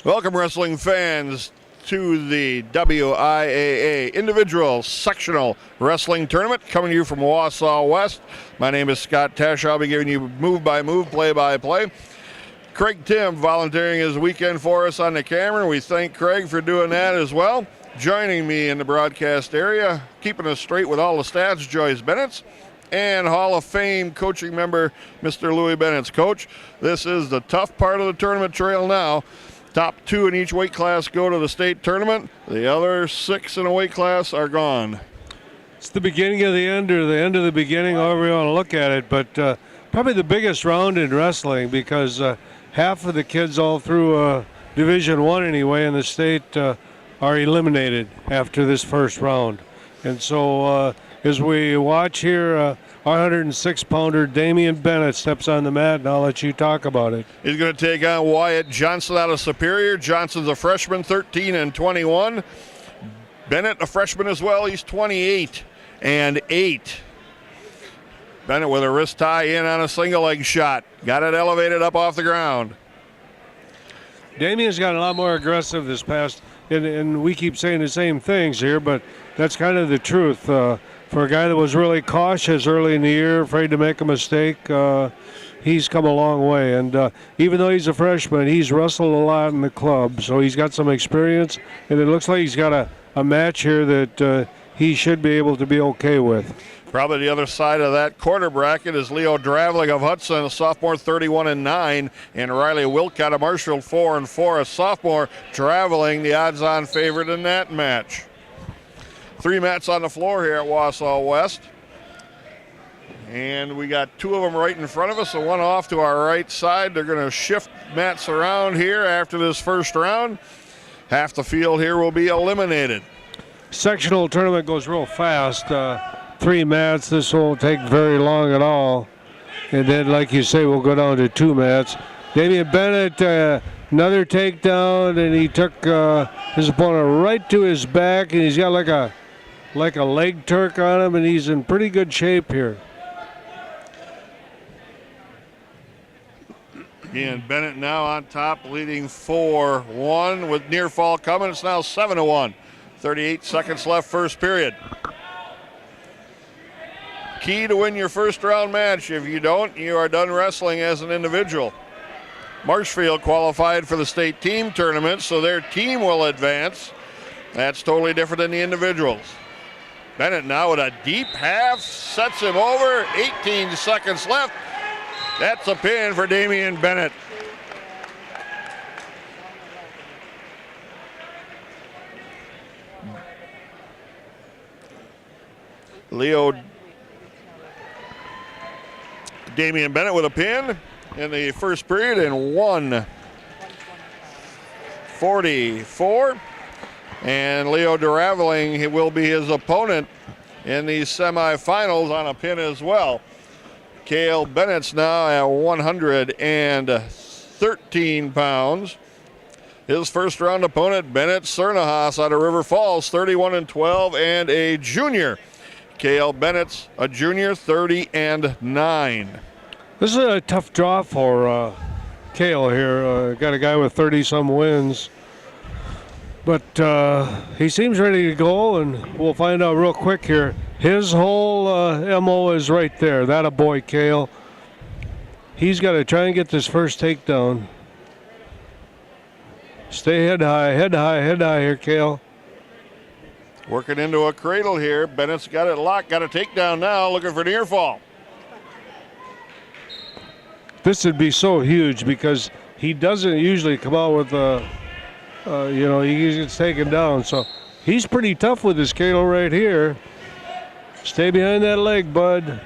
Welcome, wrestling fans, to the WIAA Individual Sectional Wrestling Tournament coming to you from Wausau West. My name is Scott Tesh. I'll be giving you move-by-move, play-by-play. Craig Tim volunteering his weekend for us on the camera. We thank Craig for doing that as well. Joining me in the broadcast area, keeping us straight with all the stats, Joyce Bennett, and Hall of Fame coaching member, Mr. Louis Bennett's coach. This is the tough part of the tournament trail now. Top 2 in each weight class go to the state tournament. The other 6 in a weight class are gone. It's the beginning of the end, or the end of the beginning, however you want to look at it, but probably the biggest round in wrestling, because half of the kids all through Division I anyway in the state are eliminated after this first round. And so as we watch here, our 106-pounder Damian Bennett steps on the mat, and I'll let you talk about it. He's going to take on Wyatt Johnson out of Superior. Johnson's a freshman, 13 and 21. Bennett, a freshman as well. He's 28 and 8. Bennett with a wrist tie in on a single leg shot. Got it elevated up off the ground. Damian's got a lot more aggressive this past, and we keep saying the same things here, but that's kind of the truth. For a guy that was really cautious early in the year, afraid to make a mistake, he's come a long way. And even though he's a freshman, he's wrestled a lot in the club, so he's got some experience, and it looks like he's got a match here that he should be able to be okay with. Probably the other side of that quarter bracket is Leo Dravling of Hudson, a sophomore, 31 and 9, and Riley Wilcott of Marshall, 4 and 4, a sophomore. Dravling, the odds-on favorite in that match. 3 mats on the floor here at Wausau West. And we got 2 of them right in front of us, and 1 off to our right side. They're going to shift mats around here after this first round. Half the field here will be eliminated. Sectional tournament goes real fast. 3 mats, this won't take very long at all. And then, like you say, we'll go down to 2 mats. Damian Bennett, another takedown, and he took his opponent right to his back, and he's got like a leg Turk on him, and he's in pretty good shape here. Again, Bennett now on top, leading 4-1 with near fall coming. It's now 7-1. 38 seconds left, first period. Key to win your first round match. If you don't, you are done wrestling as an individual. Marshfield qualified for the state team tournament, so their team will advance. That's totally different than the individuals. Bennett now with a deep half, sets him over, 18 seconds left. That's a pin for Damian Bennett. Damian Bennett with a pin in the first period in 1:44. And Leo Dravling will be his opponent in the semifinals on a pin as well. Cale Bennett's now at 113 pounds. His first round opponent, Bennett Cernahas out of River Falls, 31 and 12, and a junior. Cale Bennett's a junior, 30 and 9. This is a tough draw for Cale here. Got a guy with 30-some wins. But he seems ready to go, and we'll find out real quick here. His whole MO is right there. That a boy, Cale. He's got to try and get this first takedown. Stay head high, head high, head high here, Cale. Working into a cradle here. Bennett's got it locked, got a takedown now, looking for near fall. This would be so huge because he doesn't usually come out with he gets taken down. So he's pretty tough with this Cale right here. Stay behind that leg, bud.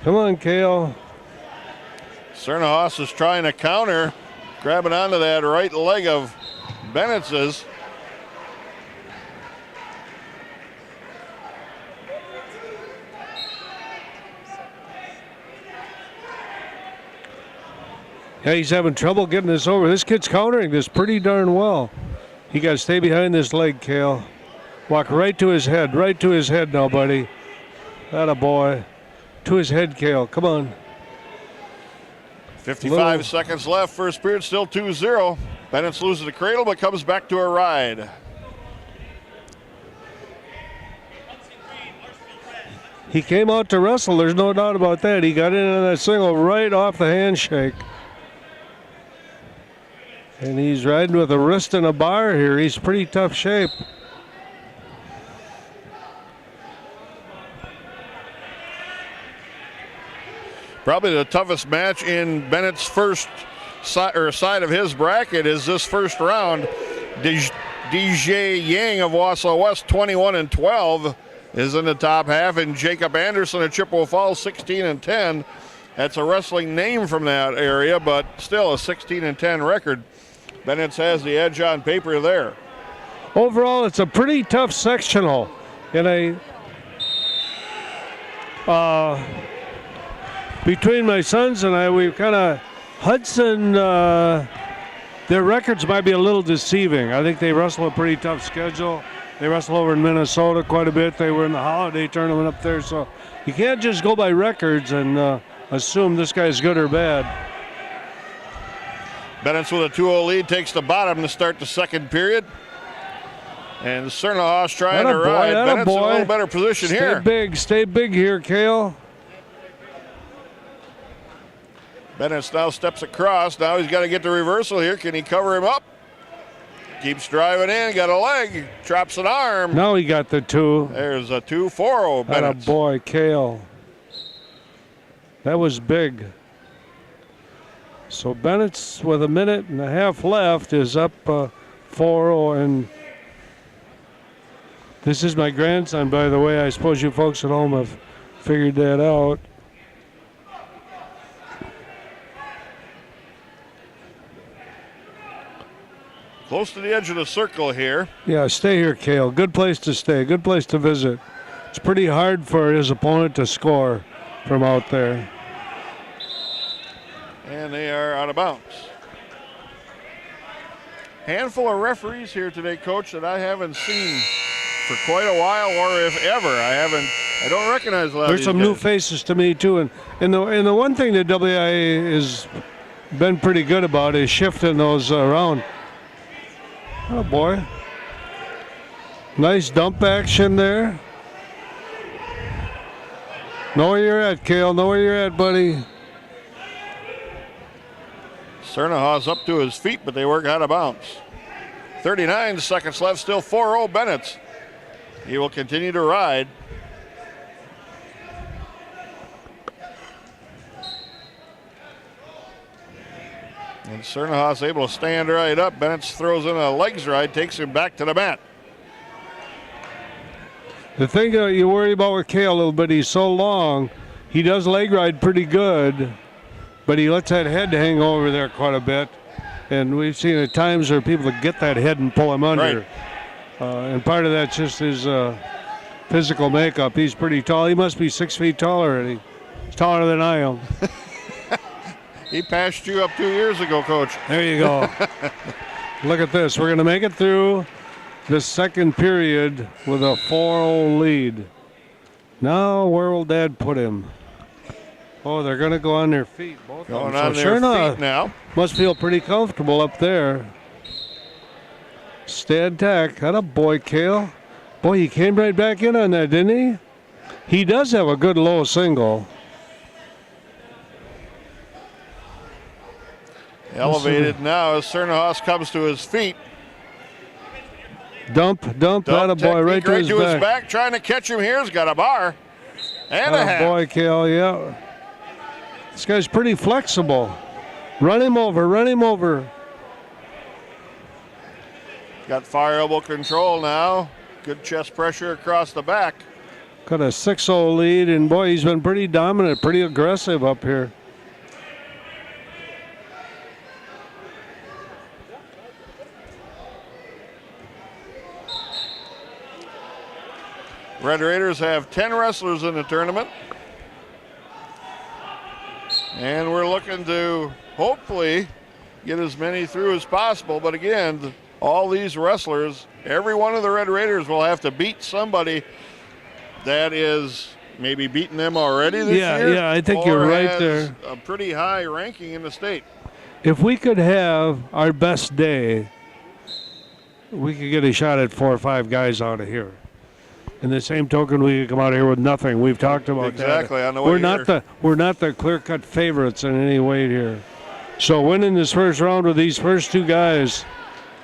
Come on, Cale. Cernahas is trying to counter, grabbing onto that right leg of Bennett's. Yeah, he's having trouble getting this over. This kid's countering this pretty darn well. You got to stay behind this leg, Cale. Walk right to his head now, buddy. That a boy. To his head, Cale. Come on. 55 seconds left. First period still 2-0. Bennett's loses the cradle but comes back to a ride. He came out to wrestle, there's no doubt about that. He got in on that single right off the handshake. And he's riding with a wrist and a bar here. He's pretty tough shape. Probably the toughest match in Bennett's first side of his bracket is this first round. DJ Yang of Wausau West, 21-12, is in the top half, and Jacob Anderson of Chippewa Falls, 16-10. That's a wrestling name from that area, but still a 16-10 record. Bennett's has the edge on paper there. Overall, it's a pretty tough sectional. And between my sons and I, we've kind of Hudson. Their records might be a little deceiving. I think they wrestle a pretty tough schedule. They wrestle over in Minnesota quite a bit. They were in the holiday tournament up there, so you can't just go by records and assume this guy's good or bad. Bennett's with a 2-0 lead, takes the bottom to start the second period. And Cernahoff trying to ride. Bennett's in a little better position here. Stay big here, Cale. Bennett now steps across. Now he's got to get the reversal here. Can he cover him up? Keeps driving in, got a leg, drops an arm. Now he got the 2. There's a 2-4-0 Bennett. Atta boy, Cale. That was big. So Bennett's with a minute and a half left is up 4-0, and this is my grandson, by the way. I suppose you folks at home have figured that out. Close to the edge of the circle here. Yeah, stay here, Cale. Good place to stay. Good place to visit. It's pretty hard for his opponent to score from out there. And they are out of bounds. Handful of referees here today, Coach, that I haven't seen for quite a while, or if ever. I don't recognize a lot of There's these some guys. new faces to me, too. And the one thing that WIA has been pretty good about is shifting those around. Oh, boy. Nice dump action there. Know where you're at, Cale. Know where you're at, buddy. Cernahoff's up to his feet, but they work out of bounds. 39 seconds left, still 4-0 Bennett's. He will continue to ride. And Cernahoff's able to stand right up. Bennett throws in a legs ride, takes him back to the mat. The thing that you worry about with Cale a little bit, he's so long. He does leg ride pretty good, but he lets that head hang over there quite a bit. And we've seen at times where people get that head and pull him under. Right. And part of that's just his physical makeup. He's pretty tall. He must be 6 feet tall already. He's taller than I am. He passed you up 2 years ago, Coach. There you go. Look at this. We're going to make it through the second period with a 4-0 lead. Now, where will Dad put him? Oh, they're going to go on their feet. Both Going of them. on their feet now. Must feel pretty comfortable up there. Stay tack. Atta boy, Cale. Boy, he came right back in on that, didn't he? He does have a good low single. Elevated now as Cernahoff comes to his feet. Dump, atta boy, right to his back. Trying to catch him here. He's got a bar and a half. Boy, Cale, yeah. This guy's pretty flexible. Run him over. Got fire elbow control now. Good chest pressure across the back. Got a 6-0 lead, and boy, he's been pretty dominant, pretty aggressive up here. Red Raiders have 10 wrestlers in the tournament. And we're looking to hopefully get as many through as possible. But again, all these wrestlers, every one of the Red Raiders will have to beat somebody that is maybe beating them already this year. Yeah, I think you're right has there. a pretty high ranking in the state. if we could have our best day, we could get a shot at 4 or 5 guys out of here. In the same token, we could come out of here with nothing. We've talked about exactly that. On the way we're not the clear-cut favorites in any way here. So winning this first round with these first 2 guys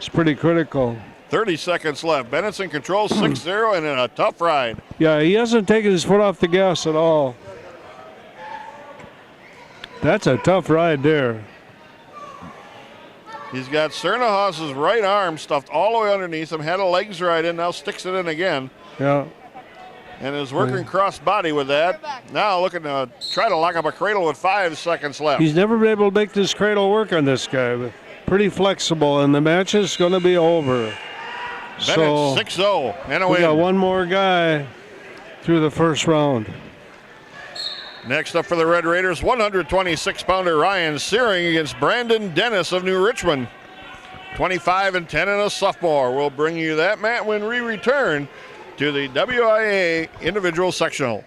is pretty critical. 30 seconds left. Bennett's in control, 6-0, and in a tough ride. Yeah, he hasn't taken his foot off the gas at all. That's a tough ride there. He's got Cernahaus's right arm stuffed all the way underneath him, had a legs right in, now sticks it in again. Yeah. And is working cross body with that. Now looking to try to lock up a cradle with 5 seconds left. He's never been able to make this cradle work on this guy. But pretty flexible, and the match is going to be over. Bennett 6-0 and a win. We got one more guy through the first round. Next up for the Red Raiders, 126-pounder Ryan Searing against Brandon Dennis of New Richmond. 25-10 and a sophomore. We'll bring you that, Matt, when we return to the WIA individual sectional.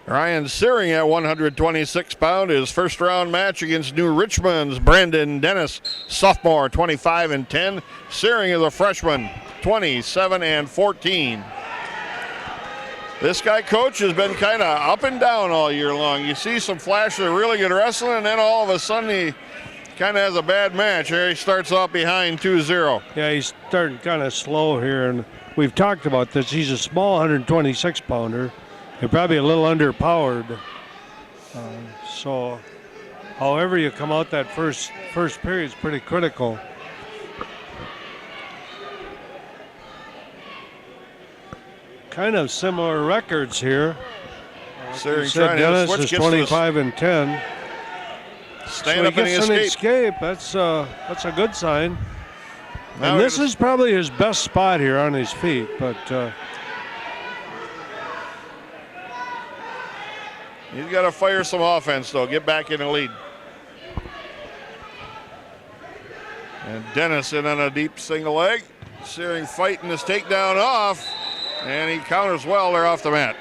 Ryan Searing at 126 pound, his first round match against New Richmond's Brandon Dennis, sophomore, 25-10. Searing is a freshman, 27-14. This guy, coach, has been kind of up and down all year long. You see some flashes of really good wrestling, and then all of a sudden he kind of has a bad match. Here he starts off behind 2-0. Yeah, he's starting kind of slow here, and we've talked about this. He's a small 126-pounder. And probably a little underpowered. So, however you come out that first period is pretty critical. Kind of similar records here. Searing trying to Dennis switch, is 25-10. Stand up and escape. That's a good sign. Now and this is probably his best spot here on his feet, but. He's got to fire some offense, though. Get back in the lead. And Dennis in on a deep single leg. Searing fighting this takedown off. And he counters well. They're off the mat.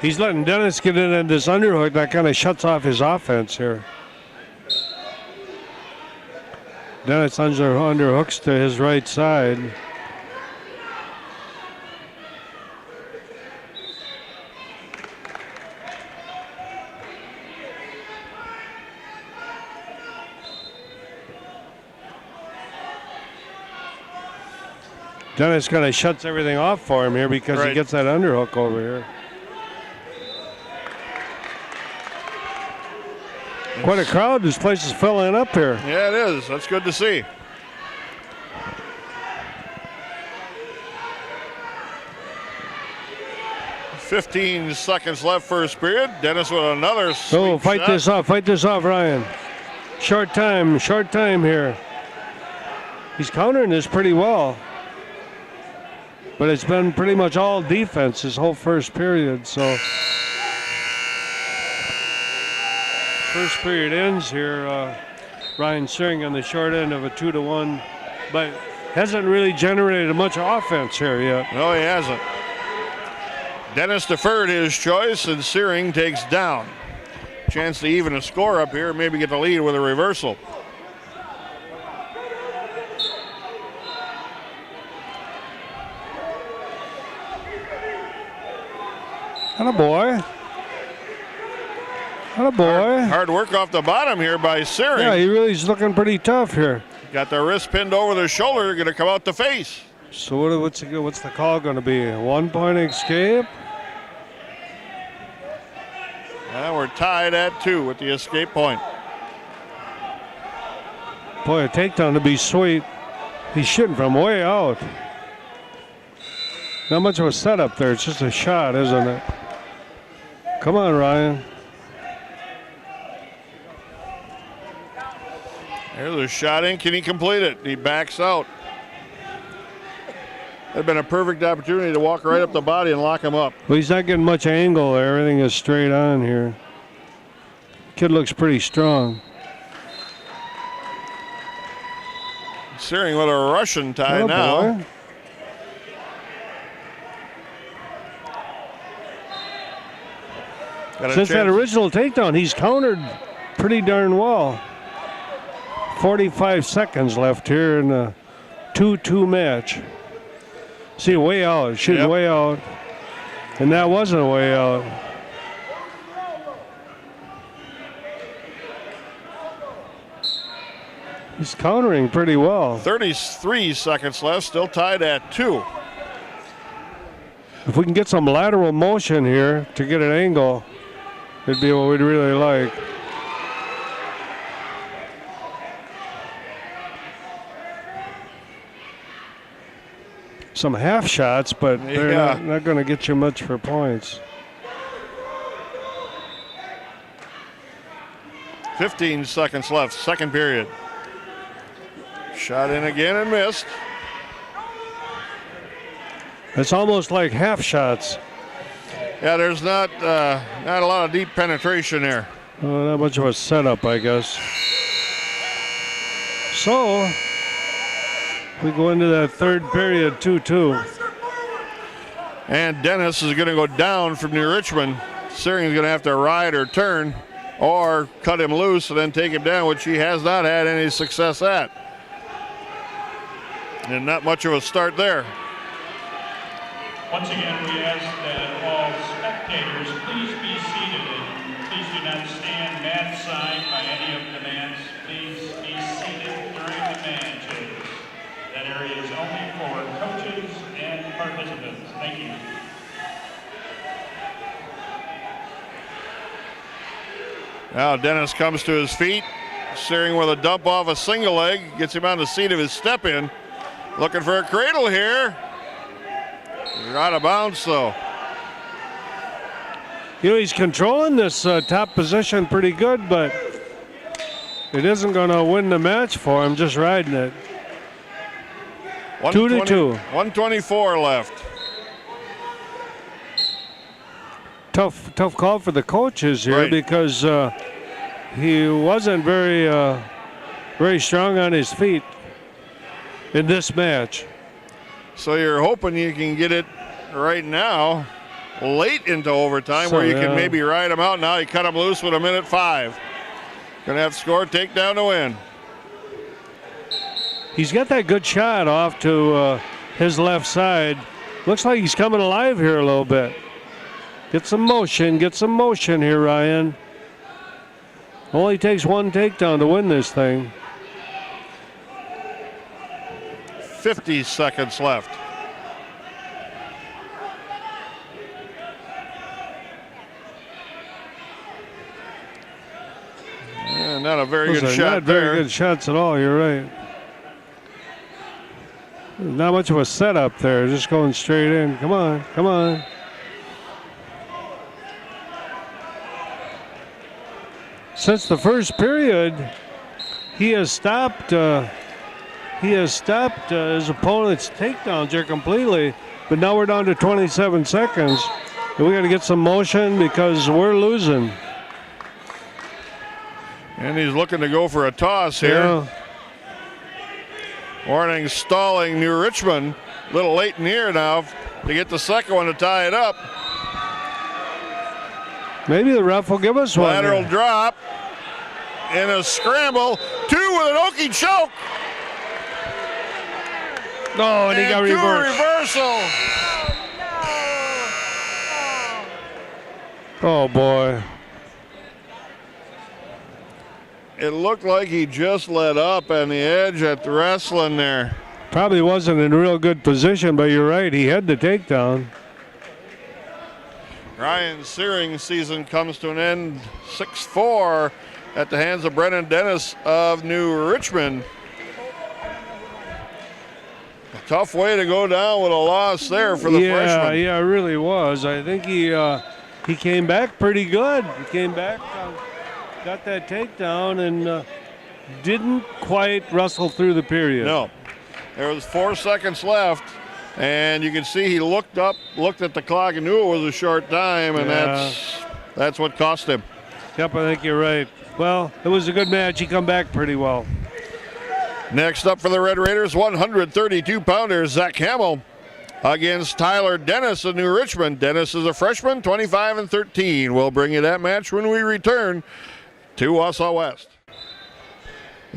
He's letting Dennis get in this underhook. That kind of shuts off his offense here. Dennis underhooks to his right side. Dennis kind of shuts everything off for him here because he gets that underhook over here. Quite a crowd. This place is filling up here. Yeah, it is. That's good to see. "15 seconds left first period. Dennis with another sweep fight shot. this off, Ryan. Short time here. He's countering this pretty well. But it's been pretty much all defense this whole first period, so. First period ends here. Ryan Searing on the short end of a 2-1, but hasn't really generated much offense here yet. No, he hasn't. Dennis deferred his choice, and Searing takes down. Chance to even a score up here, maybe get the lead with a reversal. Attaboy. Hard work off the bottom here by Searing. Yeah, he really is looking pretty tough here. Got the wrist pinned over the shoulder, going to come out the face. So what's the call going to be? A 1-point escape? Now we're tied at 2 with the escape point. Boy, a takedown to be sweet. He's shooting from way out. Not much of a setup there. It's just a shot, isn't it? Come on, Ryan. There's a shot in. Can he complete it? He backs out. That'd been a perfect opportunity to walk right up the body and lock him up. Well, he's not getting much angle there. Everything is straight on here. Kid looks pretty strong. Searing with a Russian tie now. Boy. Since that original takedown, he's countered pretty darn well. 45 seconds left here in a 2-2 match. See, way out, shooting way out. And that wasn't a way out. He's countering pretty well. 33 seconds left, still tied at 2. If we can get some lateral motion here to get an angle, it'd be what we'd really like. Some half shots, but they're not going to get you much for points. 15 seconds left, second period. Shot in again and missed. It's almost like half shots. Yeah, there's not a lot of deep penetration there. Not much of a setup, I guess. So we go into that third period 2-2. And Dennis is going to go down from New Richmond. Searing's going to have to ride or turn or cut him loose and then take him down, which he has not had any success at. And not much of a start there. Once again, we ask that all spectators please be seated and please do not stand mat side by any of the mats. Please be seated during the matches. That area is only for coaches and participants. Thank you. Now Dennis comes to his feet, Searing with a dump off a single leg, gets him on the seat of his step-in. Looking for a cradle here. You're out of bounds, though. You know, he's controlling this top position pretty good, but it isn't going to win the match for him, just riding it. 2-2. 124 left. Tough call for the coaches here because he wasn't very strong on his feet in this match. So you're hoping you can get it right now, late into overtime, where you can maybe ride him out. Now you cut him loose with 1:05. Gonna have to score, takedown to win. He's got that good shot off to his left side. Looks like he's coming alive here a little bit. Get some motion here, Ryan. Only takes one takedown to win this thing. 50 seconds left. Yeah, not a very good shot not there. Very good shots at all, you're right. Not much of a setup there, just going straight in. Come on, come on. Since the first period, he has stopped his opponent's takedowns here completely, but now we're down to 27 seconds. And we got to get some motion because we're losing. And he's looking to go for a toss here. Yeah. Warning, stalling New Richmond. A little late in here now to get the second one to tie it up. Maybe the ref will give us one. Lateral drop in a scramble. 2 with an Okie choke. Oh, and he got reversed. Reversal. Oh, boy. It looked like he just let up on the edge at the wrestling there. Probably wasn't in a real good position, but you're right. He had the takedown. Ryan Searing's season comes to an end 6-4 at the hands of Brennan Dennis of New Richmond. A tough way to go down with a loss there for the freshman. Yeah, it really was. I think he came back pretty good. He came back, got that takedown, and didn't quite wrestle through the period. No. There was 4 seconds left, and you can see he looked up, looked at the clock, and knew it was a short time, and that's what cost him. Yep, I think you're right. Well, it was a good match. He come back pretty well. Next up for the Red Raiders, 132-pounder Zach Hamill against Tyler Dennis of New Richmond. Dennis is a freshman, 25-13. We'll bring you that match when we return to Wausau West.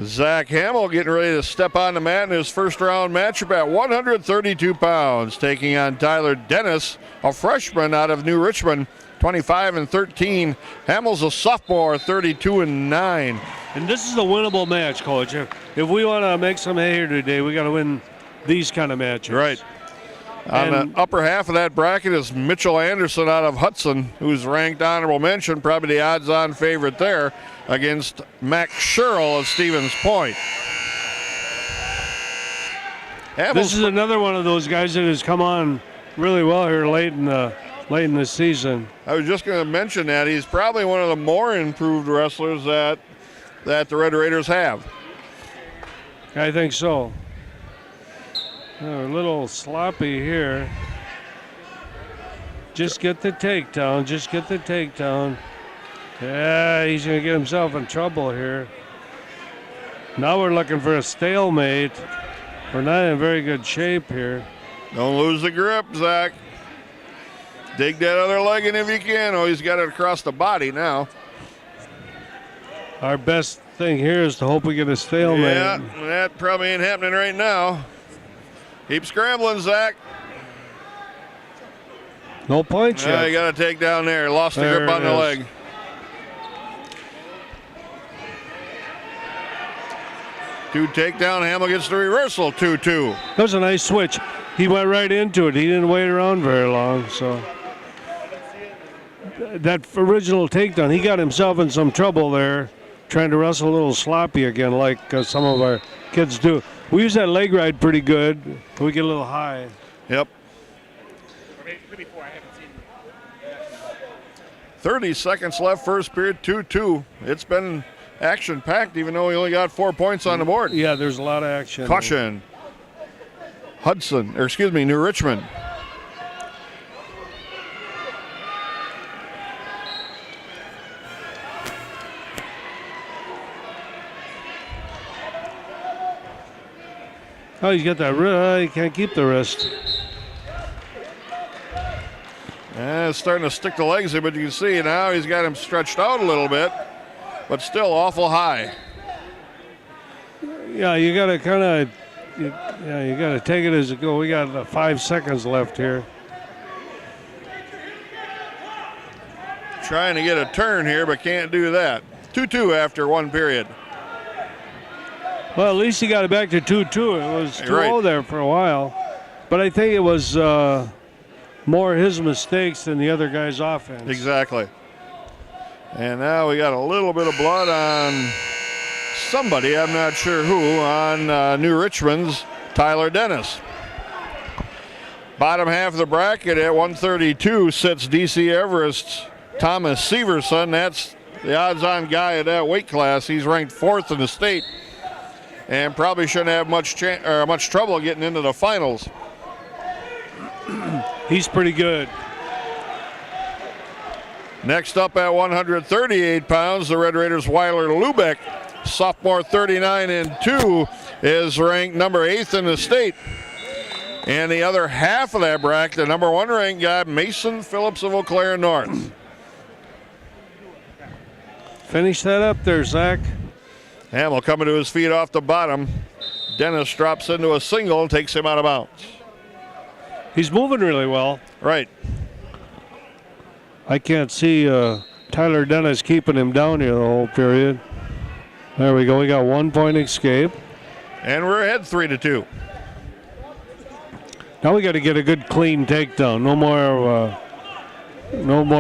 Zach Hamill getting ready to step on the mat in his first round matchup at 132 pounds, taking on Tyler Dennis, a freshman out of New Richmond, 25-13. Hamill's a sophomore, 32-9. And this is a winnable match, Coach. If we want to make some hay here today, we got to win these kind of matches. Right. On the upper half of that bracket is Mitchell Anderson out of Hudson, who's ranked honorable mention, probably the odds-on favorite there, against Max Sherrill of Stevens Point. This is another one of those guys that has come on really well here late in the season. I was just going to mention that he's probably one of the more improved wrestlers that the Red Raiders have. I think so. A little sloppy here. Just get the takedown. Just get the takedown. Yeah, he's going to get himself in trouble here. Now we're looking for a stalemate. We're not in very good shape here. Don't lose the grip, Zach. Dig that other leg in if you can. Oh, he's got it across the body now. Our best thing here is to hope we get a stalemate. Yeah, that probably ain't happening right now. Keep scrambling, Zach. No points yet. You got to take down there. Lost the grip on the leg. Two takedown. Hamill gets the reversal. 2-2. That was a nice switch. He went right into it. He didn't wait around very long. So that original takedown, he got himself in some trouble there, trying to wrestle a little sloppy again, like some of our kids do. We use that leg ride pretty good. We get a little high. Yep. 30 seconds left, first period, 2-2. It's been action-packed, even though we only got 4 points on the board. Yeah, there's a lot of action. Caution. New Richmond. Oh, he's got that. He can't keep the wrist. It's starting to stick the legs in, but you can see now he's got him stretched out a little bit, but still awful high. Yeah, you got to kind of, you got to take it as it goes. We got 5 seconds left here. Trying to get a turn here, but can't do that. 2-2 after one period. Well, at least he got it back to 2-2. It was 2-0 there for a while. But I think it was more his mistakes than the other guy's offense. Exactly. And now we got a little bit of blood on somebody, I'm not sure who, on New Richmond's Tyler Dennis. Bottom half of the bracket at 132 sits DC Everest's Thomas Severson. That's the odds-on guy at that weight class. He's ranked 4th in the state and probably shouldn't have much trouble getting into the finals. He's pretty good. Next up at 138 pounds, the Red Raiders' Weiler Lubeck, sophomore, 39-2, is ranked number 8th in the state. And the other half of that bracket, the number 1 ranked guy, Mason Phillips of Eau Claire North. Finish that up there, Zach. Hamill coming to his feet off the bottom. Dennis drops into a single and takes him out of bounds. He's moving really well. Right. I can't see Tyler Dennis keeping him down here the whole period. There we go. We got 1 point escape. And we're ahead 3-2. Now we got to get a good clean takedown. No more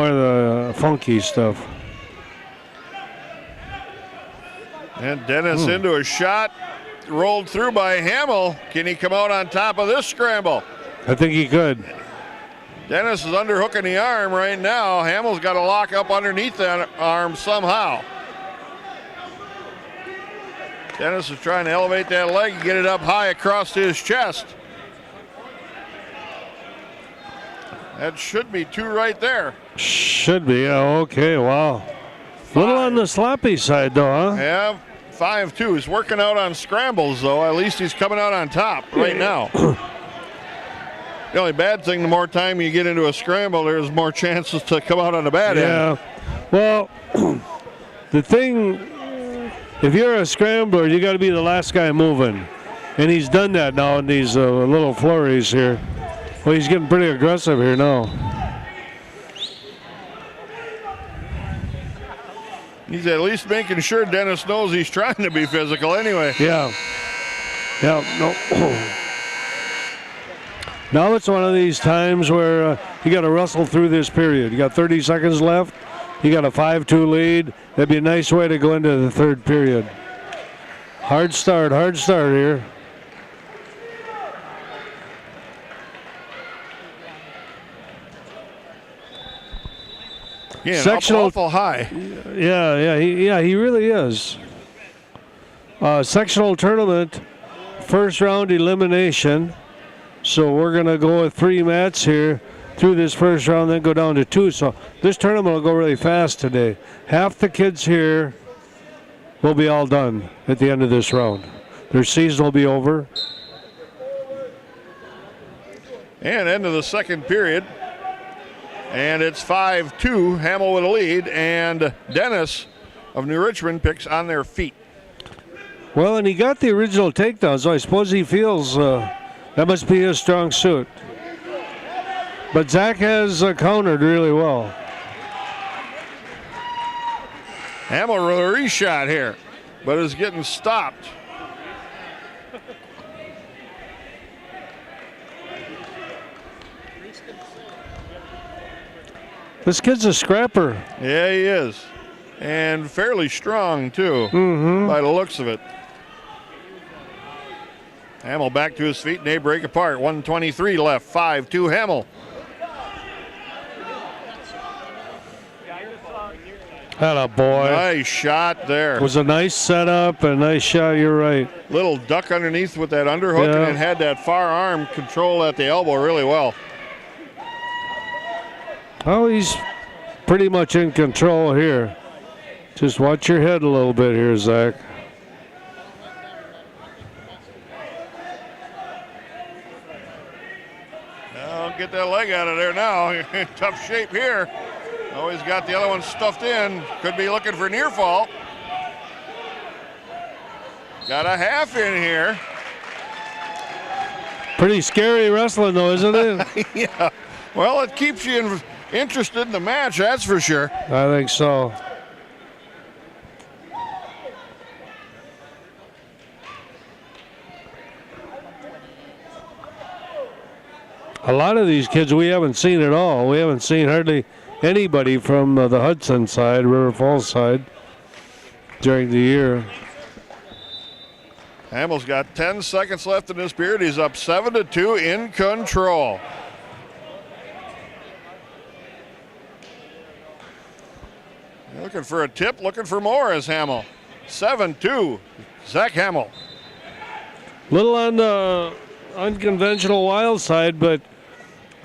of the funky stuff. And Dennis into a shot, rolled through by Hamill. Can he come out on top of this scramble? I think he could. Dennis is underhooking the arm right now. Hamill's got to lock up underneath that arm somehow. Dennis is trying to elevate that leg and get it up high across his chest. That should be 2 right there. Should be, yeah, okay, wow. A little on the sloppy side, though, huh? Yeah, 5-2. He's working out on scrambles, though. At least he's coming out on top right now. The only bad thing, the more time you get into a scramble, there's more chances to come out on the bad end. Yeah, well, the thing, if you're a scrambler, you got to be the last guy moving. And he's done that now in these little flurries here. Well, he's getting pretty aggressive here now. He's at least making sure Dennis knows he's trying to be physical anyway. Yeah. Yeah, no. Now it's one of these times where you got to wrestle through this period. You got 30 seconds left. You got a 5-2 lead. That'd be a nice way to go into the third period. Hard start here. Yeah, sectional awful high. Yeah, he really is. Sectional tournament, first round elimination. So we're going to go with 3 mats here through this first round, then go down to 2. So this tournament will go really fast today. Half the kids here will be all done at the end of this round. Their season will be over. And end of the second period. And it's 5-2, Hamill with a lead, and Dennis of New Richmond picks on their feet. Well, and he got the original takedown, so I suppose he feels that must be his strong suit. But Zach has countered really well. Hamill with a reshot here, but is getting stopped. This kid's a scrapper. Yeah, he is. And fairly strong, too, by the looks of it. Hamill back to his feet, and they break apart. 1:23 left, 5-2 Hamill. Atta boy. Nice shot there. It was a nice setup, a nice shot, you're right. Little duck underneath with that underhook, and then had that far arm control at the elbow really well. Oh, he's pretty much in control here. Just watch your head a little bit here, Zach. Now get that leg out of there now. Tough shape here. Always got the other one stuffed in. Could be looking for near fall. Got a half in here. Pretty scary wrestling though, isn't it? Yeah. Well, it keeps you interested in the match, that's for sure. I think so. A lot of these kids we haven't seen at all. We haven't seen hardly anybody from the Hudson side, River Falls side, during the year. Hamill's got 10 seconds left in this period. He's up 7-2 in control. Looking for a tip, looking for more is Hamill. 7-2, Zach Hamill. Little on the unconventional wild side, but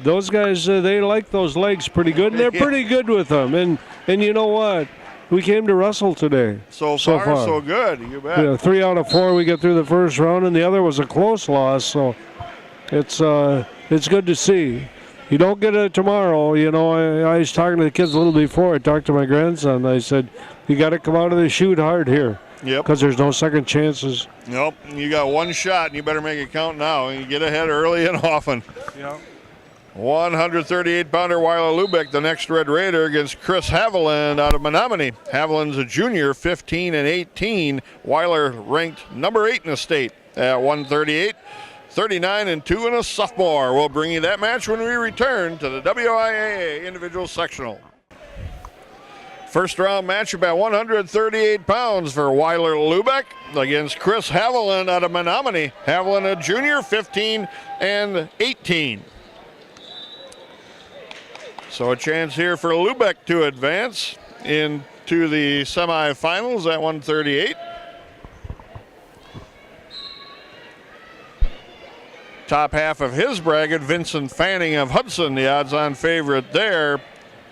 those guys, they like those legs pretty good, and they're pretty good with them. And you know what? We came to wrestle today. So far, so good. You bet. Yeah, 3 out of 4 we get through the first round, and the other was a close loss. So it's good to see. You don't get it tomorrow. You know, I was talking to the kids a little before. I talked to my grandson. I said, you got to come out of the chute hard here. Yep. Because there's no second chances. Nope. You got one shot, and you better make it count now. You get ahead early and often. Yep. 138-pounder Weiler Lubeck, the next Red Raider, against Chris Haviland out of Menominee. Haviland's a junior, 15-18. Weiler ranked number 8 in the state at 138. 39-2 and a sophomore. We'll bring you that match when we return to the WIAA Individual Sectional. First round matchup at 138 pounds for Weiler Lubeck against Chris Haviland out of Menominee. Haviland a junior, 15-18. So a chance here for Lubeck to advance into the semifinals at 138. Top half of his bracket, Vincent Fanning of Hudson, the odds-on favorite there.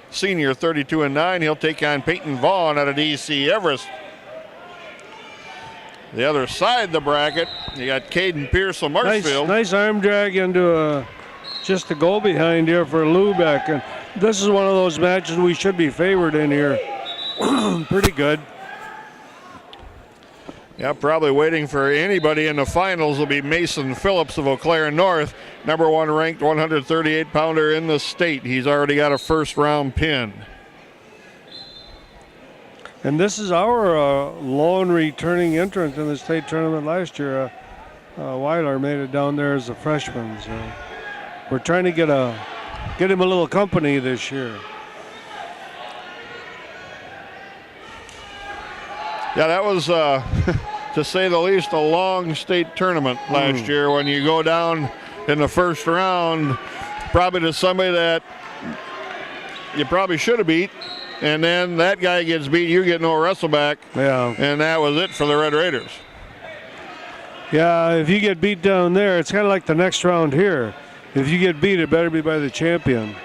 Senior, 32-9. He'll take on Peyton Vaughn out of DC Everest. The other side of the bracket, you got Caden Pierce of Marshfield. Nice arm drag into just a goal behind here for Lubeck. And this is one of those matches we should be favored in here. Pretty good. Yeah, probably waiting for anybody in the finals will be Mason Phillips of Eau Claire North, number 1 ranked 138-pounder in the state. He's already got a first-round pin. And this is our lone returning entrant in the state tournament last year. Weiler made it down there as a freshman. So we're trying to get him a little company this year. Yeah, that was, to say the least, a long state tournament last year when you go down in the first round, probably to somebody that you probably should have beat, and then that guy gets beat, you get no wrestle back. Yeah. And that was it for the Red Raiders. Yeah, if you get beat down there, it's kind of like the next round here. If you get beat, it better be by the champion.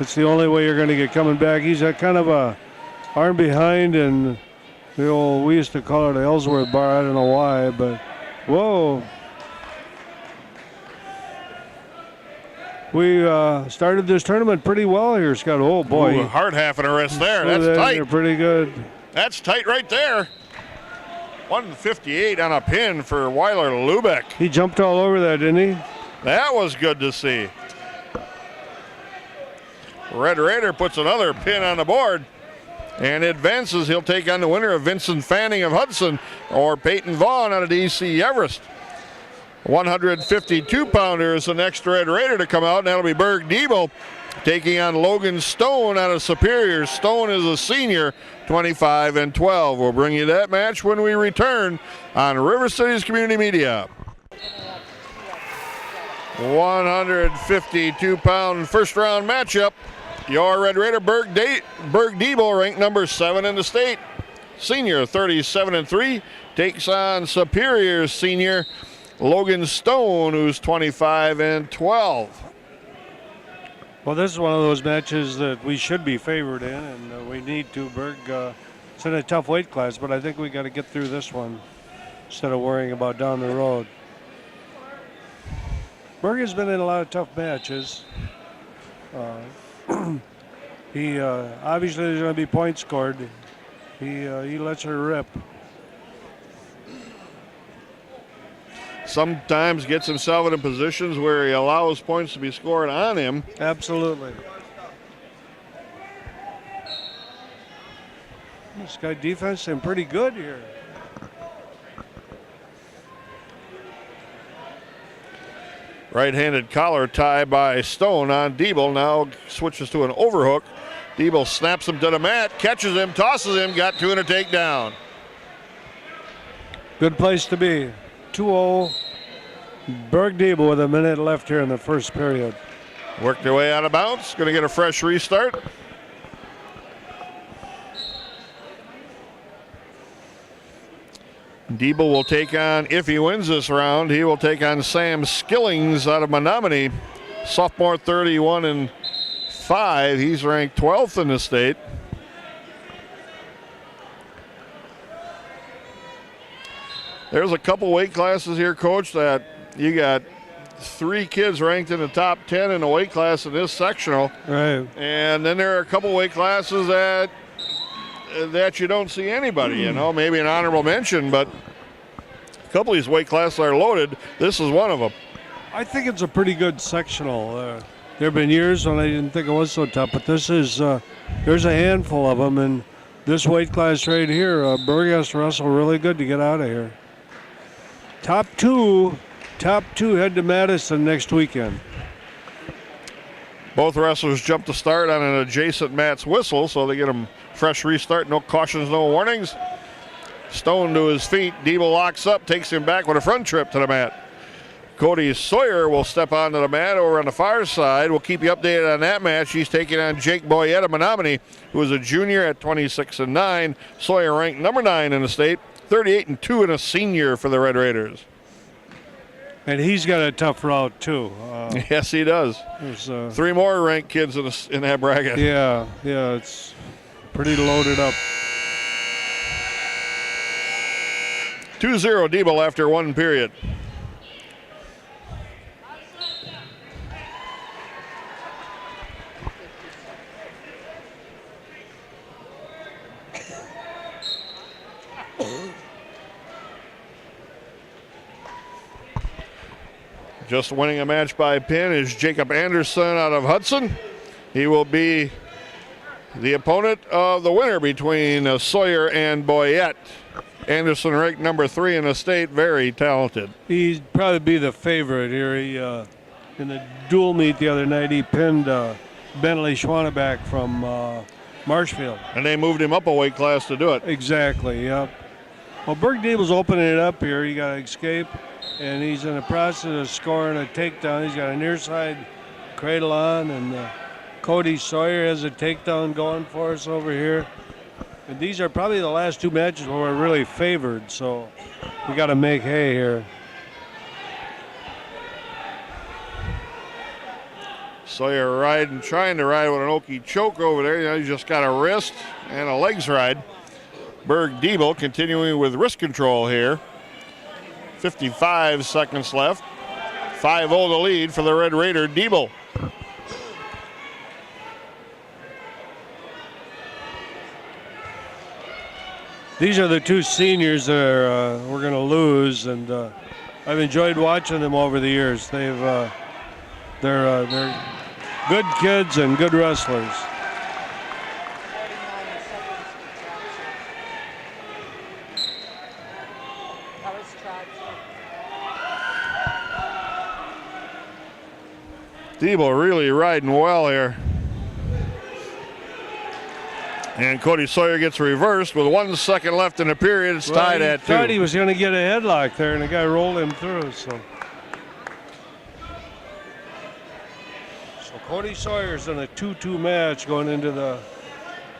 It's the only way you're going to get coming back. He's a kind of a arm behind, and we used to call it an Ellsworth bar. I don't know why, but whoa. We started this tournament pretty well here, Scott. Oh, boy. Ooh, hard half and a wrist there. That's tight. They're pretty good. That's tight right there. 158 on a pin for Weiler Lubeck. He jumped all over that, didn't he? That was good to see. Red Raider puts another pin on the board and advances. He'll take on the winner of Vincent Fanning of Hudson or Peyton Vaughn out of DC Everest. 152-pounder is the next Red Raider to come out, and that'll be Berg Debo taking on Logan Stone out of Superior. Stone is a senior, 25-12. We'll bring you that match when we return on River Cities Community Media. 152-pound first-round matchup. Your Red Raider Berg Debo, ranked number 7 in the state. Senior, 37-3, takes on Superior senior Logan Stone, who's 25-12. Well, this is one of those matches that we should be favored in, and we need to. Berg, it's in a tough weight class, but I think we got to get through this one instead of worrying about down the road. Berg has been in a lot of tough matches. He obviously there's going to be points scored. He lets her rip. Sometimes gets himself into positions where he allows points to be scored on him. Absolutely. This guy defense is pretty good here. Right-handed collar tie by Stone on Diebel. Now switches to an overhook. Diebel snaps him to the mat, catches him, tosses him, got 2 and a takedown. Good place to be. 2-0. Berg Diebel with a minute left here in the first period. Worked their way out of bounds. Going to get a fresh restart. Diebel will take on, if he wins this round, he will take on Sam Skillings out of Menominee. Sophomore, 31-5. He's ranked 12th in the state. There's a couple weight classes here, Coach, that you got 3 kids ranked in the top 10 in the weight class in this sectional. Right. And then there are a couple weight classes that you don't see anybody, you know, maybe an honorable mention, but a couple of these weight classes are loaded. This is one of them. I think it's a pretty good sectional. There have been years when I didn't think it was so tough, but this is, there's a handful of them, and this weight class right here, Berg has to wrestle really good to get out of here. Top two head to Madison next weekend. Both wrestlers jump to start on an adjacent mat's whistle, so they get them fresh restart, no cautions, no warnings. Stone to his feet, Diebel locks up, takes him back with a front trip to the mat. Cody Sawyer will step onto the mat over on the far side. We'll keep you updated on that match. He's taking on Jake Boyette of Menominee, who is a junior at 26-9. Sawyer ranked number 9 in the state, 38-2 and a senior for the Red Raiders. And he's got a tough route too. Yes, he does. 3 more ranked kids in that bracket. Yeah, it's pretty loaded up. 2-0 Diebel after 1 period. Just winning a match by pin is Jacob Anderson out of Hudson. He will be the opponent of the winner between Sawyer and Boyette. Anderson ranked number 3 in the state, very talented. He'd probably be the favorite here. He, in the dual meet the other night, he pinned Bentley Schwaneback from Marshfield. And they moved him up a weight class to do it. Exactly, yep. Well, Berg Diebel's opening it up here. He got to escape, and he's in the process of scoring a takedown. He's got a near side cradle on, and Cody Sawyer has a takedown going for us over here. And these are probably the last 2 matches where we're really favored, so we got to make hay here. Sawyer trying to ride with an Okie choke over there. You know, he's just got a wrist and a legs ride. Berg Diebel continuing with wrist control here. 55 seconds left. 5-0 the lead for the Red Raider, Diebel. These are the 2 seniors that are, we're going to lose, and I've enjoyed watching them over the years. They're good kids and good wrestlers. Diebel really riding well here. And Cody Sawyer gets reversed with 1 second left in the period. It's tied at 2. Thought he was going to get a headlock there, and the guy rolled him through. So Cody Sawyer's in a 2-2 match going into the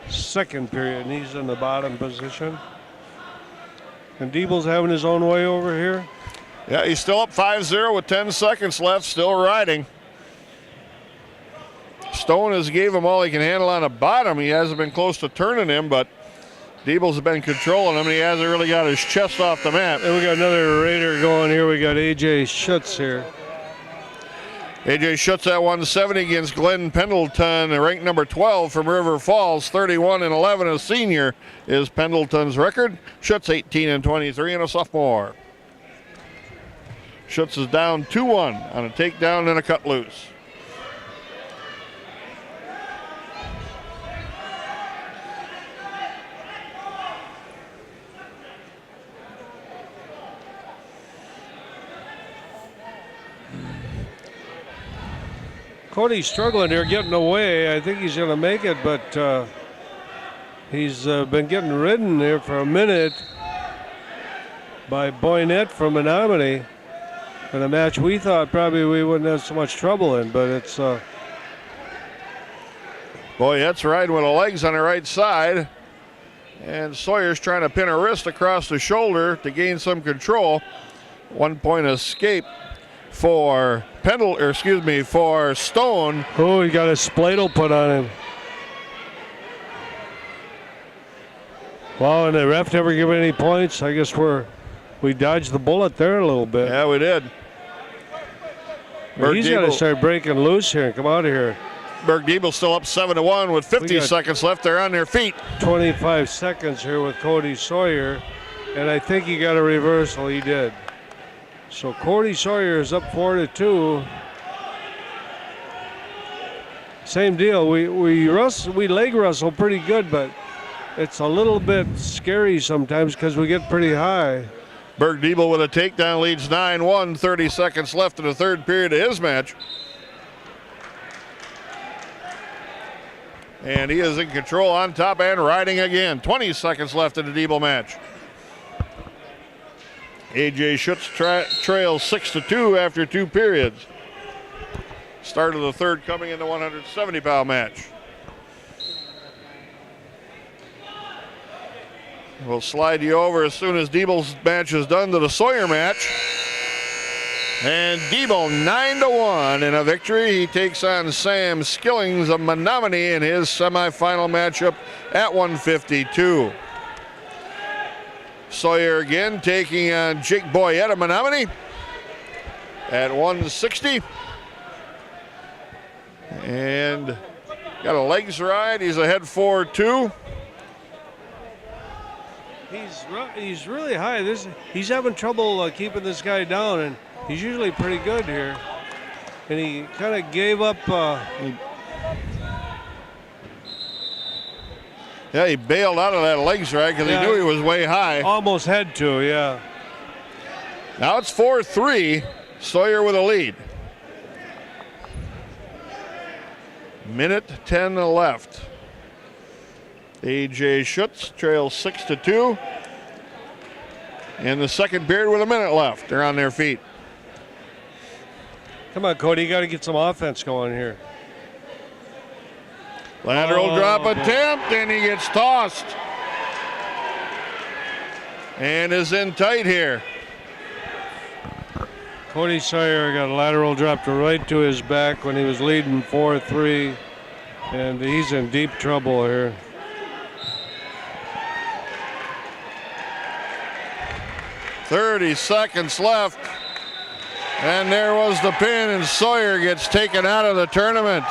second period, and he's in the bottom position. And Diebel's having his own way over here. Yeah, he's still up 5-0 with 10 seconds left, still riding. Stone has gave him all he can handle on the bottom. He hasn't been close to turning him, but Diebel's been controlling him, and he hasn't really got his chest off the mat. And we got another Raider going here. We got A.J. Schutz here. A.J. Schutz at 170 against Glenn Pendleton, ranked number 12 from River Falls. 31-11, a senior is Pendleton's record. Schutz 18-23 and a sophomore. Schutz is down 2-1 on a takedown and a cut loose. Cody's struggling here, getting away. I think he's going to make it, but he's been getting ridden there for a minute by Boynette from Menominee in a match we thought probably we wouldn't have so much trouble in, but it's... Boynette's riding with the legs on the right side, and Sawyer's trying to pin a wrist across the shoulder to gain some control. 1 point escape for for Stone. Oh, he got a spladle put on him. Wow, and the ref never give any points. I guess we dodged the bullet there a little bit. Yeah, we did. He's got to start breaking loose here and come out of here. Berg Diebel still up 7-1 with 50 seconds left. They're on their feet. 25 seconds here with Cody Sawyer, and I think he got a reversal. He did. So Cody Sawyer is up 4-2. Same deal. We leg wrestle pretty good, but it's a little bit scary sometimes because we get pretty high. Berg Diebel with a takedown leads 9-1. 30 seconds left in the third period of his match. And he is in control on top and riding again. 20 seconds left in the Diebel match. A.J. Schutz trails 6-2 after 2 periods. Start of the third coming in the 170-pound match. We'll slide you over as soon as Diebel's match is done to the Sawyer match. And Diebel 9-1 in a victory. He takes on Sam Skillings of Menominee in his semifinal matchup at 152. Sawyer again taking on Jake Boyette of Menominee at 160. And got a legs ride. He's ahead 4-2. He's really high. He's having trouble keeping this guy down, and He's usually pretty good here. And he kind of gave up. Yeah, he bailed out of that leg strike because he knew he was way high. Almost had to, yeah. Now it's 4-3. Sawyer with a lead. Minute 10 left. A.J. Schutz trails 6-2. In the second period with a minute left. They're on their feet. Come on, Cody, you got to get some offense going here. Lateral drop attempt, and he gets tossed. And is in tight here. Cody Sawyer got a lateral drop right to his back when he was leading 4-3. And he's in deep trouble here. .30 seconds left. And there was the pin, and Sawyer gets taken out of the tournament.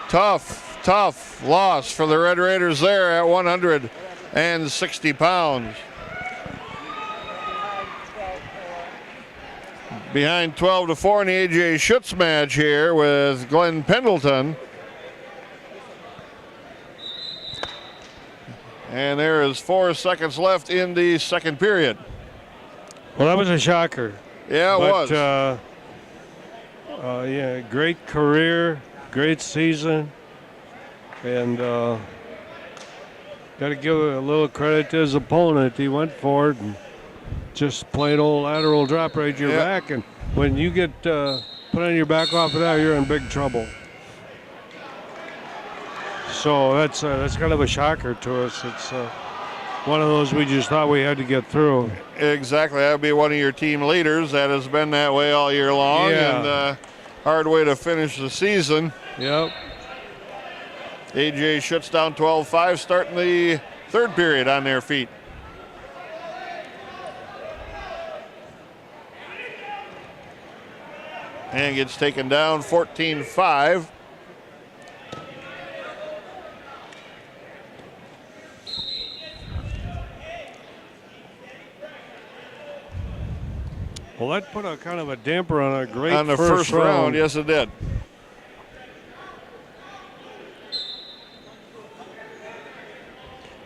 Tough loss for the Red Raiders there at 160 pounds. Behind 12-4 in the A.J. Schutz match here with Glenn Pendleton. And there is 4 seconds left in the second period. Well, that was a shocker. Yeah, it was. Yeah, great career, great season. And got to give a little credit to his opponent. He went for it and just plain old lateral drop right to your back. And when you get put on your back off of that, you're in big trouble. So that's kind of a shocker to us. It's one of those we just thought we had to get through. Exactly. That would be one of your team leaders. That has been that way all year long. Yeah. And hard way to finish the season. Yep. A.J. Schutz down 12-5, starting the third period on their feet. And gets taken down 14-5. Well, that put a kind of a damper on a great on the first round. Yes, it did.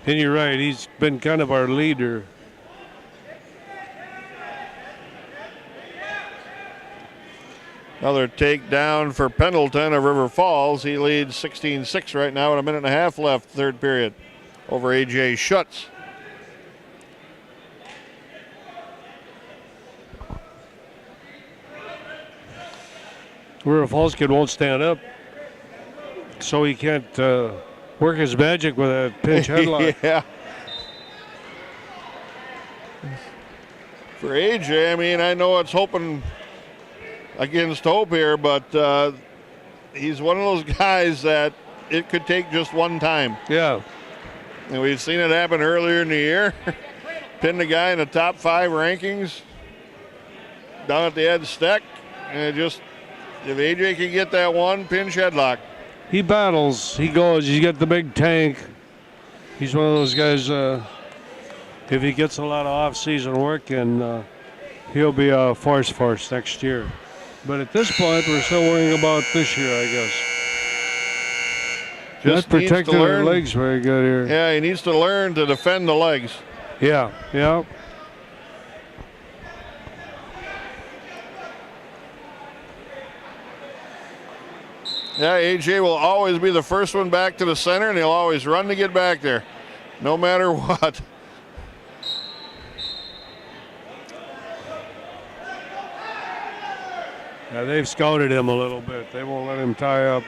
And you're right, he's been kind of our leader. Another takedown for Pendleton of River Falls. He leads 16-6 right now with a minute and a half left, third period, over A.J. Schutz. River Falls kid won't stand up, so he can't work his magic with a pinch headlock. Yeah. For AJ, I mean, I know it's hoping against hope here, but he's one of those guys that it could take just one time. Yeah. And we've seen it happen earlier in the year. Pinned a guy in the top 5 rankings down at the Ed Steck, and it just, if AJ can get that one pinch headlock. He battles, he goes, he's got the big tank. He's one of those guys, if he gets a lot of off-season work in, he'll be a force next year. But at this point, we're still worrying about this year, I guess. Just protecting their legs very good here. Yeah, he needs to learn to defend the legs. Yeah, yeah. Yeah, AJ will always be the first one back to the center, and he'll always run to get back there, no matter what. Yeah, they've scouted him a little bit. They won't let him tie up.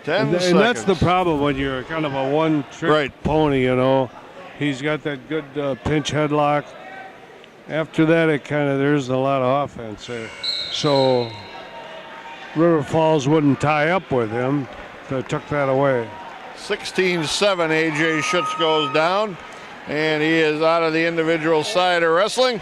10 seconds. And that's the problem when you're kind of a one-trick pony, you know. He's got that good pinch headlock. After that, there's a lot of offense there. So River Falls wouldn't tie up with him. They took that away. 16-7, AJ Schutz goes down, and he is out of the individual side of wrestling.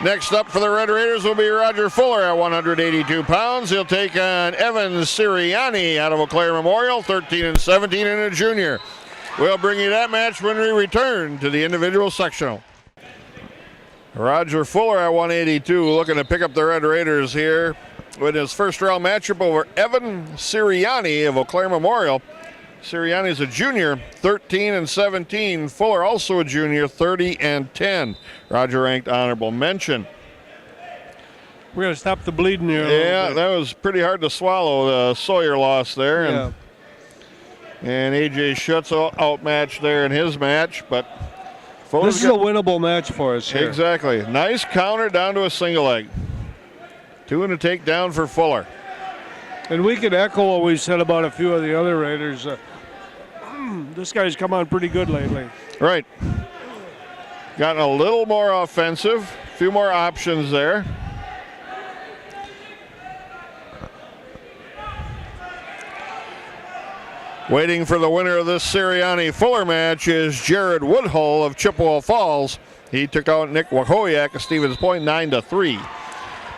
Next up for the Red Raiders will be Roger Fuller at 182 pounds. He'll take on Evan Sirianni out of Eau Claire Memorial, 13-17 and a junior. We'll bring you that match when we return to the individual sectional. Roger Fuller at 182 looking to pick up the Red Raiders here with his first round matchup over Evan Sirianni of Eau Claire Memorial. Sirianni's a junior, 13-17. Fuller also a junior, 30-10. Roger ranked honorable mention. We're going to stop the bleeding here. Yeah, that was pretty hard to swallow, the Sawyer loss there. Yeah. And A.J. Schutz outmatched there in his match, but Fuller's this is a winnable match for us here. Exactly. Nice counter down to a single leg. 2 and a takedown for Fuller. And we could echo what we said about a few of the other Raiders. This guy's come on pretty good lately. Right. Gotten a little more offensive. A few more options there. Waiting for the winner of this Sirianni-Fuller match is Jared Woodhull of Chippewa Falls. He took out Nick Wahoyak of Stevens Point 9-3.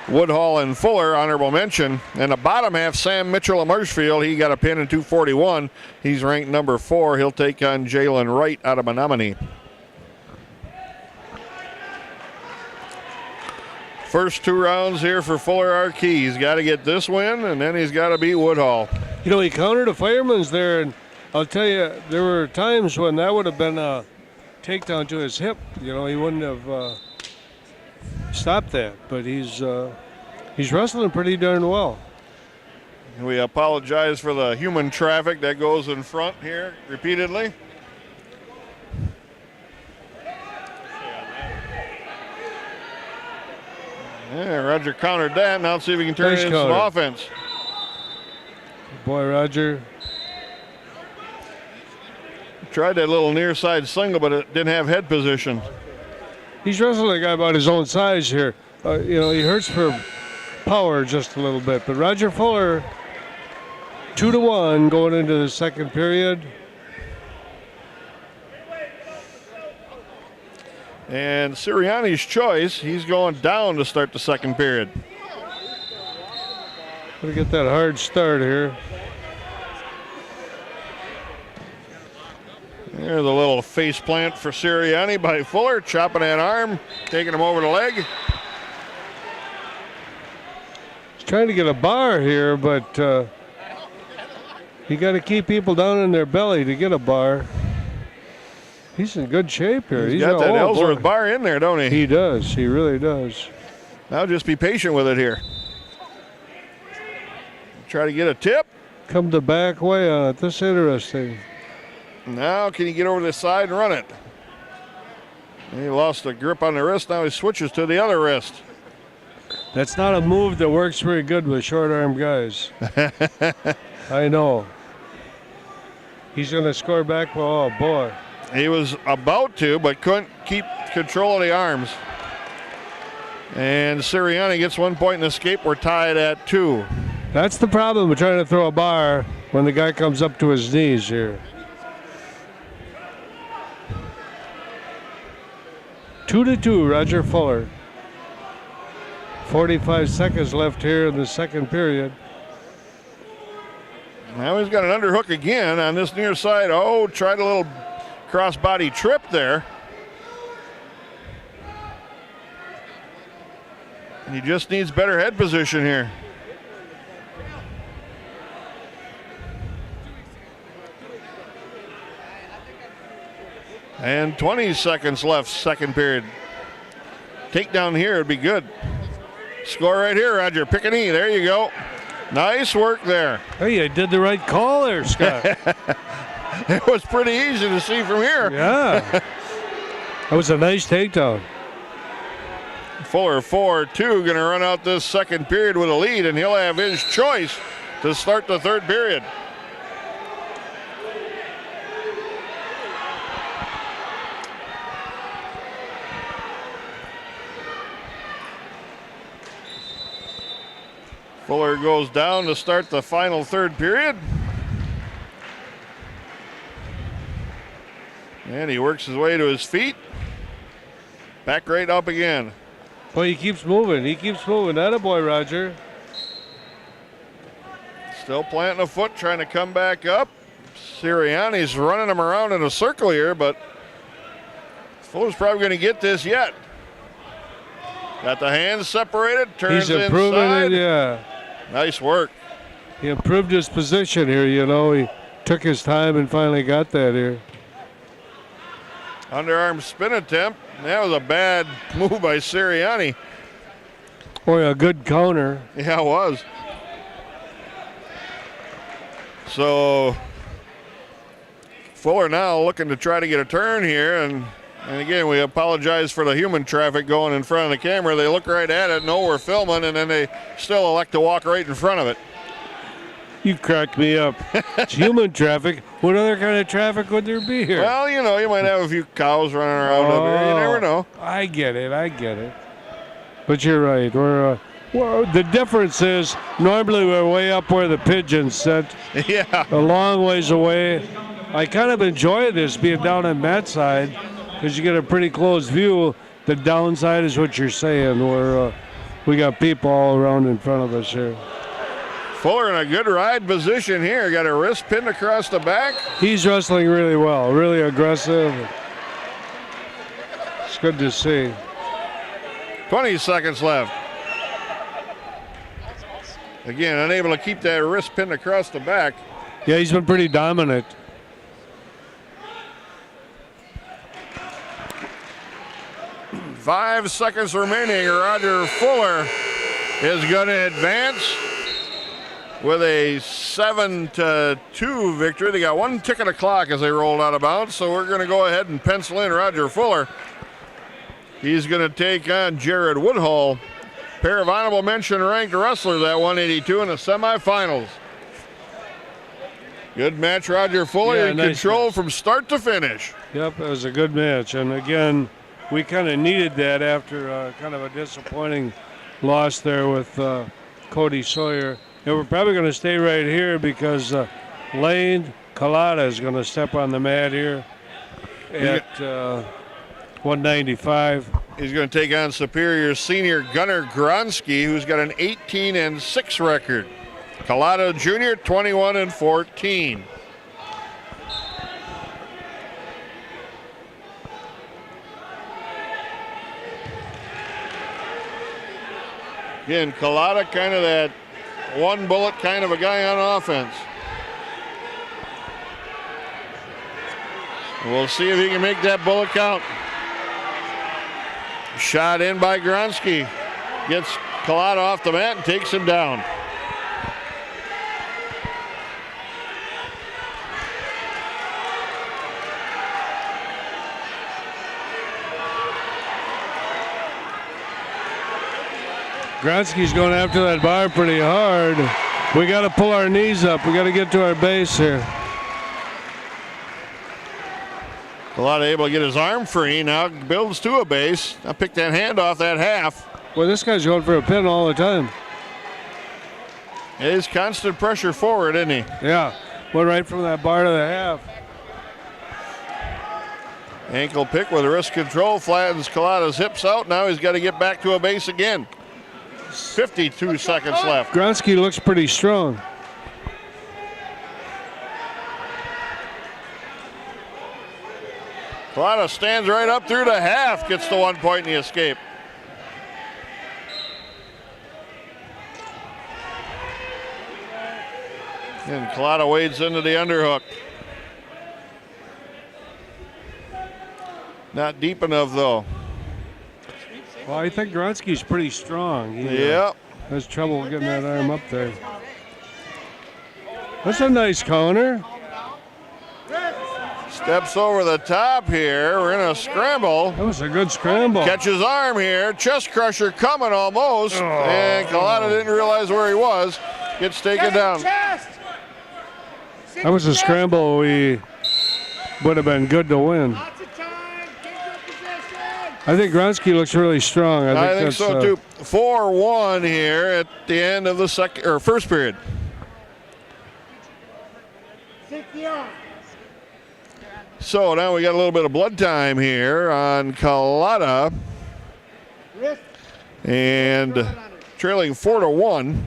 Woodhull and Fuller, honorable mention. And the bottom half, Sam Mitchell of Marshfield. He got a pin in 241. He's ranked number 4. He'll take on Jalen Wright out of Menominee. First 2 rounds here for Fuller are key. He's got to get this win, and then he's got to beat Woodhull. You know, he countered a fireman's there, and I'll tell you, there were times when that would have been a takedown to his hip. You know, he wouldn't have stopped that, but he's wrestling pretty darn well. We apologize for the human traffic that goes in front here repeatedly. Yeah, Roger countered that. Now let's see if we can turn Nice it into some counter. offense. Boy, Roger. Tried that little near side single, but it didn't have head position. He's wrestling a guy about his own size here. You know, he hurts for power just a little bit. But Roger Fuller, 2-1 going into the second period. And Sirianni's choice, he's going down to start the second period. Gonna get that hard start here. There's a little face plant for Sirianni by Fuller, chopping that arm, taking him over the leg. He's trying to get a bar here, but you got to keep people down in their belly to get a bar. He's in good shape here. He's got that Ellsworth bar in there, don't he? He does. He really does. Now just be patient with it here. Try to get a tip. Come the back way on it. This is interesting. Now can he get over the side and run it? He lost the grip on the wrist. Now he switches to the other wrist. That's not a move that works very good with short arm guys. I know. He's going to score back. Oh, boy. He was about to, but couldn't keep control of the arms. And Sirianni gets 1 point and escape. We're tied at 2. That's the problem with trying to throw a bar when the guy comes up to his knees here. 2-2, Roger Fuller. 45 seconds left here in the second period. Now he's got an underhook again on this near side. Oh, tried a little crossbody trip there. He just needs better head position here. And 20 seconds left, second period. Takedown here would be good. Score right here, Roger. Pick a knee. There you go. Nice work there. Hey, I did the right call there, Scott. It was pretty easy to see from here. Yeah. That was a nice takedown. Fuller 4-2 going to run out this second period with a lead, and he'll have his choice to start the third period. Fuller goes down to start the final third period. And he works his way to his feet. Back right up again. Boy, he keeps moving. He keeps moving. Attaboy, Roger. Still planting a foot, trying to come back up. Sirianni's running him around in a circle here, but Fuller's probably going to get this yet. Got the hands separated, turns He's improving inside. it, yeah. Nice work. He improved his position here, you know. He took his time and finally got that here. Underarm spin attempt. That was a bad move by Sirianni. Boy, a good counter. Yeah, it was. So Fuller now looking to try to get a turn here, and again, we apologize for the human traffic going in front of the camera. They look right at it, know we're filming, and then they still elect to walk right in front of it. You cracked me up. It's human traffic. What other kind of traffic would there be here? Well, you know, you might have a few cows running around up here. You never know. I get it. But you're right. Well, the difference is normally we're way up where the pigeons sit. Yeah. A long ways away. I kind of enjoy this being down on Matt's side because you get a pretty close view. The downside is what you're saying, where we got people all around in front of us here. Fuller in a good ride position here. Got a wrist pinned across the back. He's wrestling really well, really aggressive. It's good to see. 20 seconds left. Again, unable to keep that wrist pinned across the back. Yeah, he's been pretty dominant. Five seconds remaining. Roger Fuller is going to advance with a 7-2 victory. They got one tick of the clock as they rolled out of bounds, so we're going to go ahead and pencil in Roger Fuller. He's going to take on Jared Woodhull, pair of honorable mention ranked wrestlers at 182 in the semifinals. Good match, Roger Fuller, in nice control match from start to finish. Yep, it was a good match. And again, we kind of needed that after kind of a disappointing loss there with Cody Sawyer. And we're probably going to stay right here because Lane Collada is going to step on the mat here at 195. He's going to take on Superior senior Gunnar Gronsky, who's got an 18-6 record. Collada Jr. 21-14. Again, Collada kind of that one bullet kind of a guy on offense. We'll see if he can make that bullet count. Shot in by Gronsky. Gets Collada off the mat and takes him down. Gronsky's going after that bar pretty hard. We got to pull our knees up. We got to get to our base here. Collada able to get his arm free. Now builds to a base. Now pick that hand off that half. Well, this guy's going for a pin all the time. It is constant pressure forward, isn't he? Yeah, went right from that bar to the half. Ankle pick with wrist control. Flattens Collada's hips out. Now he's got to get back to a base again. 52 seconds left. Gronsky looks pretty strong. Collada stands right up through the half, gets the 1 point in the escape. And Collada wades into the underhook. Not deep enough though. Well, I think Gronsky's pretty strong. He Yep. has trouble getting that arm up there. That's a nice counter. Steps over the top here. We're in a scramble. That was a good scramble. Catches arm here. Chest crusher coming almost. And Collada didn't realize where he was. Gets taken down. That was a scramble we would have been good to win. I think Gronsky looks really strong. I think so too. 4-1 here at the end of the first period. So now we got a little bit of blood time here on Collada. And trailing 4-1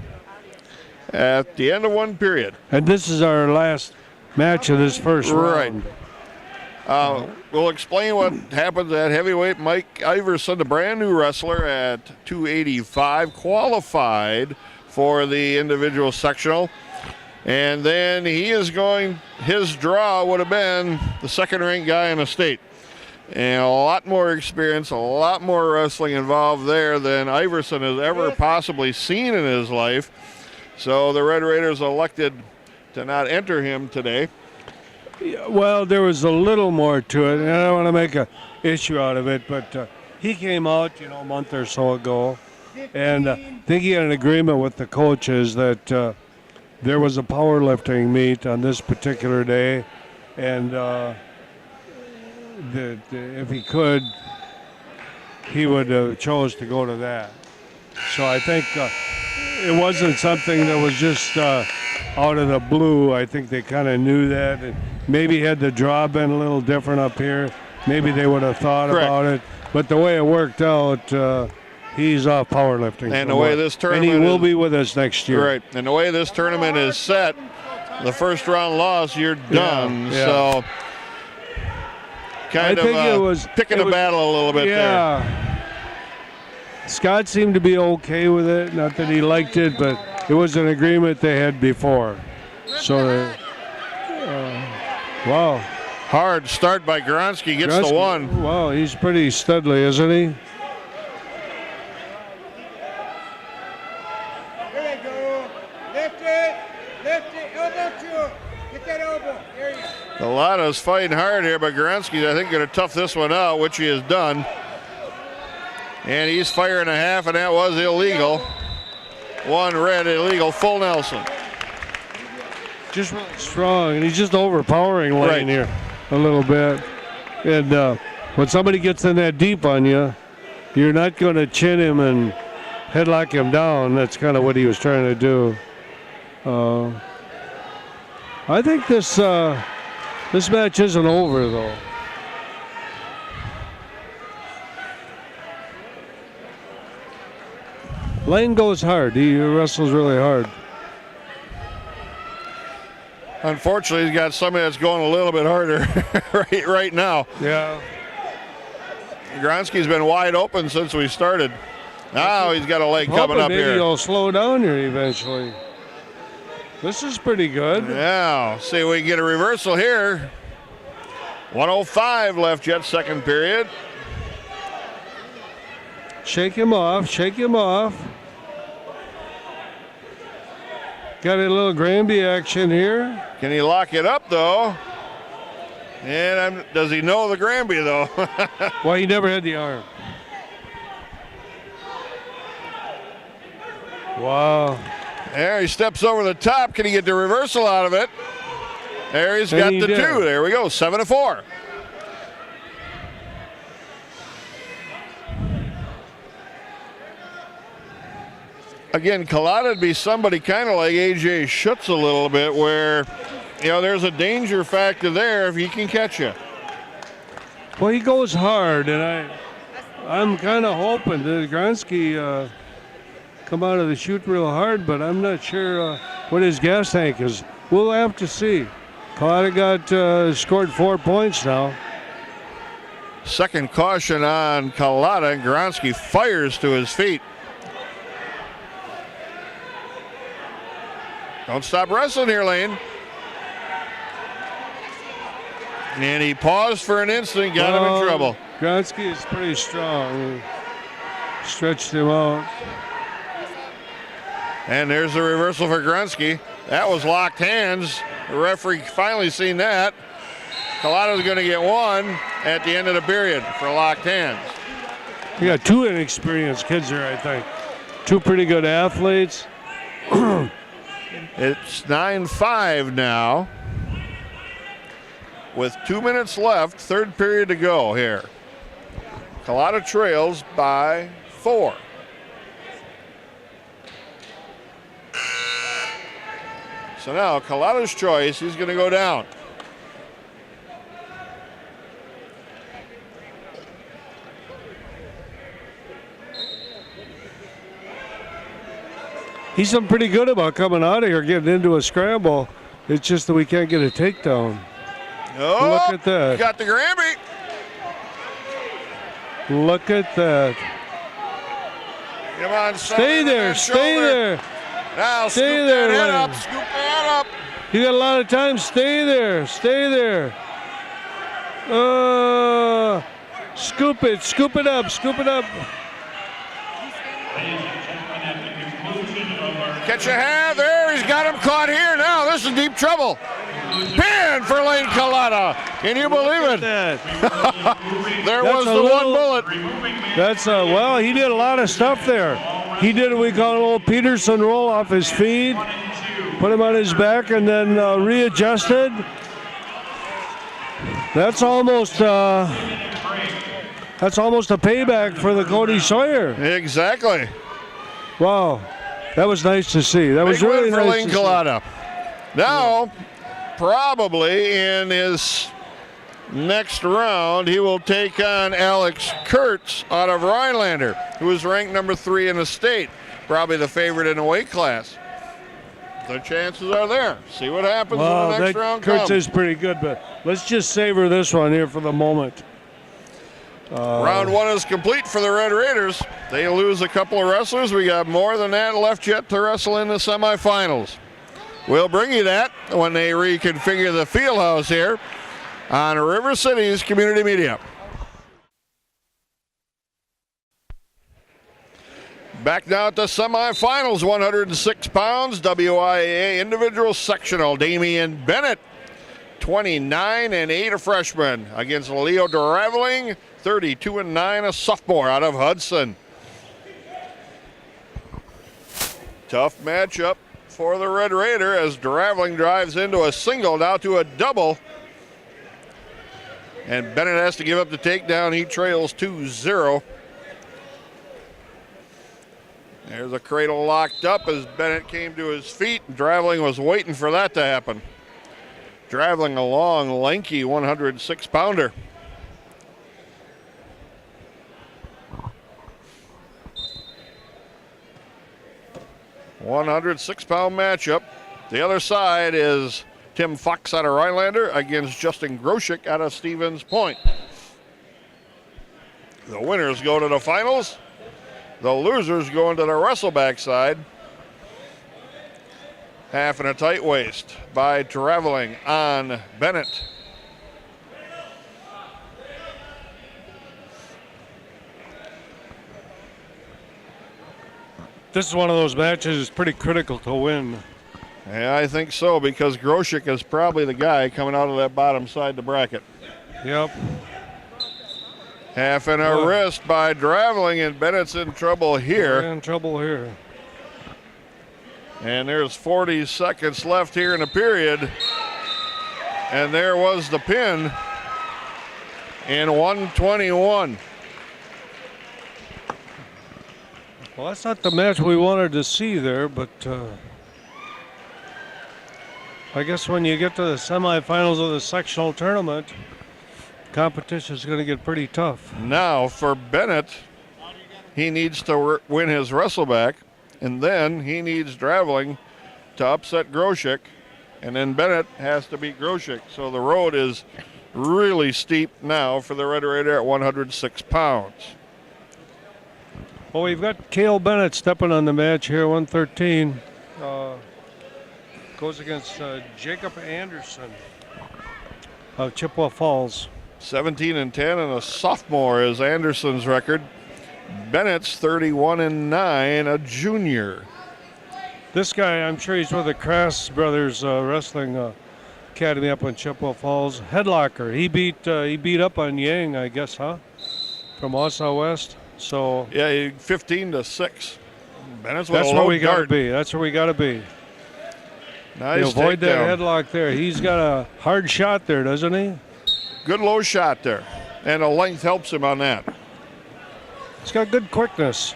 at the end of one period. And this is our last match of this first round. We'll explain what happened at heavyweight. Mike Iverson, the brand new wrestler at 285, qualified for the individual sectional. And then his draw would have been the second-ranked guy in the state. And a lot more experience, a lot more wrestling involved there than Iverson has ever possibly seen in his life. So the Red Raiders elected to not enter him today. Well, there was a little more to it, and I don't want to make an issue out of it, but he came out, a month or so ago, and I think he had an agreement with the coaches that there was a powerlifting meet on this particular day, and that if he could, he would have chose to go to that. So I think it wasn't something that was just out of the blue. I think they kind of knew that. And maybe had the draw been a little different up here, maybe they would have thought about it. But the way it worked out, he's off powerlifting. And the way this tournament and he will be with us next year. Right. And the way this tournament is set, the first round loss, you're done. Yeah. So kind it was picking a battle a little bit there. Scott seemed to be okay with it. Not that he liked it, but it was an agreement they had before. So, wow. Hard start by Gronsky, gets the one. Wow, he's pretty studly, isn't he? There you go. Lift it, elbow through. Get that elbow. There you go. Kalada's fighting hard here, but Gronsky's, I think, going to tough this one out, which he has done. And he's firing a half, and that was illegal. One red, illegal, full Nelson. Just really strong, and he's just overpowering Lane here a little bit. And when somebody gets in that deep on you, you're not going to chin him and headlock him down. That's kind of what he was trying to do. I think this match isn't over, though. Lane goes hard. He wrestles really hard. Unfortunately, he's got somebody that's going a little bit harder right now. Yeah. Gronsky's been wide open since we started. Now he's got a leg coming up here. Maybe he'll slow down here eventually. This is pretty good. Yeah. See if we can get a reversal here. 1:05 left yet, second period. Shake him off, shake him off. Got a little Granby action here. Can he lock it up, though? And does he know the Granby, though? Well, he never had the arm. Wow. There he steps over the top. Can he get the reversal out of it? There he's got the two. There we go, 7-4. Again, Kalada would be somebody kind of like A.J. Schutz a little bit where, there's a danger factor there if he can catch you. Well, he goes hard, and I'm kind of hoping that Gronsky come out of the chute real hard, but I'm not sure what his gas tank is. We'll have to see. Kalada scored 4 points now. Second caution on Kalada, and Gronsky fires to his feet. Don't stop wrestling here, Lane. And he paused for an instant, got him in trouble. Gronsky is pretty strong. He stretched him out. And there's the reversal for Gronsky. That was locked hands. The referee finally seen that. Kalada's going to get one at the end of the period for locked hands. We got two inexperienced kids here, I think. Two pretty good athletes. It's 9-5 now. With 2 minutes left, third period to go here. Kalada trails by 4. So now Kalada's choice, he's going to go down. He's been pretty good about coming out of here, getting into a scramble. It's just that we can't get a takedown. Oh, Look at that. Got the Granby. Look at that. Come on, Stay there. Stay there. Now Stay scoop there, that head Lennon. up. Scoop that up. You got a lot of time. Stay there. Stay there. Scoop it. Scoop it up. Scoop it up. Catch a hand there. He's got him caught here now. This is deep trouble. Pin for Lane Collada. Can you believe it? There was the one bullet. That's well, he did a lot of stuff there. He did what we call a little Peterson roll off his feet, put him on his back, and then readjusted. That's almost a payback for the Cody Sawyer. Exactly. Wow, that was nice to see. That was Big really win for nice Lane to Collada. Now, probably in his next round, he will take on Alex Kurtz out of Rhinelander, who is ranked number 3 in the state, probably the favorite in the weight class. The chances are there. See what happens in the next round Kurtz comes. is pretty good, but let's just savor this one here for the moment. Round 1 is complete for the Red Raiders. They lose a couple of wrestlers. We got more than that left yet to wrestle in the semifinals. We'll bring you that when they reconfigure the field house here on River City's Community Media. Back now at the semifinals, 106 pounds, WIAA individual sectional. Damian Bennett, 29 and 8, a freshman, against Leo Draveling, 32 and 9, a sophomore out of Hudson. Tough matchup for the Red Raider as Draveling drives into a single, now to a double. And Bennett has to give up the takedown. He trails 2-0. There's a cradle locked up as Bennett came to his feet. Draveling was waiting for that to happen. Draveling, a long, lanky 106-pounder. $106-pound matchup. The other side is Tim Fox out of Rhinelander against Justin Groshek out of Stevens Point. The winners go to the finals. The losers go into the wrestleback side. Half and a tight waist by Draveling on Bennett. This is one of those matches that's pretty critical to win. Yeah, I think so, because Groshek is probably the guy coming out of that bottom side of the bracket. Yep. Half and a wrist by Draveling, and Bennett's in trouble here. In trouble here. And there's 40 seconds left here in the period. And there was the pin in 121. Well, that's not the match we wanted to see there, but I guess when you get to the semifinals of the sectional tournament, competition is going to get pretty tough. Now for Bennett, he needs to win his wrestleback, and then he needs Draveling to upset Groshek, and then Bennett has to beat Groshek. So the road is really steep now for the Red Raider at 106 pounds. Well, we've got Cale Bennett stepping on the match here, 113. Goes against Jacob Anderson of Chippewa Falls. 17 and 10, and a sophomore is Anderson's record. Bennett's 31 and 9, a junior. This guy, I'm sure he's with the Crass Brothers Wrestling Academy up in Chippewa Falls. Headlocker. He beat up on Yang, I guess, huh? From Wausau West. So yeah, 15-6. Bennett's that's where we got to be. That's where we got to be. Nice. Avoid that takedown. headlock there. He's got a hard shot there, doesn't he? Good low shot there, and the length helps him on that. He's got good quickness.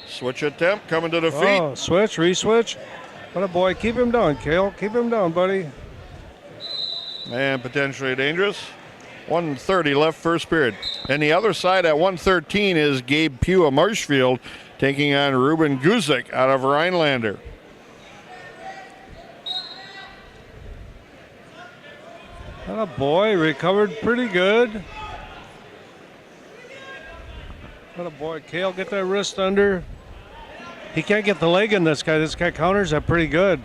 Switch attempt coming to the feet. Oh, switch, re-switch. What a boy. Keep him down, Cale. Keep him down, buddy. And potentially dangerous. 1:30 left first period. And the other side at 1:13 is Gabe Pugh of Marshfield taking on Ruben Guzik out of Rhinelander. Oh boy, recovered pretty good. Oh boy, Kale, get that wrist under. He can't get the leg in this guy. This guy counters that pretty good.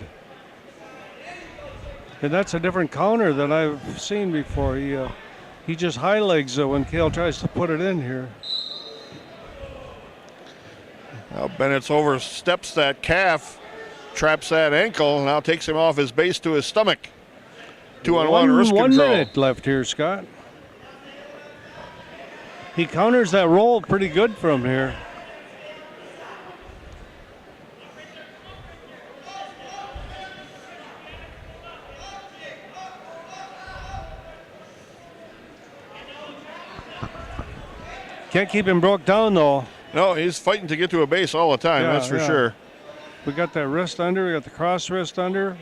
And that's a different counter than I've seen before. He just high legs it when Kale tries to put it in here. Well, Bennett's oversteps that calf, traps that ankle, now takes him off his base to his stomach. 2-on-1 wrist control. 1 minute left here, Scott. He counters that roll pretty good from here. Can't keep him broke down, though. No, he's fighting to get to a base all the time, that's for sure. We got that wrist under. We got the cross wrist under.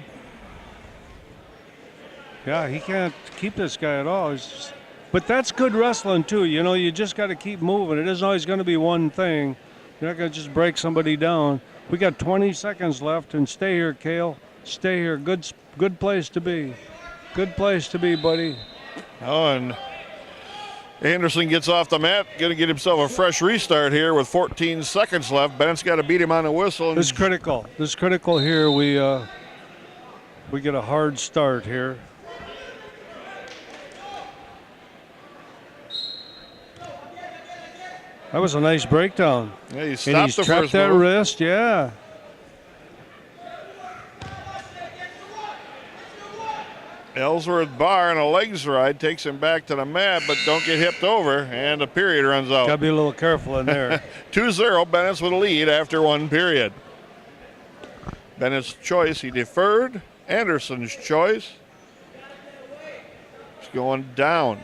Yeah, he can't keep this guy at all. But that's good wrestling, too. You know, you just got to keep moving. It isn't always going to be one thing. You're not going to just break somebody down. We got 20 seconds left, and stay here, Kale. Stay here. Good place to be. Good place to be, buddy. Oh, and Anderson gets off the mat, going to get himself a fresh restart here with 14 seconds left. Bennett's got to beat him on the whistle. This is critical. This is critical here. We get a hard start here. That was a nice breakdown. Yeah, he stopped and he's the trapped first that move. wrist, yeah. Ellsworth bar and a legs ride takes him back to the mat, but don't get hipped over, and the period runs out. Gotta be a little careful in there. 2-0, Bennett's with a lead after 1 period. Bennett's choice, he deferred. Anderson's choice. He's going down.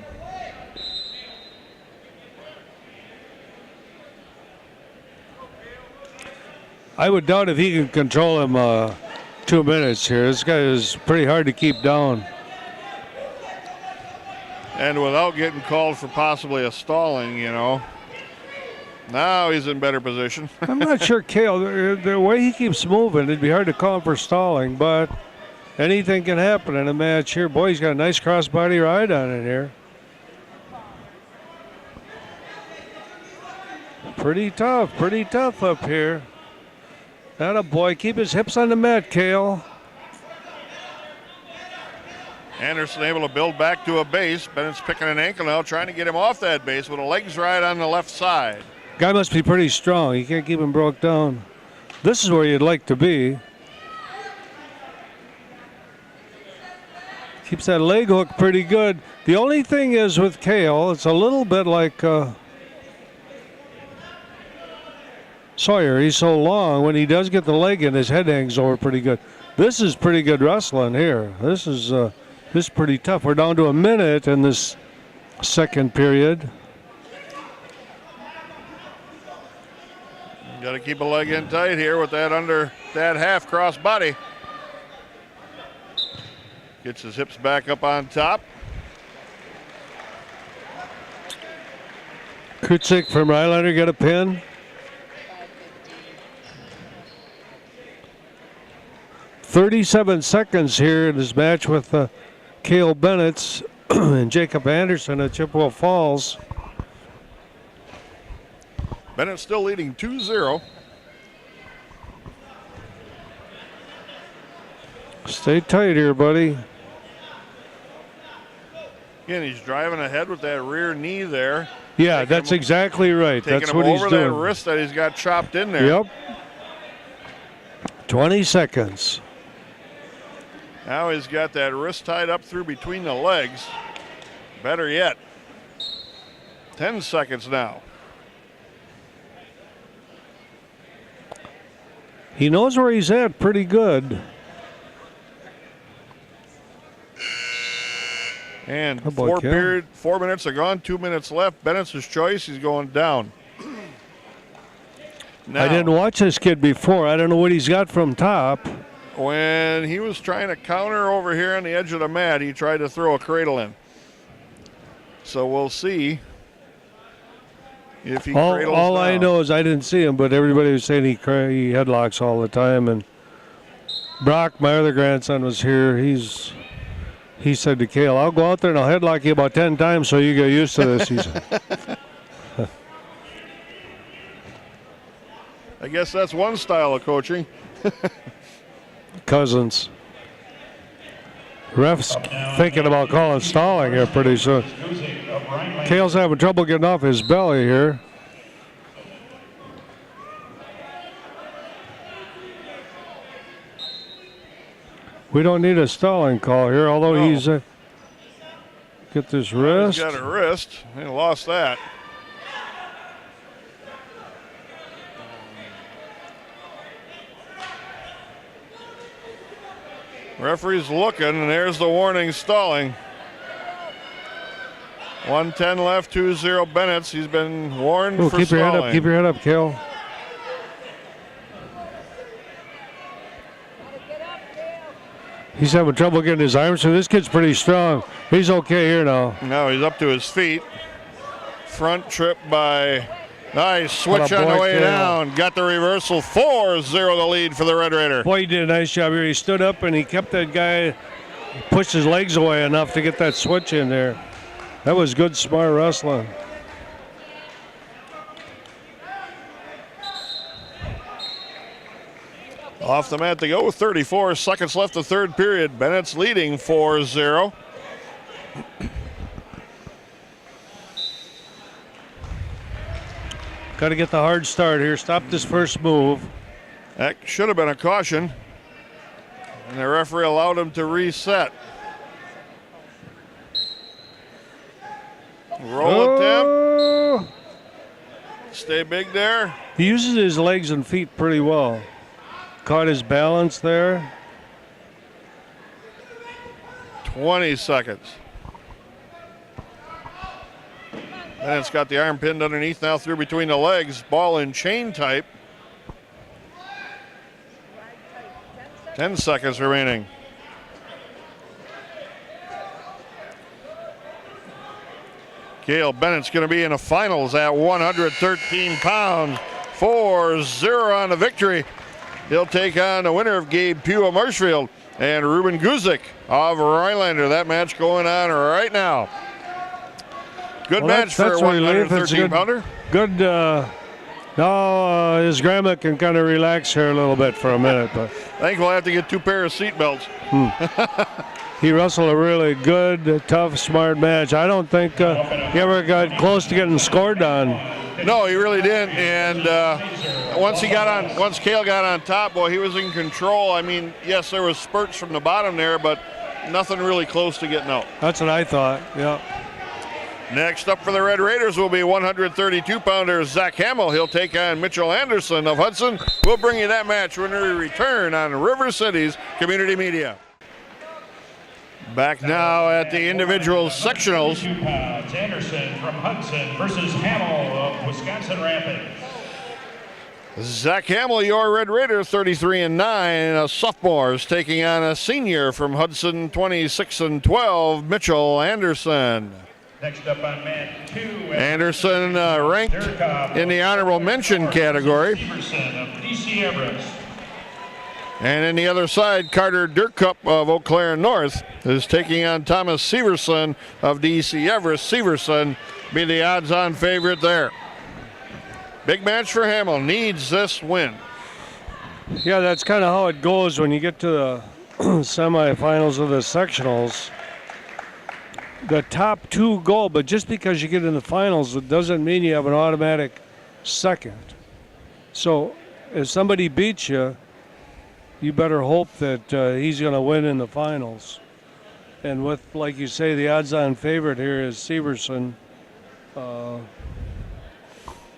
I would doubt if he can control him 2 minutes here. This guy is pretty hard to keep down. And without getting called for possibly a stalling, you know. Now he's in better position. I'm not sure, Kale, the way he keeps moving, it'd be hard to call him for stalling, but anything can happen in a match here. Boy, he's got a nice crossbody ride on it here. Pretty tough up here. Atta boy, keep his hips on the mat, Kale. Anderson able to build back to a base. Bennett's picking an ankle now, trying to get him off that base with a legs ride on the left side. Guy must be pretty strong. You can't keep him broke down. This is where you'd like to be. Keeps that leg hook pretty good. The only thing is with Kale, it's a little bit like Sawyer. He's so long. When he does get the leg in, his head hangs over pretty good. This is pretty good wrestling here. This is pretty tough. We're down to a minute in this second period. Got to keep a leg in tight here with that half cross body. Gets his hips back up on top. Kutzik from Rylander got a pin. 37 seconds here in this match with Cale Bennett and Jacob Anderson at Chippewa Falls. Bennett still leading 2-0. Stay tight here, buddy. Again, he's driving ahead with that rear knee there. Yeah, that's exactly right. Taking That's him what he's over doing. that wrist that he's got chopped in there. Yep. 20 seconds. Now he's got that wrist tied up through between the legs. Better yet, 10 seconds now. He knows where he's at pretty good. And Oh boy, 4 minutes are gone, 2 minutes left. Bennett's his choice, he's going down. Now, I didn't watch this kid before. I don't know what he's got from top. when he was trying to counter over here on the edge of the mat, he tried to throw a cradle in. So we'll see if he cradles All I down. know is I didn't see him, but everybody was saying he headlocks all the time. And Brock, my other grandson, was here. He's He said to Cale, I'll go out there and I'll headlock you about 10 times so you get used to this. He said. I guess that's one style of coaching. Cousins. Ref's thinking about calling stalling here pretty soon. Cale's having trouble getting off his belly here. We don't need a stalling call here, although No. he's get this wrist. He's got a wrist. He lost that. Referee's looking, and there's the warning, stalling. 1:10 left, 2-0 Bennett's. He's been warned for keep stalling. your head up, keep your head up, Cale. He's having trouble getting his arms through. This kid's pretty strong. He's okay here now. Now he's up to his feet. Front trip by nice switch on the way down. Got the reversal. 4-0 the lead for the Red Raider. Boy, he did a nice job here. He stood up and he kept that guy, pushed his legs away enough to get that switch in there. That was good, smart wrestling. Off the mat to go with 34 seconds left the third period. Bennett's leading 4-0. Got to get the hard start here. Stop this first move. That should have been a caution. And the referee allowed him to reset. Roll attempt. Stay big there. He uses his legs and feet pretty well. Caught his balance there. 20 seconds. And it's got the arm pinned underneath, now through between the legs. Ball in chain type. 10 seconds remaining. Cale Bennett's going to be in the finals at 113 pounds. 4-0 on the victory. He'll take on the winner of Gabe Pugh of Marshfield and Ruben Guzik of Rhinelander. That match going on right now. Good match for a 113-pounder. Good. Now his grandma can kind of relax here a little bit for a minute. But I think we'll have to get 2 pairs of seatbelts. He wrestled a really good, tough, smart match. I don't think he ever got close to getting scored on. No, he really didn't. And once Cale got on top, boy, he was in control. I mean, yes, there was spurts from the bottom there, but nothing really close to getting out. That's what I thought. Yeah. Next up for the Red Raiders will be 132-pounder Zach Hamill. He'll take on Mitchell Anderson of Hudson. We'll bring you that match when we return on River City's Community Media. Back now at the individual sectionals. 32 pounds, Anderson from Hudson versus Hamill of Wisconsin Rapids. Zach Hamill, your Red Raider, 33-9. A sophomore is taking on a senior from Hudson, 26-12, Mitchell Anderson. Next up on mat 2. Anderson ranked in the honorable mention category. Severson of DC Everest. And in the other side, Carter Dirkup of Eau Claire North is taking on Thomas Severson of DC Everest. Severson be the odds-on favorite there. Big match for Hamill. Needs this win. Yeah, that's kind of how it goes when you get to the semifinals of the sectionals. The top 2 go, but just because you get in the finals, it doesn't mean you have an automatic second. So if somebody beats you, you better hope that he's going to win in the finals. And with, like you say, the odds-on favorite here is Severson.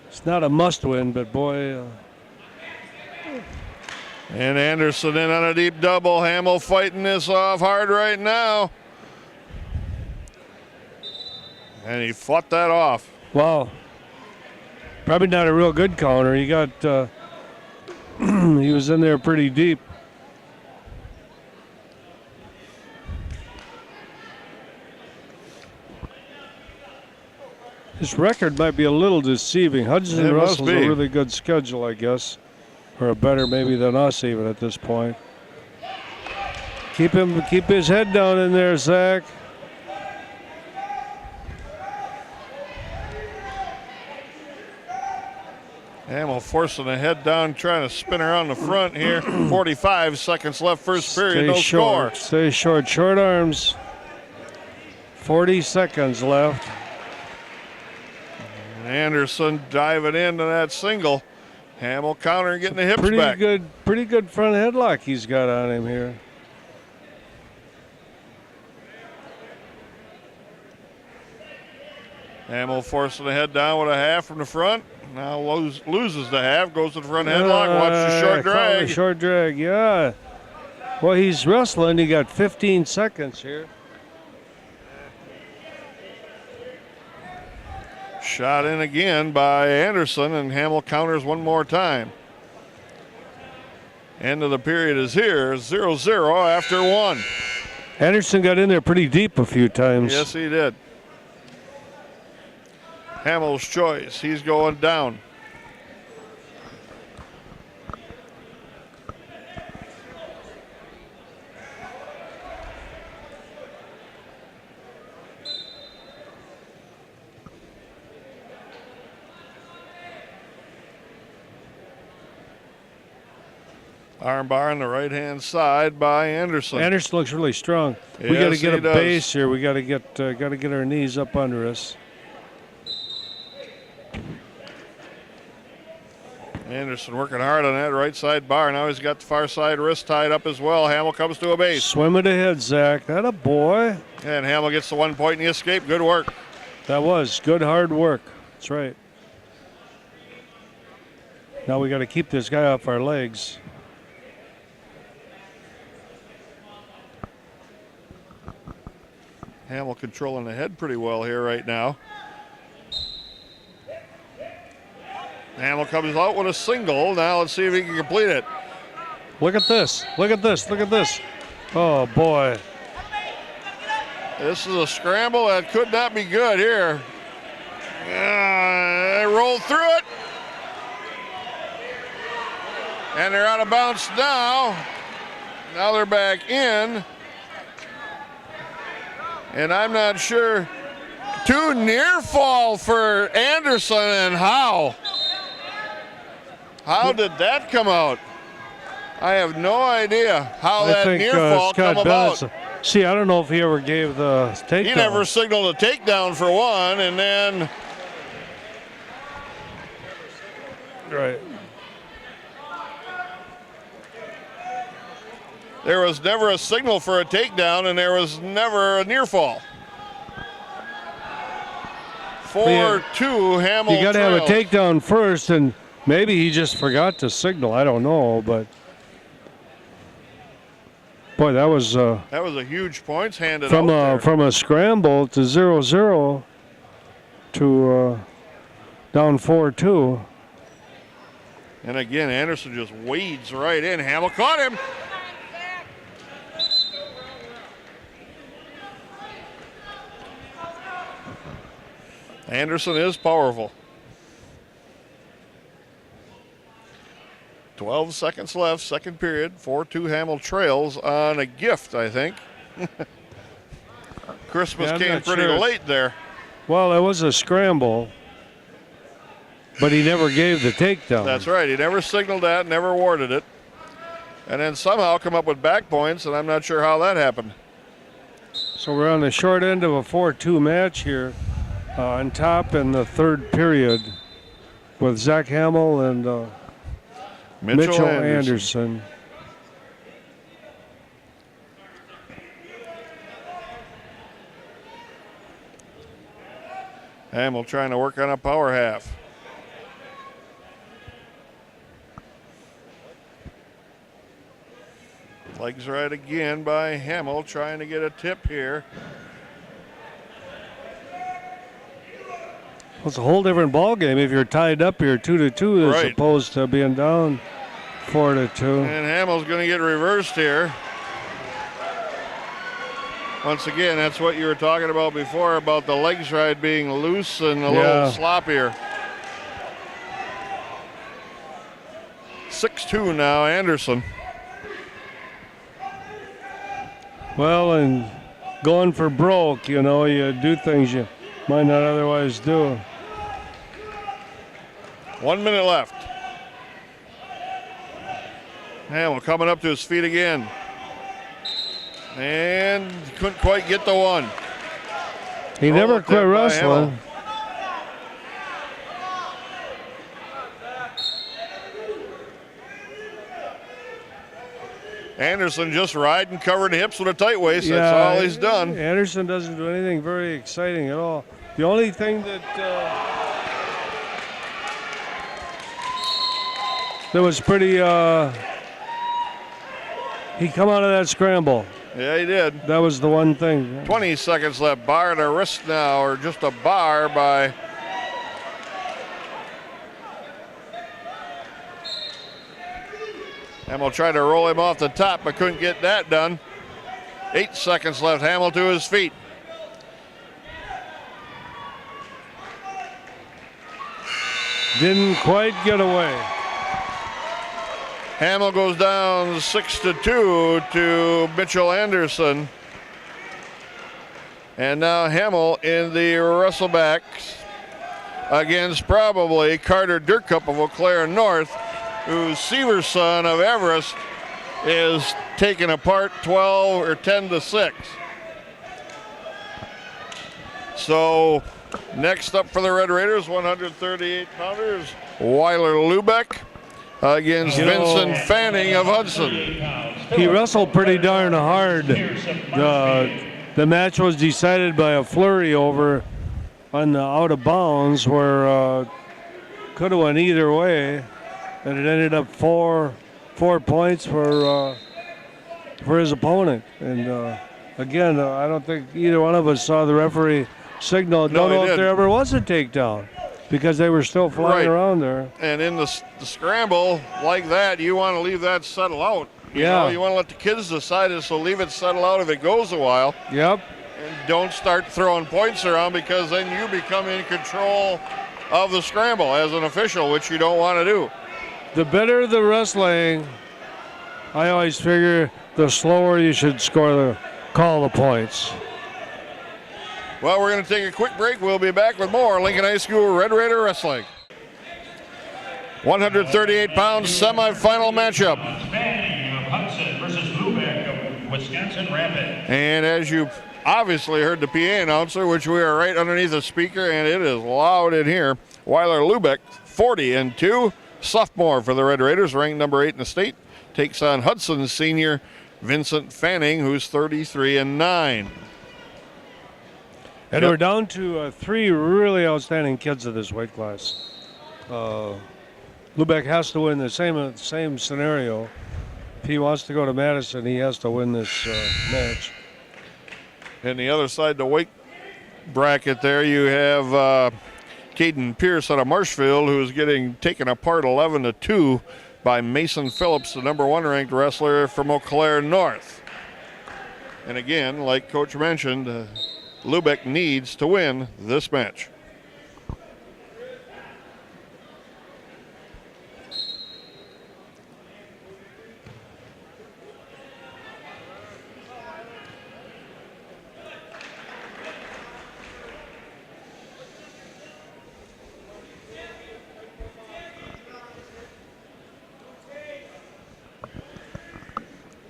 It's not a must-win, but boy. And Anderson in on a deep double. Hamill fighting this off hard right now. And he fought that off. Wow. Probably not a real good counter. He got, he was in there pretty deep. His record might be a little deceiving. Hudson wrestles a really good schedule, I guess. Or a better maybe than us even at this point. Keep his head down in there, Zach. Hamill forcing the head down, trying to spin around the front here. 45 seconds left, first period, no score. Stay short, short arms. 40 seconds left. Anderson diving into that single. Hamill countering, getting the hips back. Pretty good front headlock he's got on him here. Hamill forcing the head down with a half from the front. Now loses the half, goes to the front headlock, watch the short drag. Short drag, yeah. Well, he's wrestling. He got 15 seconds here. Shot in again by Anderson, and Hamill counters one more time. End of the period is here, 0-0 after one. Anderson got in there pretty deep a few times. Yes, he did. Hamill's choice, he's going down. Armbar on the right-hand side by Anderson. Anderson looks really strong. Yes, we got to get a does. base here. We got to get our knees up under us. Anderson working hard on that right side bar. Now he's got the far side wrist tied up as well. Hamill comes to a base. Swim it ahead, Zach. That a boy. And Hamill gets the 1 point in the escape. Good work. That was good hard work. That's right. Now we got to keep this guy off our legs. Hamill controlling the head pretty well here right now. Hamill comes out with a single. Now let's see if he can complete it. Look at this. Look at this. Look at this. Oh, boy. This is a scramble that could not be good here. They rolled through it. And they're out of bounds now. Now they're back in. And I'm not sure. Too near fall for Anderson, and how? How did that come out? I have no idea how that near fall come about. See, I don't know if he ever gave the takedown. He never signaled a takedown for one, and then. Right. There was never a signal for a takedown, and there was never a near fall. 4-2, Hamill. You got to have a takedown first, and maybe he just forgot to signal. I don't know, but boy, that was a huge points handed from out from a scramble to 0-0 to down 4-2. And again, Anderson just wades right in. Hamill caught him. Anderson is powerful. 12 seconds left, second period. 4-2 Hamill trails on a gift, I think. Christmas came pretty late there. Well, it was a scramble, but he never gave the takedown. That's right. He never signaled that, never awarded it. And then somehow come up with back points, and I'm not sure how that happened. So we're on the short end of a 4-2 match here. On top in the third period with Zach Hamill and Mitchell Anderson. Hamill trying to work on a power half. Legs right again by Hamill, trying to get a tip here. Well, it's a whole different ball game if you're tied up here 2-2 as opposed to being down 4-2. And Hamill's going to get reversed here. Once again, that's what you were talking about before about the legs ride being loose and a little sloppier. 6-2 now, Anderson. Well, and going for broke, you know, you do things you might not otherwise do. 1 minute left. Hamill coming up to his feet again. And couldn't quite get the one. He never quit wrestling. Anderson just riding, covering hips with a tight waist. Yeah, that's all he's done. Anderson doesn't do anything very exciting at all. The only thing that was pretty, he come out of that scramble. Yeah, he did. That was the one thing. 20 seconds left. Bar to wrist now, or just a bar by Hamill tried to roll him off the top, but couldn't get that done. 8 seconds left. Hamill to his feet. Didn't quite get away. Hamill goes down 6-2 to Mitchell Anderson. And now Hamill in the wrestlebacks against probably Carter Dirkup of Eau Claire North, whose Severson of Everest is taken apart 12 or 10-6. So next up for the Red Raiders, 138-pounders, Weiler Lubeck against Vincent Fanning of Hudson. He wrestled pretty darn hard. The match was decided by a flurry over on the out of bounds where could have went either way, and it ended up four points for his opponent. And again, I don't think either one of us saw the referee signal. Don't know if there ever was a takedown because they were still flying around there. And in the scramble like that, you want to leave that settle out. You know, you want to let the kids decide it, so leave it settle out if it goes a while. Yep. And don't start throwing points around, because then you become in control of the scramble as an official, which you don't want to do. The better the wrestling, I always figure the slower you should call the points. Well, we're going to take a quick break. We'll be back with more Lincoln High School Red Raider Wrestling. 138 pounds semifinal matchup. Fanning of Hudson versus Lubeck of Wisconsin Rapid. And as you obviously heard the PA announcer, which we are right underneath the speaker, and it is loud in here, Weiler Lubeck, 40-2, sophomore for the Red Raiders, ranked number 8 in the state, takes on Hudson senior Vincent Fanning, who's 33-9. And we're down to 3 really outstanding kids of this weight class. Lubeck has to win the same scenario. If he wants to go to Madison, he has to win this match. And the other side, the weight bracket there, you have Caden Pierce out of Marshfield, who is getting taken apart 11-2 by Mason Phillips, the number 1 ranked wrestler from Eau Claire North. And again, like Coach mentioned, Lubeck needs to win this match.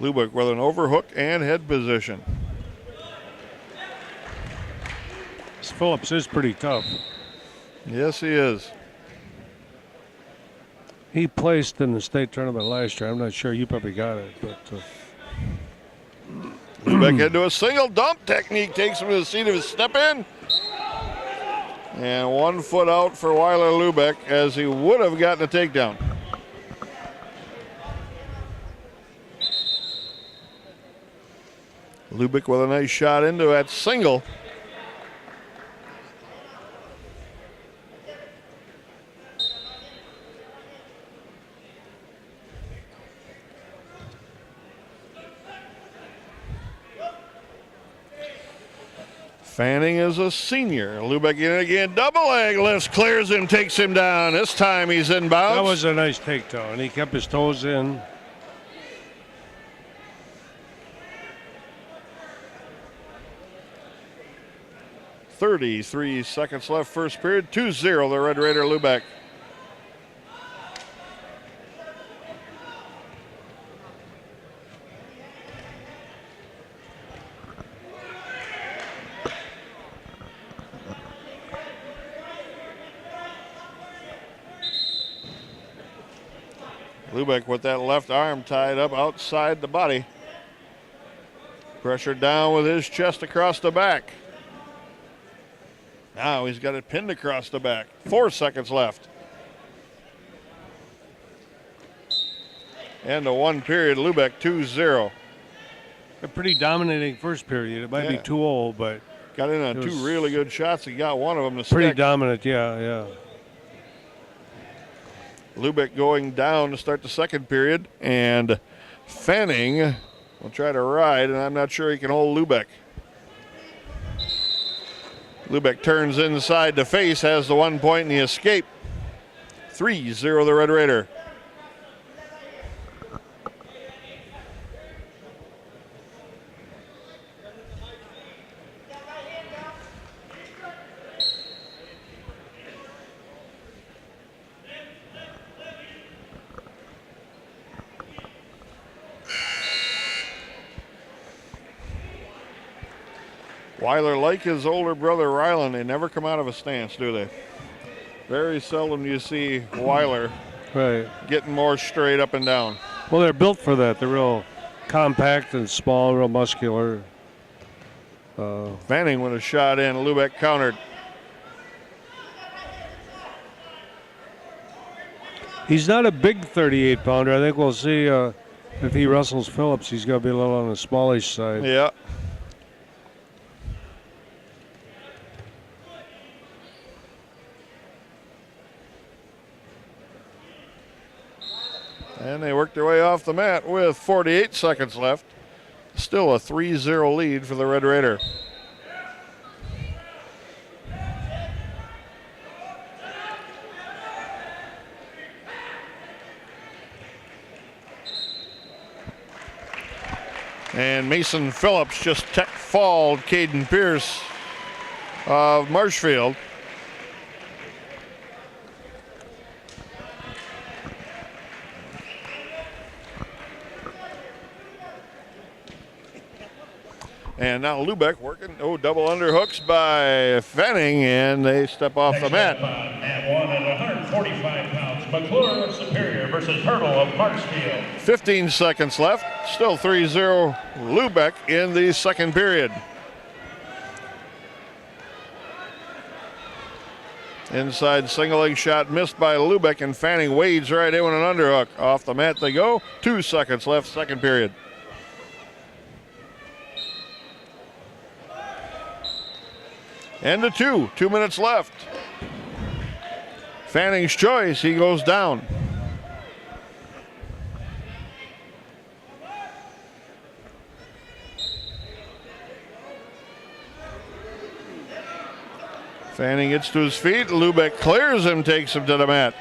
Lubeck with an overhook and head position. Phillips is pretty tough. Yes, he is. He placed in the state tournament last year. I'm not sure. You probably got it. But Lubeck into a single dump technique, takes him to the seat of his step in. And 1 foot out for Weiler Lubeck, as he would have gotten a takedown. Lubeck with a nice shot into that single. Fanning is a senior. Lubeck in again. Double leg lifts, clears him, takes him down. This time he's inbounds. That was a nice takedown. He kept his toes in. 33 seconds left, first period. 2-0, the Red Raider Lubeck. Lubeck with that left arm tied up outside the body. Pressure down with his chest across the back. Now he's got it pinned across the back. 4 seconds left. And the 1 period, Lubeck 2-0. A pretty dominating first period. It might be 2-0, but got in on 2 really good shots. He got one of them to stick. Pretty dominant, yeah. Lubeck going down to start the second period, and Fanning will try to ride, and I'm not sure he can hold Lubeck. Lubeck turns inside to face, has the 1 point in the escape. 3-0 the Red Raider. Weiler, like his older brother Ryland, they never come out of a stance, do they? Very seldom do you see Weiler getting more straight up and down. Well, they're built for that. They're real compact and small, real muscular. Fanning with a shot in, Lubeck countered. He's not a big 38-pounder. I think we'll see if he wrestles Phillips, he's going to be a little on the smallish side. Yeah. And they work their way off the mat with 48 seconds left. Still a 3-0 lead for the Red Raider. And Mason Phillips just tech-falled Caden Pierce of Marshfield. And now Lubeck working, double underhooks by Fanning, and they step off the mat. Mat 1 at 145 pounds, McClure of Superior versus Hurdle of Marshfield. 15 seconds left, still 3-0 Lubeck in the second period. Inside single leg shot missed by Lubeck, and Fanning wades right in with an underhook. Off the mat they go, 2 seconds left, second period. And the 2 minutes left. Fanning's choice, he goes down. Fanning gets to his feet, Lubeck clears him, takes him to the mat.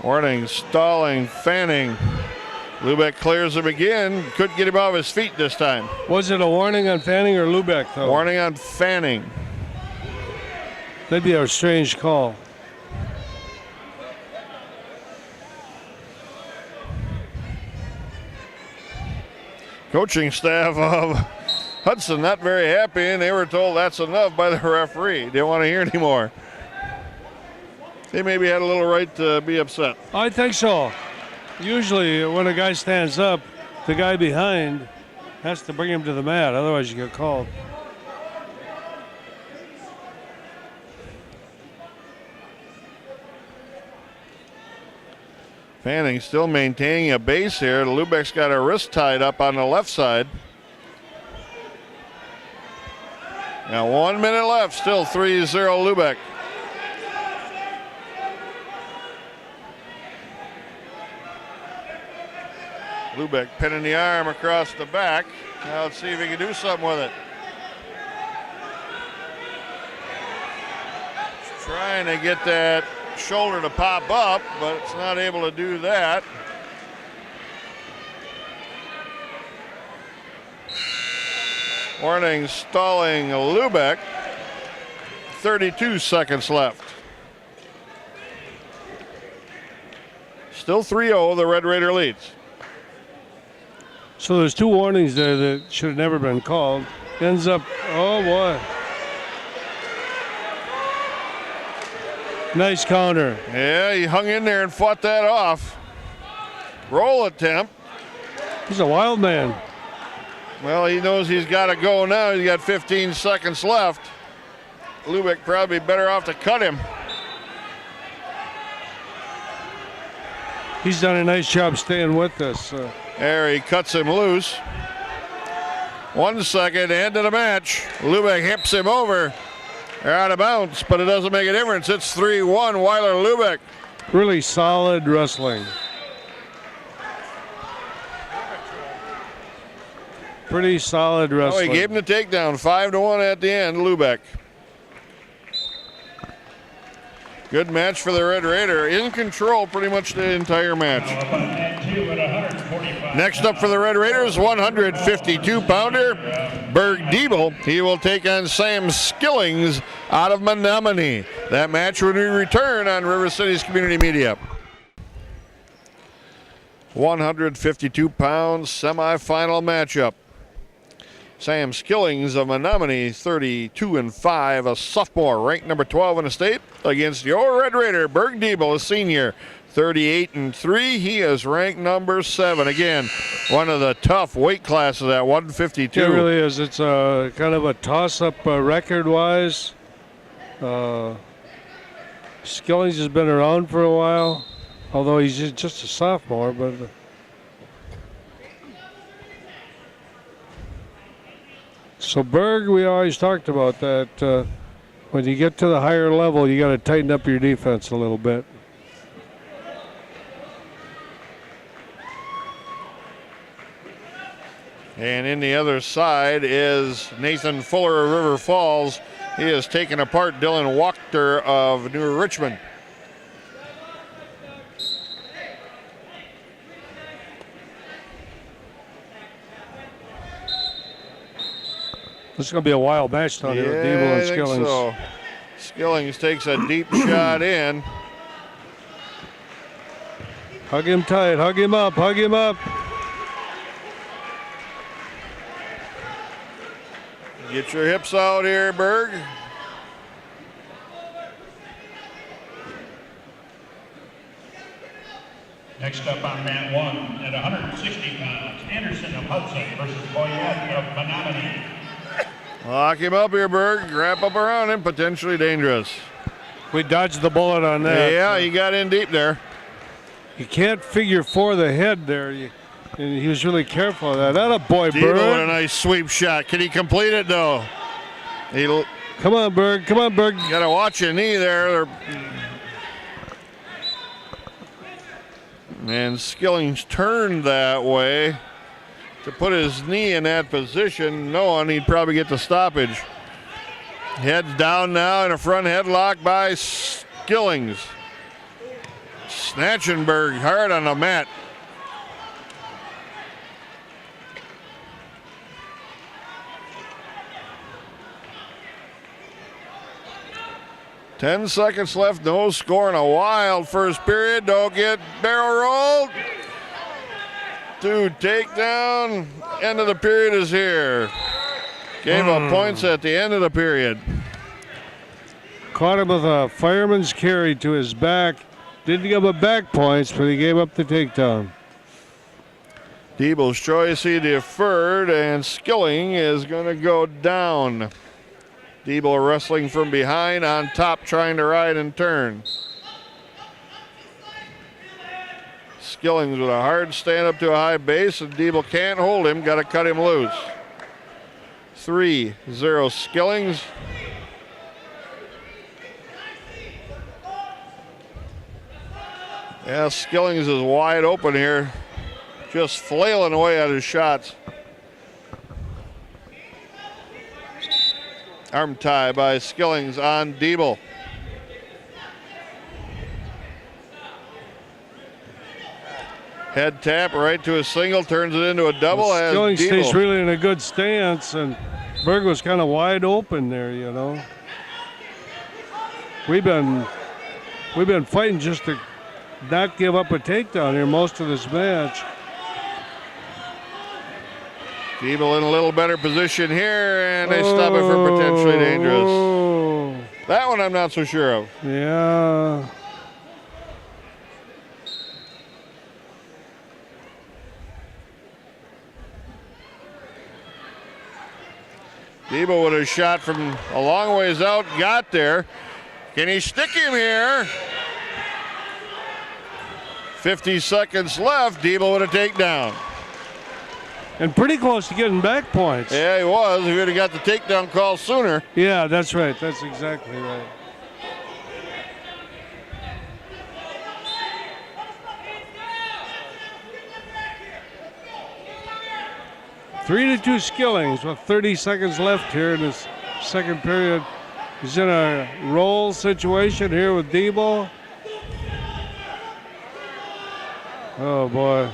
Warning, stalling, Fanning. Lubeck clears him again. Couldn't get him off his feet this time. Was it a warning on Fanning or Lubeck, though? Warning on Fanning. That'd be a strange call. Coaching staff of Hudson not very happy, and they were told that's enough by the referee. They don't want to hear anymore. They maybe had a little right to be upset. I think so. Usually when a guy stands up, the guy behind has to bring him to the mat, otherwise you get called. Fanning still maintaining a base here. Lubeck's got a wrist tied up on the left side. Now 1 minute left, still 3-0 Lubeck. Lubeck pinning the arm across the back. Now let's see if he can do something with it. Trying to get that shoulder to pop up, but it's not able to do that. Warning, stalling Lubeck. 32 seconds left. Still 3-0, the Red Raider leads. So there's 2 warnings there that should have never been called. Ends up, oh boy. Nice counter. Yeah, he hung in there and fought that off. Roll attempt. He's a wild man. Well, he knows he's got to go now. He's got 15 seconds left. Lubeck probably better off to cut him. He's done a nice job staying with us. There, he cuts him loose. 1 second, end of the match. Lubeck hips him over. They're out of bounds, but it doesn't make a difference. It's 3-1, Weiler Lubeck. Really solid wrestling. Pretty solid wrestling. Oh, he gave him the takedown, 5-1 at the end, Lubeck. Good match for the Red Raider. In control pretty much the entire match. Next up for the Red Raiders, 152-pounder, Berg Diebel. He will take on Sam Skillings out of Menominee. That match when we return on River City's Community Media. 152-pound semifinal matchup. Sam Skillings of Menominee, 32-5, a sophomore, ranked number 12 in the state, against your Red Raider, Berg Diebel, a senior, 38-3. He is ranked number 7. Again, one of the tough weight classes at 152. It really is. It's kind of a toss-up record-wise. Skillings has been around for a while, although he's just a sophomore, but. So Berg, we always talked about that. When you get to the higher level, you got to tighten up your defense a little bit. And in the other side is Nathan Fuller of River Falls. He has taken apart Dylan Wachter of New Richmond. This is going to be a wild match down here with Diebel and Skillings. So. Skillings takes a deep shot in. Hug him tight, hug him up, hug him up. Get your hips out here, Berg. Next up on mat 1 at 160 pounds, Anderson of Hudson versus Boyette of Menominee. Lock him up here, Berg. Wrap up around him, potentially dangerous. We dodged the bullet on that. Yeah, he got in deep there. You can't figure 4 the head there. And he was really careful of that. That a boy, Diebel with a Berg. nice sweep shot. Can he complete it, though? Come on, Berg. Come on, Berg. Got to watch your knee there. And Skillings turned that way to put his knee in that position, knowing he'd probably get the stoppage. Heads down now in a front headlock by Skillings. Snatchenberg hard on the mat. Ten seconds left, no score in a wild first period. Don't get barrel rolled. 2 takedown. End of the period is here. Gave up points at the end of the period. Caught him with a fireman's carry to his back. Didn't give up back points, but he gave up the takedown. Diebel's choice, he deferred, and Skilling is going to go down. Diebel wrestling from behind, on top, trying to ride and turn. Skillings with a hard stand up to a high base, and Diebel can't hold him, got to cut him loose. 3-0 Skillings. Yeah, Skillings is wide open here, just flailing away at his shots. Arm tie by Skillings on Diebel. Head tap right to a single, turns it into a double. Skilling Has stays Diebel. really in a good stance, and Berg was kind of wide open there, you know. We've been fighting just to not give up a takedown here most of this match. Diebel in a little better position here, and they stop it for potentially dangerous. That one I'm not so sure of. Yeah. Diebel with a shot from a long ways out, got there. Can he stick him here? 50 seconds left. Diebel with a takedown. And pretty close to getting back points. Yeah, he was. He would have got the takedown call sooner. Yeah, that's right. That's exactly right. Three to two Skillings with 30 seconds left here in this second period. He's in a roll situation here with Diebel. Oh boy.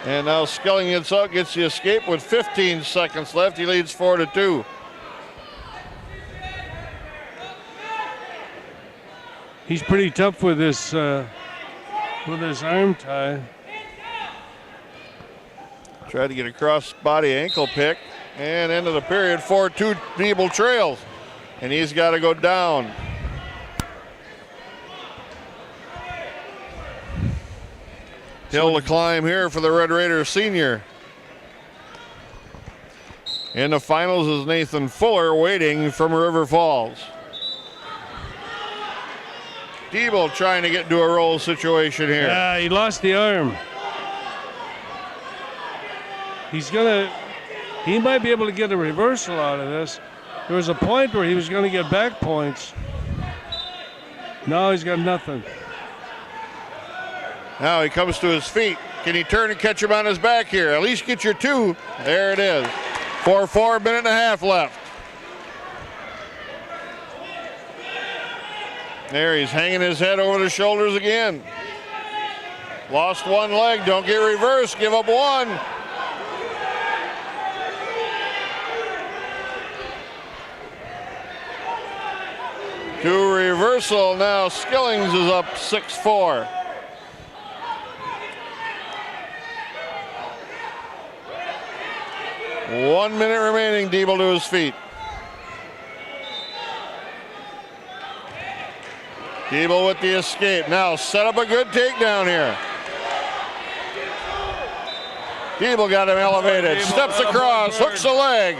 And now Skilling gets out, gets the escape with 15 seconds left. He leads 4-2. He's pretty tough with this arm tie. Tried to get a cross body ankle pick. And end of the period, 4-2, Diebel trails. And he's got to go down. Hill to climb here for the Red Raiders senior. In the finals is Nathan Fuller waiting from River Falls. Diebel trying to get into a roll situation here. Yeah, he lost the arm. He might be able to get a reversal out of this. There was a point where he was going to get back points. Now he's got nothing. Now he comes to his feet. Can he turn and catch him on his back here? At least get your two. There it is. 4-4, minute and a half left. There, he's hanging his head over the shoulders again. Lost one leg, don't get reversed, give up one. To reversal, now Skillings is up 6-4. One minute remaining, Diebel to his feet. Diebel with the escape. Now set up a good takedown here. Diebel got him elevated. Steps across, hooks a leg.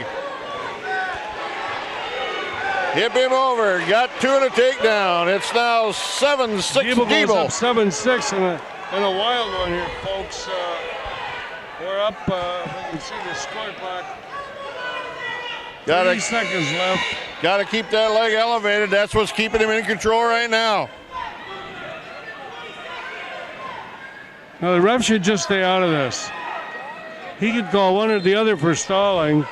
Hip him over, got two and a takedown. It's now 7-6 Diebel goes Diebel. up 7-6 in a wild one here, folks. We're up, if we can see the score clock. 30 seconds left. Got to keep that leg elevated. That's what's keeping him in control right now. Now the ref should just stay out of this. He could call one or the other for stalling,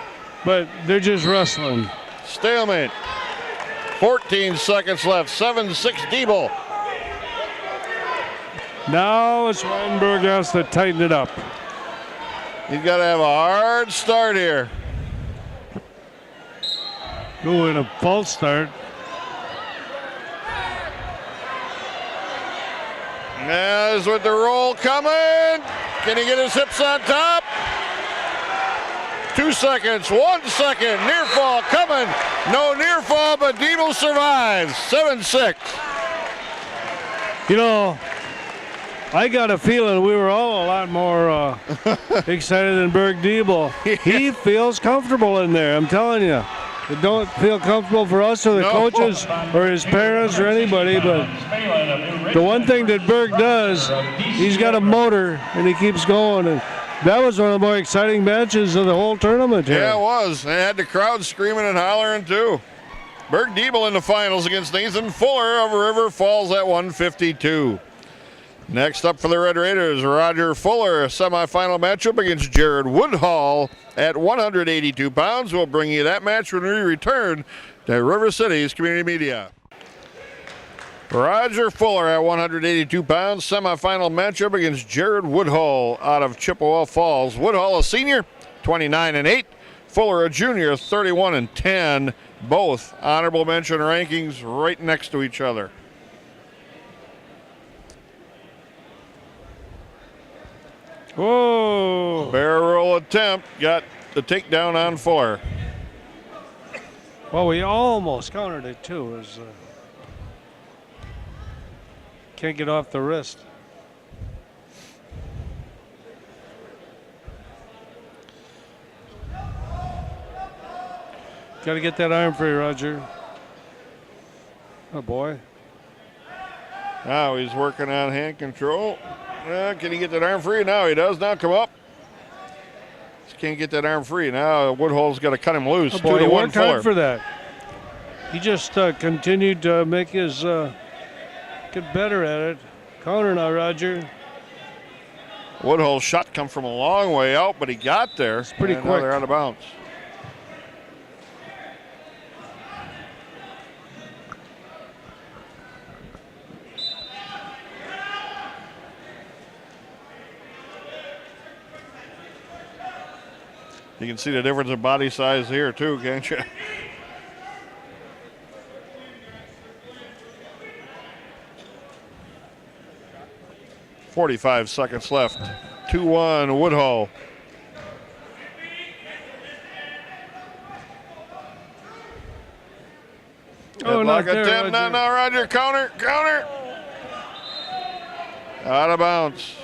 but they're just wrestling. Stalemate. 14 seconds left. 7-6 Diebel. Now it's Weinberg has to tighten it up. He's got to have a hard start here. Go in a false start. As with the roll coming. Can he get his hips on top? 2 seconds, 1 second, near fall coming. No near fall, but Diebel survives. 7-6. You know, I got a feeling we were all a lot more excited than Berg Diebel. He feels comfortable in there, I'm telling you. It don't feel comfortable for us or the coaches or his parents or anybody, but the one thing that Berg does, he's got a motor and he keeps going. And that was one of the more exciting matches of the whole tournament here. Yeah, it was. They had the crowd screaming and hollering too. Berg Diebel in the finals against Nathan Fuller of River Falls at 152. Next up for the Red Raiders, Roger Fuller, a semifinal matchup against Jared Woodhall at 182 pounds. We'll bring you that match when we return to River City's Community Media. Roger Fuller at 182 pounds, semifinal matchup against Jared Woodhull out of Chippewa Falls. Woodhull, a senior, 29-8. Fuller, a junior, 31-10. Both honorable mention rankings right next to each other. Whoa! Barrel roll attempt, got the takedown on Fuller. Well, we almost countered it too. It was, can't get off the wrist. Got to get that arm free, Roger. Oh, boy. Now he's working on hand control. Can he get that arm free? Now he does. Now come up. Just can't get that arm free. Now Woodhull's got to cut him loose. Oh, boy, 2-1 he worked Fuller. hard for that. He just continued to make his get better at it. Counter now, Roger. Woodhull's shot come from a long way out, but he got there. It's pretty and quick. Now they're out of bounds. You can see the difference in body size here too, can't you? .45 seconds left. 2-1 Woodhull. Oh, not there, attempt. Roger. Now, Roger. Counter. Out of bounds.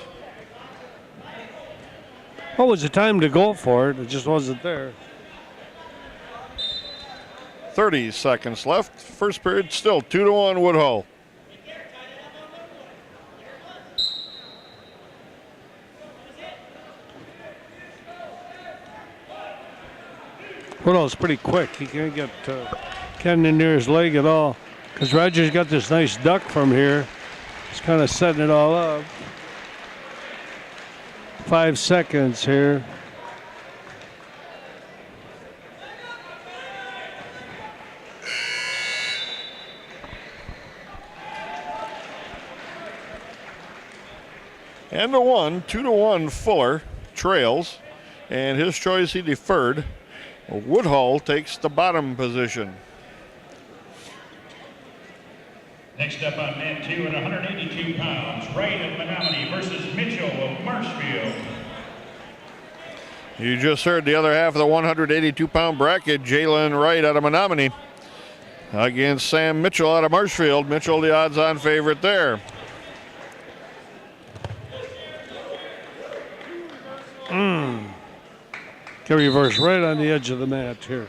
What was the time to go for it? It just wasn't there. 30 seconds left. First period still 2-1 Woodhull. Woodhull's pretty quick. He can't get Ken near his leg at all. Because Roger's got this nice duck from here. He's kind of setting it all up. 5 seconds here. And the 2-1 Fuller trails. And his choice he deferred. Woodhull takes the bottom position. Next up on mat 2 at 182 pounds, Wright of Menominee versus Mitchell of Marshfield. You just heard the other half of the 182-pound bracket, Jalen Wright out of Menominee against Sam Mitchell out of Marshfield. Mitchell the odds-on favorite there. Can reverse right on the edge of the mat here.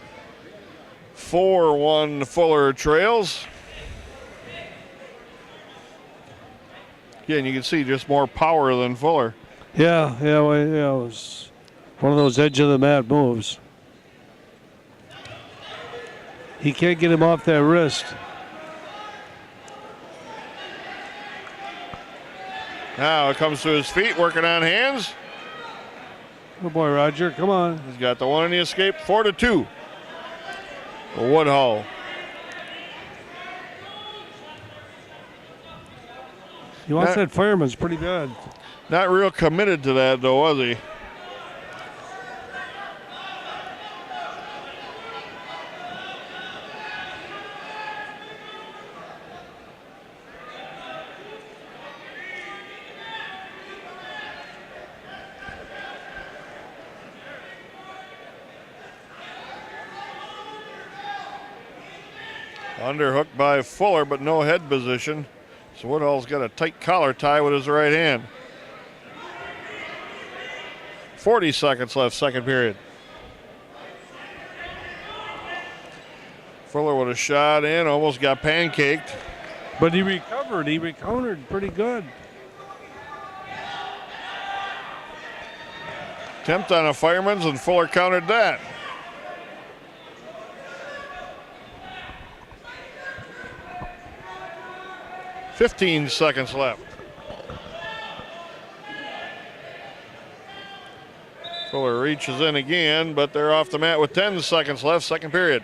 4-1 Fuller trails. Again, you can see just more power than Fuller. Yeah, it was one of those edge of the mat moves. He can't get him off that wrist. Now it comes to his feet, working on hands. Good boy, Roger. Come on. He's got the one in the escape. 4-2. Woodhull. He wants that fireman's pretty bad. Not real committed to that, though, was he? Underhooked by Fuller, but no head position. So Woodhull's got a tight collar tie with his right hand. 40 seconds left, second period. Fuller with a shot in, almost got pancaked. But he recovered. He recountered pretty good. Attempt on a fireman's and Fuller countered that. .15 seconds left. Fuller reaches in again, but they're off the mat with 10 seconds left, second period.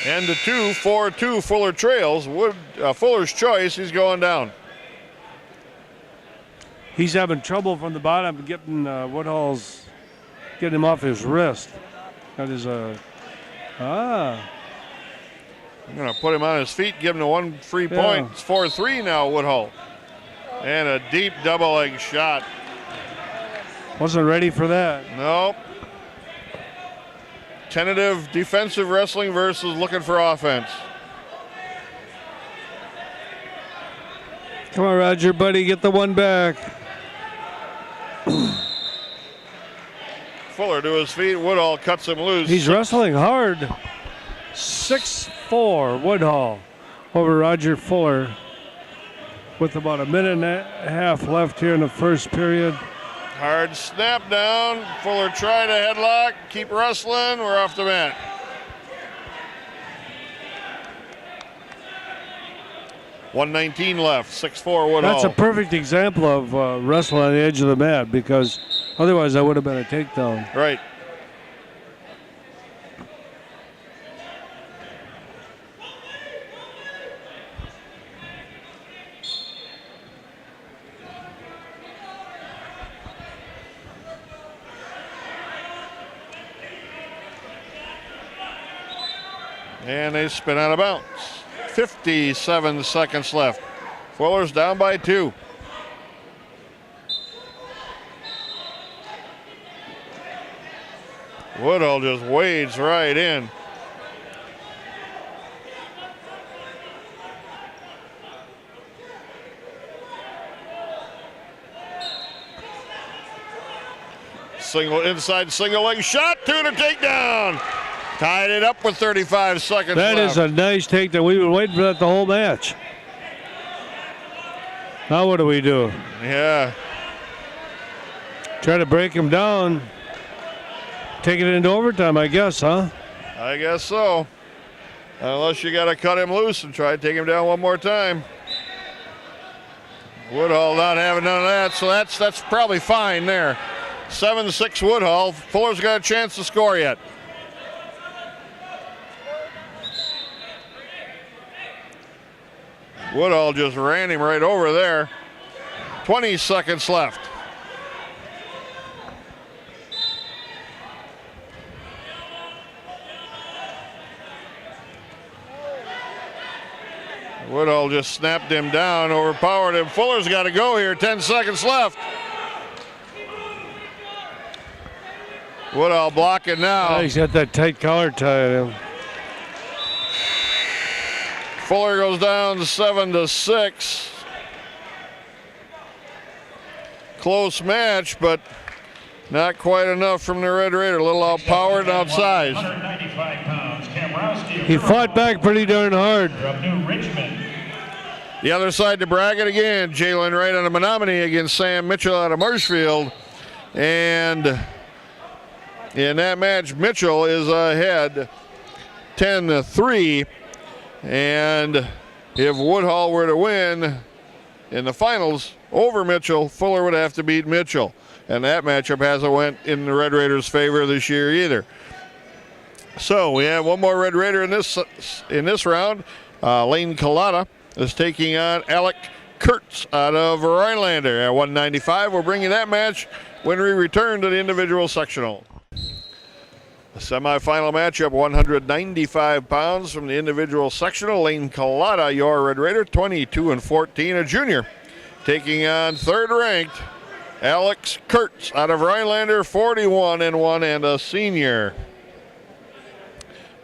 And the 2-4-2 Fuller trails. Fuller's choice, he's going down. He's having trouble from the bottom getting Woodhull's getting him off his wrist. That is I'm going to put him on his feet, give him the one free point. It's 4-3 now, Woodhull. And a deep double leg shot. Wasn't ready for that. Nope. Tentative defensive wrestling versus looking for offense. Come on, Roger, buddy, get the one back. Fuller to his feet. Woodhull cuts him loose. He's wrestling hard. 6-4 Woodhull over Roger Fuller with about a minute and a half left here in the first period. Hard snap down. Fuller tried a headlock. Keep wrestling. We're off the mat. .119 left. 6-4 Woodhull. That's a perfect example of wrestling on the edge of the mat, because otherwise that would have been a takedown. Right. And they spin out of bounds. 57 seconds left. Fuller's down by 2. Woodhull just wades right in. Inside single leg shot, Tudor takedown. Tied it up with 35 seconds left. That is a nice takedown. We've been waiting for that the whole match. Now what do we do? Yeah. Try to break him down. Take it into overtime, I guess, huh? I guess so. Unless you got to cut him loose and try to take him down one more time. Woodhull not having none of that, so that's probably fine there. 7-6 Woodhull. Fuller's got a chance to score yet. Woodhull just ran him right over there. 20 seconds left. Woodhull just snapped him down, overpowered him. Fuller's got to go here. 10 seconds left. Woodhull blocking now. Oh, he's got that tight collar tie on him. Fuller goes down 7-6. Close match, but not quite enough from the Red Raider. A little outpowered and outsized. 195 pounds, Kamrowski. He fought back pretty darn hard. From New Richmond. The other side to bracket again. Jalen Wright out of Menominee against Sam Mitchell out of Marshfield. And in that match, Mitchell is ahead 10-3. And if Woodhull were to win in the finals over Mitchell, Fuller would have to beat Mitchell. And that matchup hasn't went in the Red Raiders' favor this year either. So we have one more Red Raider in this round. Lane Collada is taking on Alec Kurtz out of Rhinelander at 195. We'll bring you that match when we return to the individual sectional. The semifinal matchup, 195 pounds from the individual sectional. Lane Collada, your Red Raider, 22-14, a junior, taking on third-ranked Alex Kurtz out of Rhinelander, 41-1, and a senior.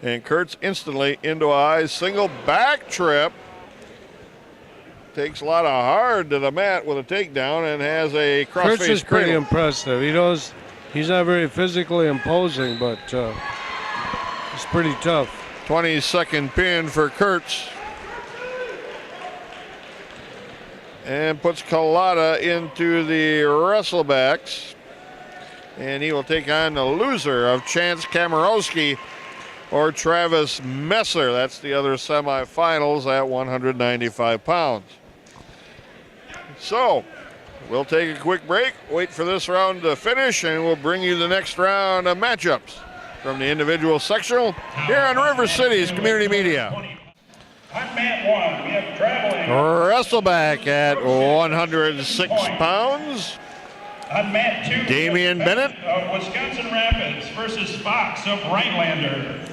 And Kurtz instantly into a high single back trip. Takes a lot of hard to the mat with a takedown and has a crossface Kurtz is pretty cradle. impressive. He knows he's not very physically imposing, but he's pretty tough. 22nd pin for Kurtz. And puts Collada into the wrestlebacks. And he will take on the loser of Chance Kamarowski or Travis Messer. That's the other semifinals at 195 pounds. So, we'll take a quick break, wait for this round to finish, and we'll bring you the next round of matchups. from the individual sectional here on River City's Community Media. On mat 1, we have traveling. Wrestleback at 106 pounds. On mat 2, Damian Bennett of Wisconsin Rapids versus Fox of Rhinelander.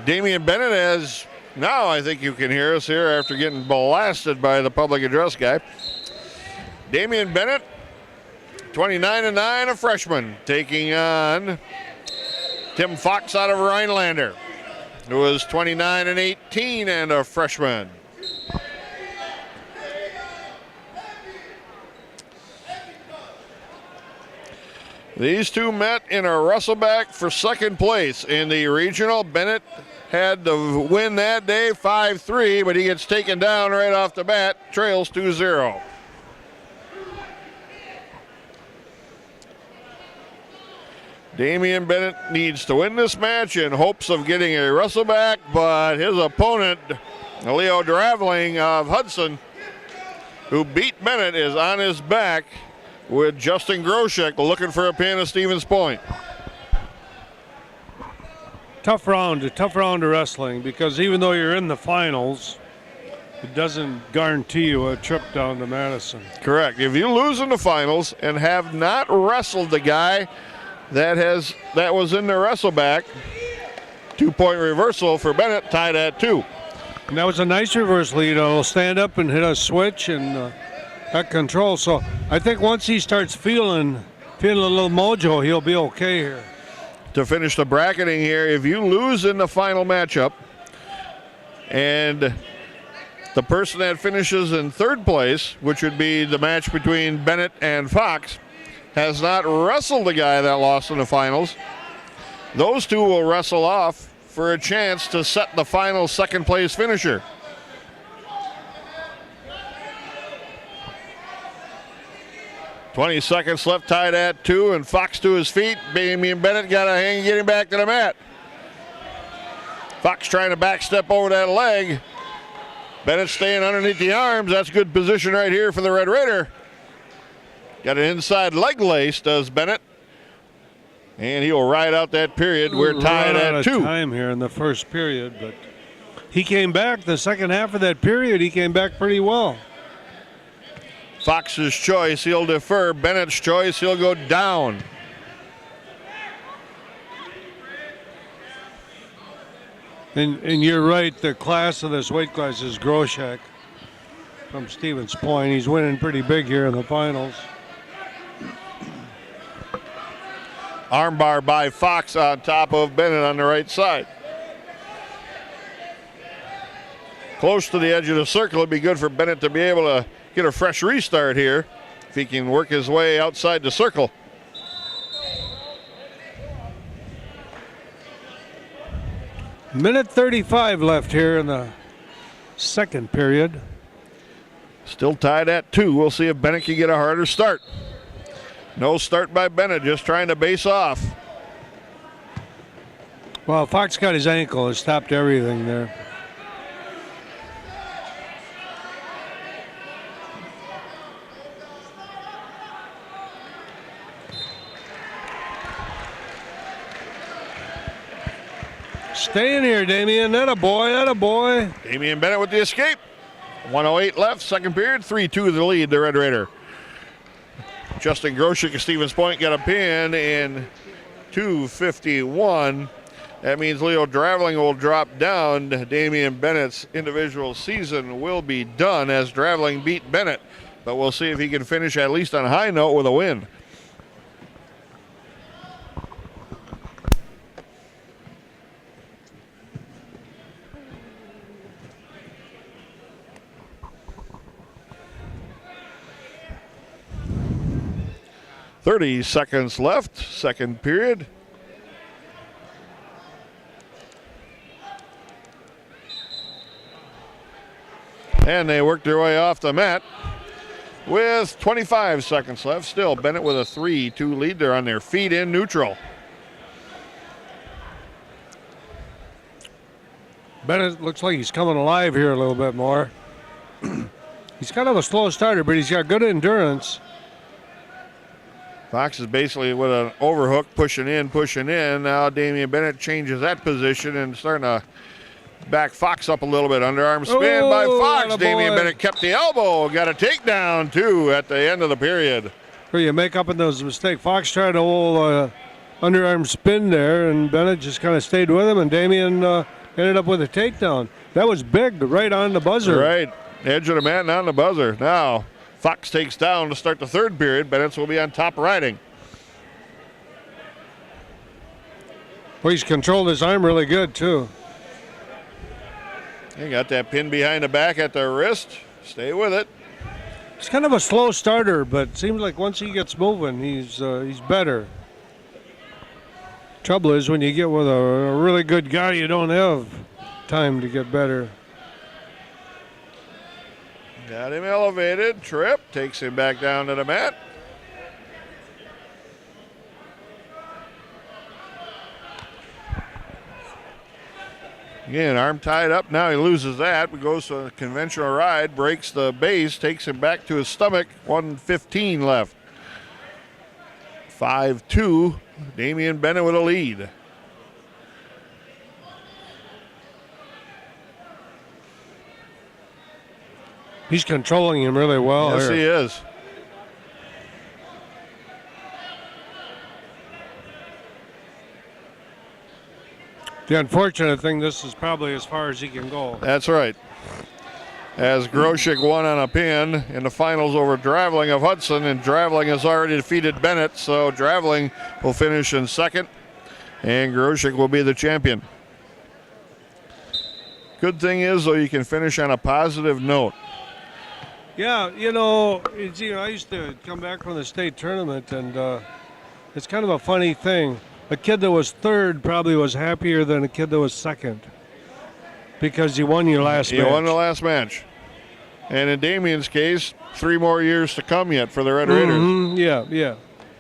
Damian Bennett has, now I think you can hear us here after getting blasted by the public address guy. Damian Bennett, 29-9, a freshman, taking on Tim Fox out of Rhinelander, who is 29-18 and a freshman. These two met in a wrestleback for second place in the regional. Bennett had the win that day, 5-3, but he gets taken down right off the bat, trails 2-0. Damian Bennett needs to win this match in hopes of getting a wrestleback, but his opponent, Leo Draveling of Hudson, who beat Bennett, is on his back with Justin Groshek looking for a pin at Stevens Point. Tough round of wrestling, because even though you're in the finals, it doesn't guarantee you a trip down to Madison. Correct. If you lose in the finals and have not wrestled the guy that was in the wrestleback, 2-point reversal for Bennett, tied at 2. And that was a nice reversal. He'll stand up and hit a switch and got control. So I think once he starts feeling a little mojo, he'll be okay here. To finish the bracketing here, if you lose in the final matchup and the person that finishes in third place, which would be the match between Bennett and Fox, has not wrestled the guy that lost in the finals, those two will wrestle off for a chance to set the final second place finisher. .20 left, tied at 2, and Fox to his feet. Damian Bennett got to hang and get him back to the mat. Fox trying to backstep over that leg. Bennett staying underneath the arms. That's good position right here for the Red Raider. Got an inside leg lace, does Bennett. And he'll ride out that period. We're tied at 2. Time here in the first period, but he came back the second half of that period. He came back pretty well. Fox's choice, he'll defer. Bennett's choice, he'll go down. And you're right, the class of this weight class is Groshek from Stevens Point. He's winning pretty big here in the finals. Armbar by Fox on top of Bennett on the right side. Close to the edge of the circle. It'd be good for Bennett to be able to get a fresh restart here if he can work his way outside the circle. Minute 35 left here in the second period. Still tied at 2. We'll see if Bennett can get a harder start. No start by Bennett, just trying to base off. Well, Fox got his ankle. It stopped everything there. Stay in here, Damian. That a boy. Damian Bennett with the escape. 1:08 left, second period. 3-2 the lead, the Red Raider. Justin Groshek of Stevens Point got a pin in 2:51. That means Leo Draveling will drop down. Damian Bennett's individual season will be done as Draveling beat Bennett. But we'll see if he can finish at least on a high note with a win. .30 seconds left, second period. And they work their way off the mat with 25 seconds left. Still Bennett with a 3-2 lead. They're on their feet in neutral. Bennett looks like he's coming alive here a little bit more. He's kind of a slow starter, but he's got good endurance. Fox is basically with an overhook, pushing in. Now Damian Bennett changes that position and starting to back Fox up a little bit. Underarm spin by Fox. Damian Bennett kept the elbow. Got a takedown, too, at the end of the period. Where you make up in those mistakes. Fox tried a whole underarm spin there, and Bennett just kind of stayed with him, and Damian ended up with a takedown. That was big, right on the buzzer. Right. Edge of the mat and on the buzzer. Now, Fox takes down to start the third period. Bennett will be on top riding. Well, he's controlled his arm really good, too. He got that pin behind the back at the wrist. Stay with it. He's kind of a slow starter, but it seems like once he gets moving, he's better. Trouble is when you get with a really good guy, you don't have time to get better. Got him elevated. Trip takes him back down to the mat. Again, arm tied up. Now he loses that. Goes to a conventional ride, breaks the base, takes him back to his stomach. 1:15 left. 5-2. Damian Bennett with a lead. He's controlling him really well. Yes, here. he is. The unfortunate thing, this is probably as far as he can go. That's right. As Groshek won on a pin in the finals over Draveling of Hudson, and Draveling has already defeated Bennett, so Draveling will finish in second, and Groshek will be the champion. Good thing is, though, you can finish on a positive note. Yeah, I used to come back from the state tournament, and it's kind of a funny thing. A kid that was third probably was happier than a kid that was second because you won your last match. You won the last match. And in Damian's case, 3 more years to come yet for the Red Raiders. Yeah.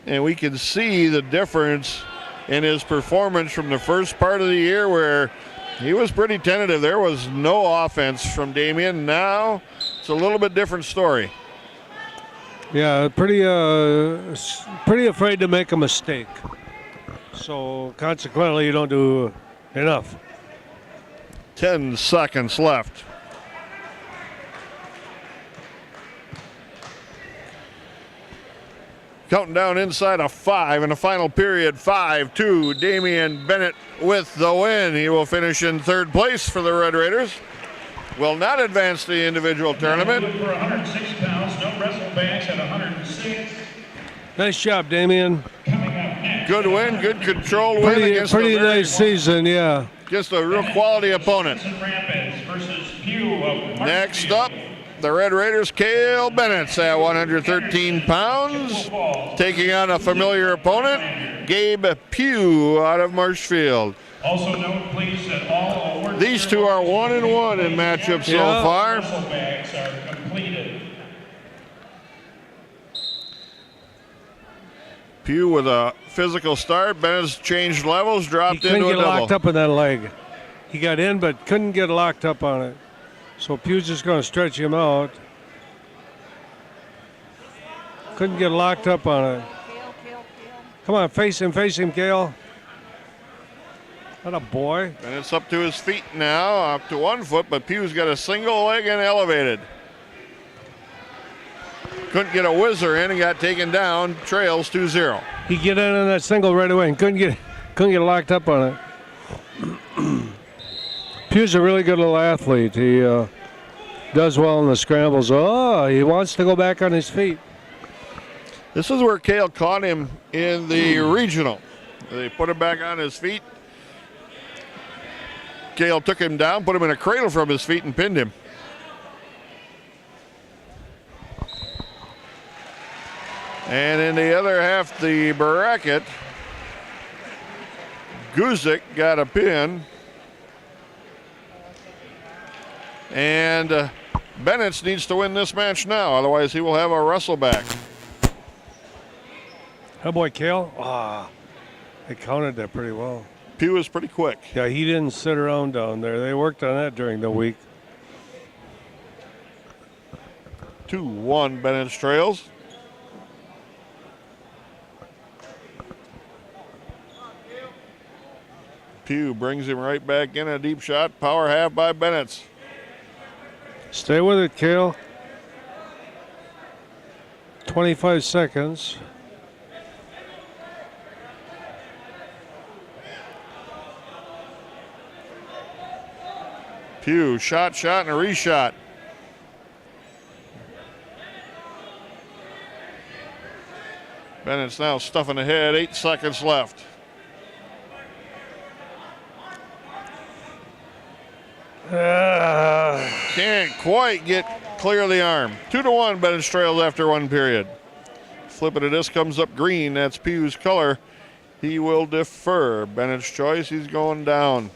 And we can see the difference in his performance from the first part of the year where he was pretty tentative. There was no offense from Damian. Now it's a little bit different story. Yeah, pretty afraid to make a mistake. So consequently, you don't do enough. 10 seconds left. Counting down inside of 5 in the final period. 5-2. Damian Bennett with the win. He will finish in third place for the Red Raiders. Will not advance to the individual tournament. For 106 pounds, no wrestle bags at 106. Nice job, Damian. Good win, good control win against pretty nice season, yeah. Just a real quality opponent. Next up, the Red Raiders, Cale Bennett's at 113 pounds, taking on a familiar opponent, Gabe Pugh out of Marshfield. Also note, please, that all awards. These two are 1-1 in matchups so far. Wrestle bags are completed. Pugh with a physical start. Bennett's changed levels, dropped into a double. He couldn't get locked up in that leg. He got in, but couldn't get locked up on it. So Pugh's just going to stretch him out. Couldn't get locked up on it. Come on, face him, Cale. That a boy. Bennett's up to his feet now, up to 1 foot, but Pugh's got a single leg and elevated. Couldn't get a whizzer in and got taken down. Trails 2-0. He get in on that single right away and couldn't get locked up on it. Pugh's a really good little athlete. He does well in the scrambles. Oh, he wants to go back on his feet. This is where Cale caught him in the regional. They put him back on his feet. Cale took him down, put him in a cradle from his feet, and pinned him. And in the other half, the bracket, Guzik got a pin. And Bennett needs to win this match now, otherwise he will have a wrestle back. Oh boy, Cale. They counted that pretty well. Pugh was pretty quick. Yeah, he didn't sit around down there. They worked on that during the week. 2-1 Bennett trails. Pugh brings him right back in a deep shot. Power half by Bennett. Stay with it, Cale. 25 seconds. Pugh, shot, and a reshot. Bennett's now stuffing ahead, 8 seconds left. Can't quite get clear of the arm. 2-1, Bennett trails after 1 period. Flip of the disc comes up green, that's Pugh's color. He will defer. Bennett's choice, he's going down.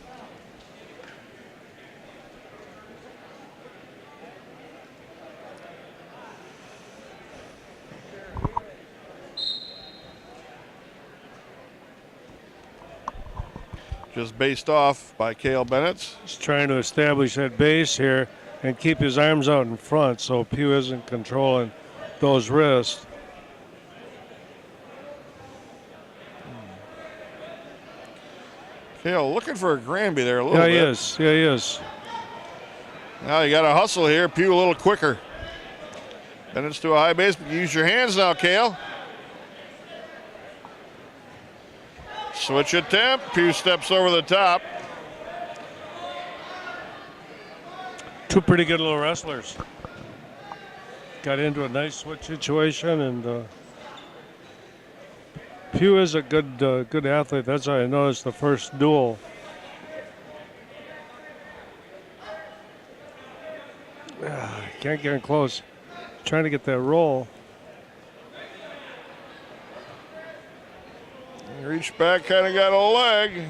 Just based off by Cale Bennett. He's trying to establish that base here and keep his arms out in front so Pugh isn't controlling those wrists. Cale looking for a Granby there a little bit. Yeah, he is. Yeah, he is. Now you got a hustle here. Pugh a little quicker. Bennett's to a high base, but use your hands now, Cale. Switch attempt. Pugh steps over the top. Two pretty good little wrestlers. Got into a nice switch situation, and Pugh is a good athlete. That's how I noticed the first duel. Can't get in close. Trying to get that roll. Reach back, kind of got a leg.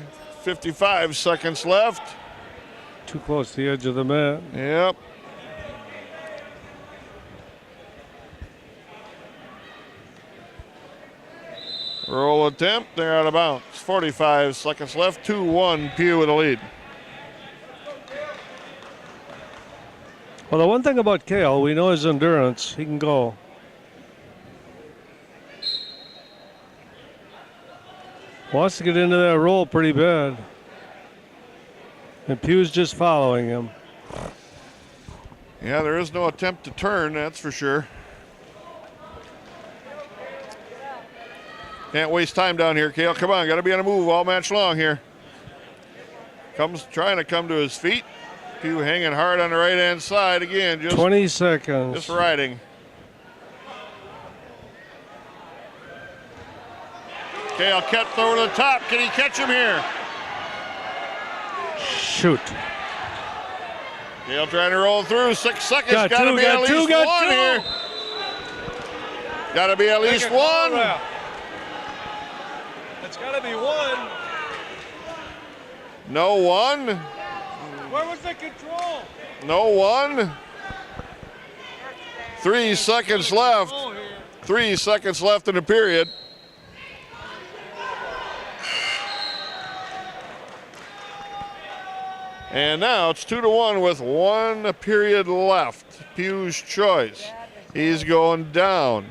55 seconds left. Too close to the edge of the mat. Yep. Roll attempt, they're out of bounds. 45 seconds left, 2-1, Pugh with a lead. Well, the one thing about Cale, we know his endurance. He can go. Wants to get into that roll pretty bad. And Pugh's just following him. Yeah, there is no attempt to turn, that's for sure. Can't waste time down here, Cale. Come on, got to be on a move all match long here. Trying to come to his feet. Pugh hanging hard on the right-hand side again. Just 20 seconds. Just riding. Cale kept over the top. Can he catch him here? Shoot. Cale trying to roll through. 6 seconds. Got Gotta two, be got at two, least got one two. here. Gotta be at least one. It's got to be one. No one. Where was the control? No one. 3 seconds left. 3 seconds left in the period. And now it's 2-1 with 1 period left. Pugh's choice. He's going down.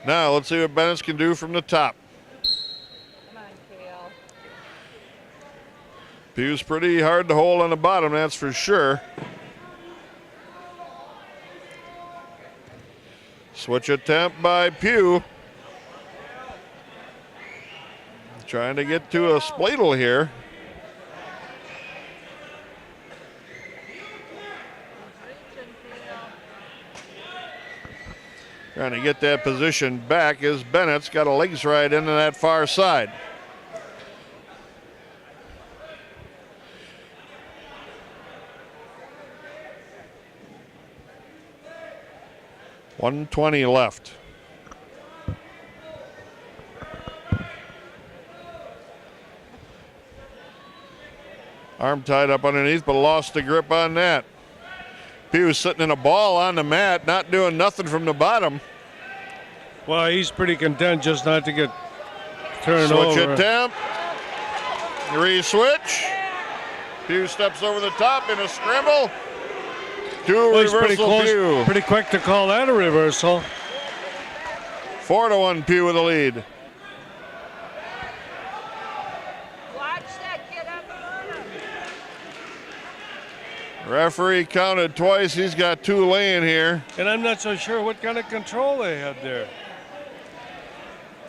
Now let's see what Bennett can do from the top. Come on, Cale. Pugh's pretty hard to hold on the bottom, that's for sure. Switch attempt by Pugh. Trying to get to a spladle here. Trying to get that position back as Bennett's got a legs right into that far side. $120 left. Arm tied up underneath, but lost the grip on that. Pugh sitting in a ball on the mat, not doing nothing from the bottom. Well, he's pretty content just not to get turned Switch over. attempt. Re-switch. Pugh steps over the top in a scramble. Well, he's pretty Reversal close, Pugh. pretty quick to call that a reversal. 4-1 Pew with the lead. Watch that kid up on him. Referee counted twice. He's got 2 laying here. And I'm not so sure what kind of control they had there.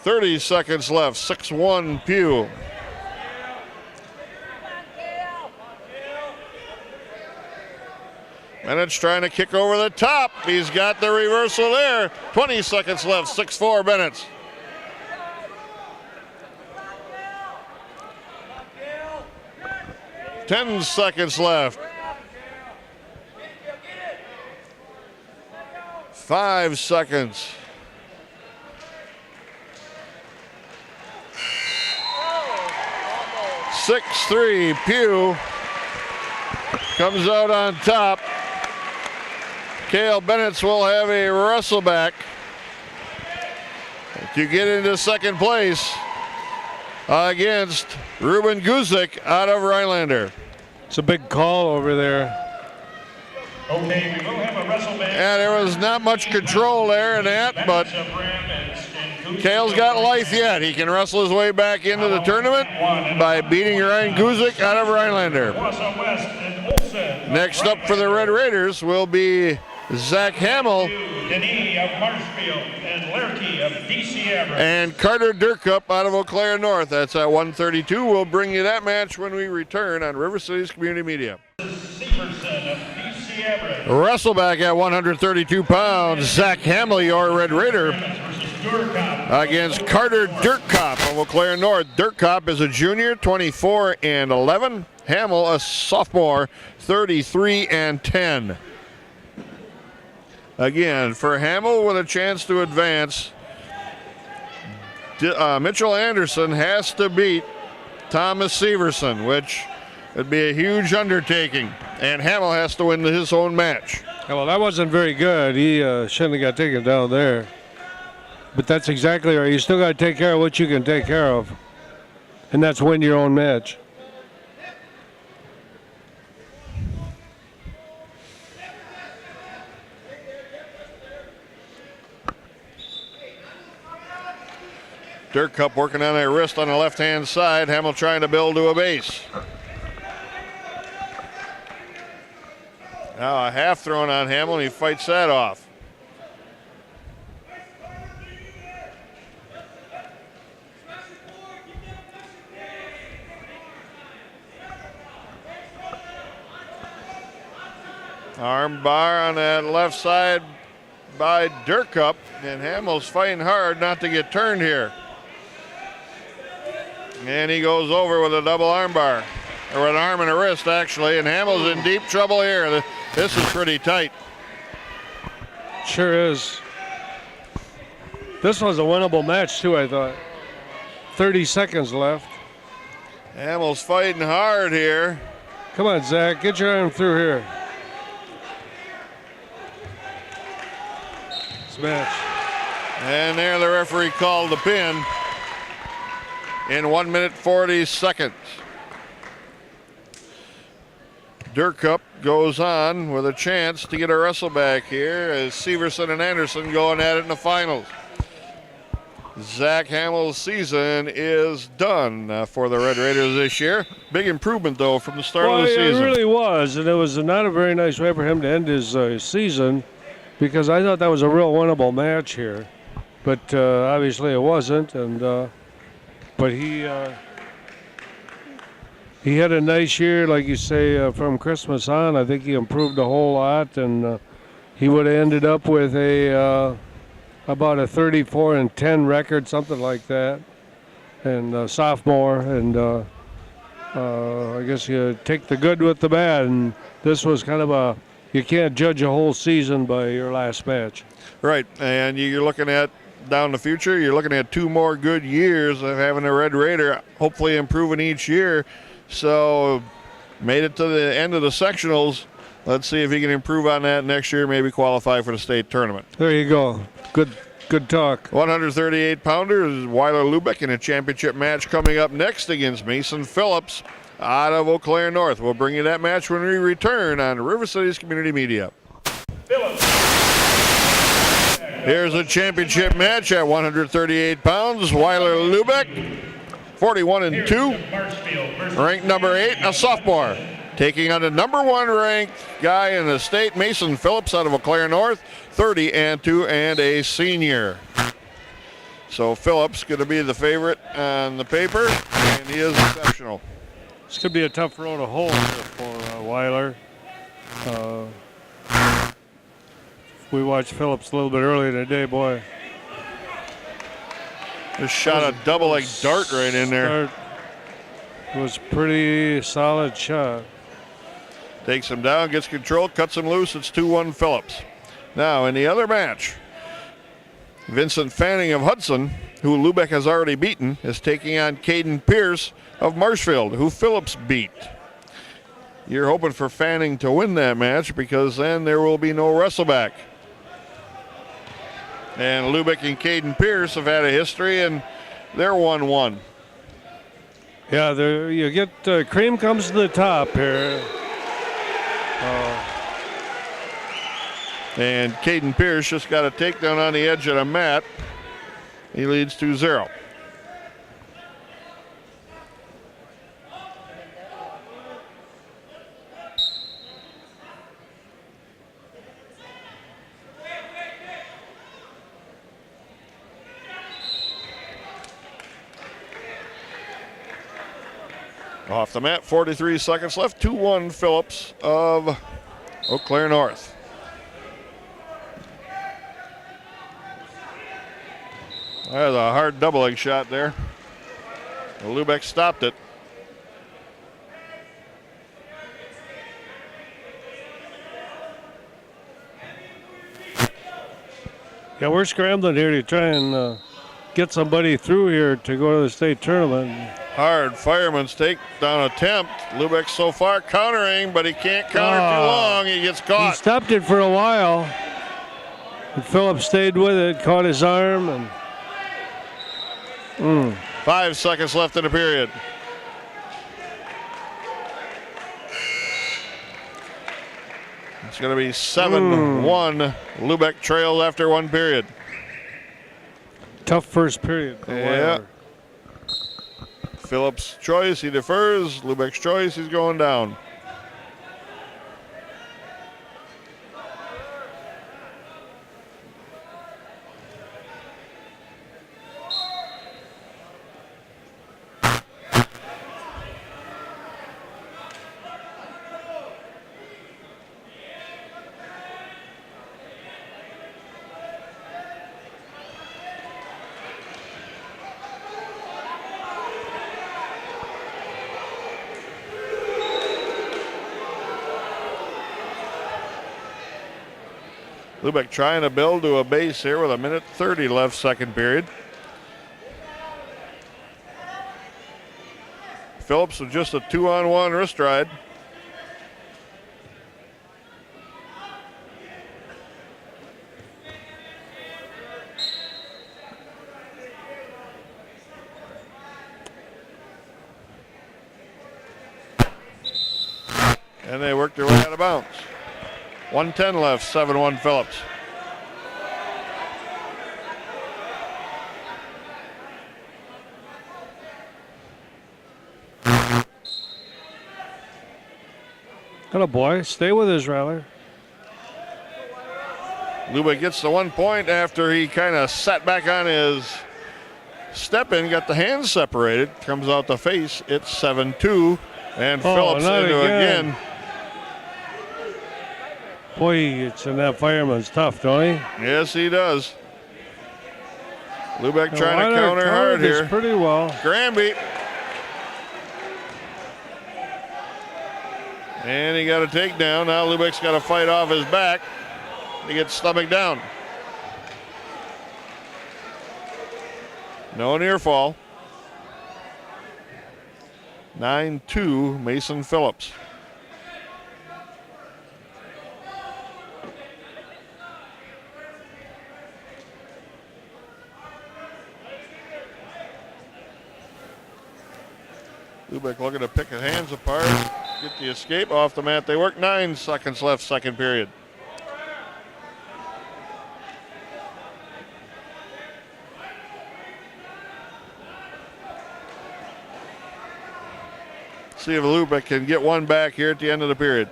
30 seconds left. 6-1 Pew. Bennett's trying to kick over the top. He's got the reversal there. 20 seconds left. 6-4 Bennett's. Ten seconds left. 5 seconds. 6-3 Pew comes out on top. Cale Bennett's will have a wrestleback to get into second place against Ruben Guzik out of Rhinelander. It's a big call over there. Okay, we will have a wrestleback. Yeah, there was not much control there in that, but Cale's got life yet. He can wrestle his way back into the tournament by beating Ryan Guzik out of Rhinelander. Next up for the Red Raiders will be Zach Hamill Denis of Marshfield and Lerke of DC Everett. and Carter Durkup out of Eau Claire North. That's at 132. We'll bring you that match when we return on River Cities Community Media. Severson of DC Everett. Wrestleback at 132 pounds. Zach Hamill, your Red Raider, against Carter Durkup of Eau Claire North. Durkup is a junior, 24-11. Hamill, a sophomore, 33-10. Again, for Hamill with a chance to advance, Mitchell Anderson has to beat Thomas Severson, which would be a huge undertaking. And Hamill has to win his own match. Yeah, well, that wasn't very good. He shouldn't have got taken down there. But that's exactly right. You still got to take care of what you can take care of. And that's win your own match. Durkup working on that wrist on the left-hand side. Hamill trying to build to a base. Now a half thrown on Hamill, and he fights that off. Arm bar on that left side by Durkup, and Hamill's fighting hard not to get turned here. And he goes over with a double arm bar, or an arm and a wrist actually, and Hamill's in deep trouble here. This is pretty tight. Sure is. This was a winnable match too, I thought. 30 seconds left. Hamill's fighting hard here. Come on, Zach, get your arm through here. Match. And there the referee called the pin in 1 minute 40 seconds. Durkup goes on with a chance to get a wrestle back here as Severson and Anderson going at it in the finals. Zach Hamill's season is done for the Red Raiders this year. Big improvement though from the start of the season. It really was, and it was not a very nice way for him to end his season, because I thought that was a real winnable match here, but obviously it wasn't. And but he had a nice year, like you say, from Christmas on. I think he improved a whole lot, and he would have ended up with a about a 34-10 record, something like that, and sophomore. And I guess you take the good with the bad, and this was kind of a. You can't judge a whole season by your last match. Right, and you're looking at down the future, you're looking at 2 more good years of having a Red Raider, hopefully improving each year. So made it to the end of the sectionals. Let's see if he can improve on that next year, maybe qualify for the state tournament. There you go. Good talk. 138-pounder is Weiler Lubeck in a championship match coming up next against Mason Phillips out of Eau Claire North. We'll bring you that match when we return on River Cities Community Media. Phillips Here's a championship match at 138 pounds. Weiler Lubeck, 41-2, ranked number 8, a sophomore. Taking on the number 1 ranked guy in the state, Mason Phillips out of Eau Claire North, 30-2, and a senior. So Phillips going to be the favorite on the paper, and he is exceptional. This could be a tough road to hold for Weiler. We watched Phillips a little bit earlier today, boy. Just shot a double leg dart right in there. It was a pretty solid shot. Takes him down, gets control, cuts him loose. It's 2-1 Phillips. Now in the other match, Vincent Fanning of Hudson, who Lubeck has already beaten, is taking on Caden Pierce of Marshfield, who Phillips beat. You're hoping for Fanning to win that match because then there will be no wrestleback. And Lubeck and Caden Pierce have had a history, and they're 1-1. Yeah, you get cream comes to the top here. And Caden Pierce just got a takedown on the edge of the mat. He leads 2-0. Off the mat, 43 seconds left. 2-1 Phillips of Eau Claire North. There's a hard double leg shot there. Lubeck stopped it. Yeah, we're scrambling here to try and get somebody through here to go to the state tournament. Hard fireman's takedown attempt. Lubeck so far countering, but he can't counter too long. He gets caught. He stopped it for a while. And Phillips stayed with it, caught his arm, and 5 seconds left in the period. It's going to be 7-1. Lubeck trails after 1 period. Tough first period. Yeah. Phillips' choice, he defers. Lubeck's choice, he's going down. Lubeck trying to build to a base here with 1:30 left, second period. Phillips with just a 2-on-1 wrist ride. And they worked their way out of bounds. 1:10 left, 7-1 Phillips. Hello, boy. Stay with us, Rattler. Lubeck gets the 1 point after he kind of sat back on his step in, got the hands separated, comes out the face. It's 7-2, and Phillips into again. Boy, it's in that fireman's tough, don't he? Yes, he does. Lubeck trying to counter hard here. Pretty well. Granby. And he got a takedown. Now Lubeck's got to fight off his back. He gets stomach down. No near fall. 9-2 Mason Phillips. Lubeck looking to pick his hands apart, get the escape off the mat. They work. 9 seconds left, second period. See if Lubeck can get one back here at the end of the period.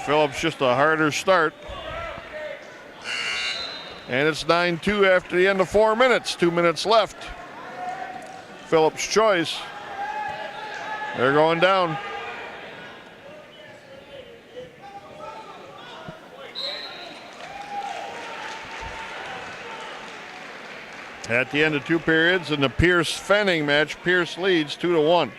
Phillips just a harder start. And it's 9-2 after the end of 4 minutes. 2 minutes left. Phillips' choice. They're going down. At the end of 2 periods in the Pierce-Fanning match, Pierce leads 2-1.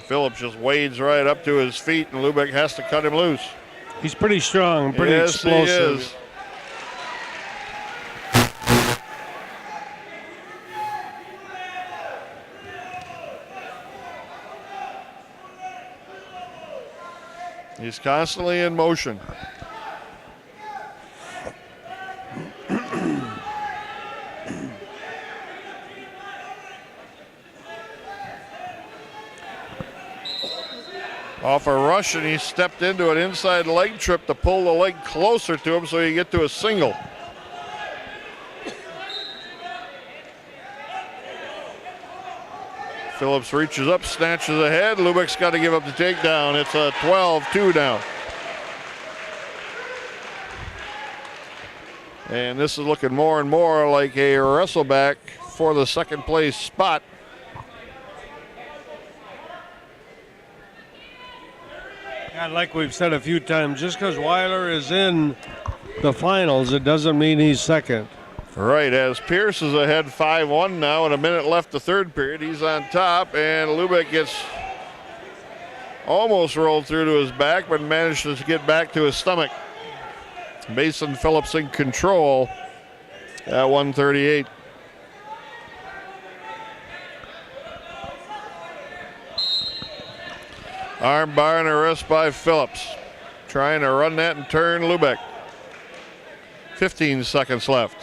Phillips just wades right up to his feet, and Lubeck has to cut him loose. He's pretty strong, pretty explosive. He is. He's constantly in motion. Off a rush, and he stepped into an inside leg trip to pull the leg closer to him so he get to a single. Phillips reaches up, snatches ahead. Lubeck's got to give up the takedown. It's a 12-2 now. And this is looking more and more like a wrestleback for the second place spot. And like we've said a few times, just because Weiler is in the finals, it doesn't mean he's second. Right, as Pierce is ahead 5-1 now, and a minute left the third period. He's on top, and Lubeck gets almost rolled through to his back, but manages to get back to his stomach. Mason Phillips in control at 138. Arm bar and a wrist by Phillips. Trying to run that and turn Lubeck. 15 seconds left.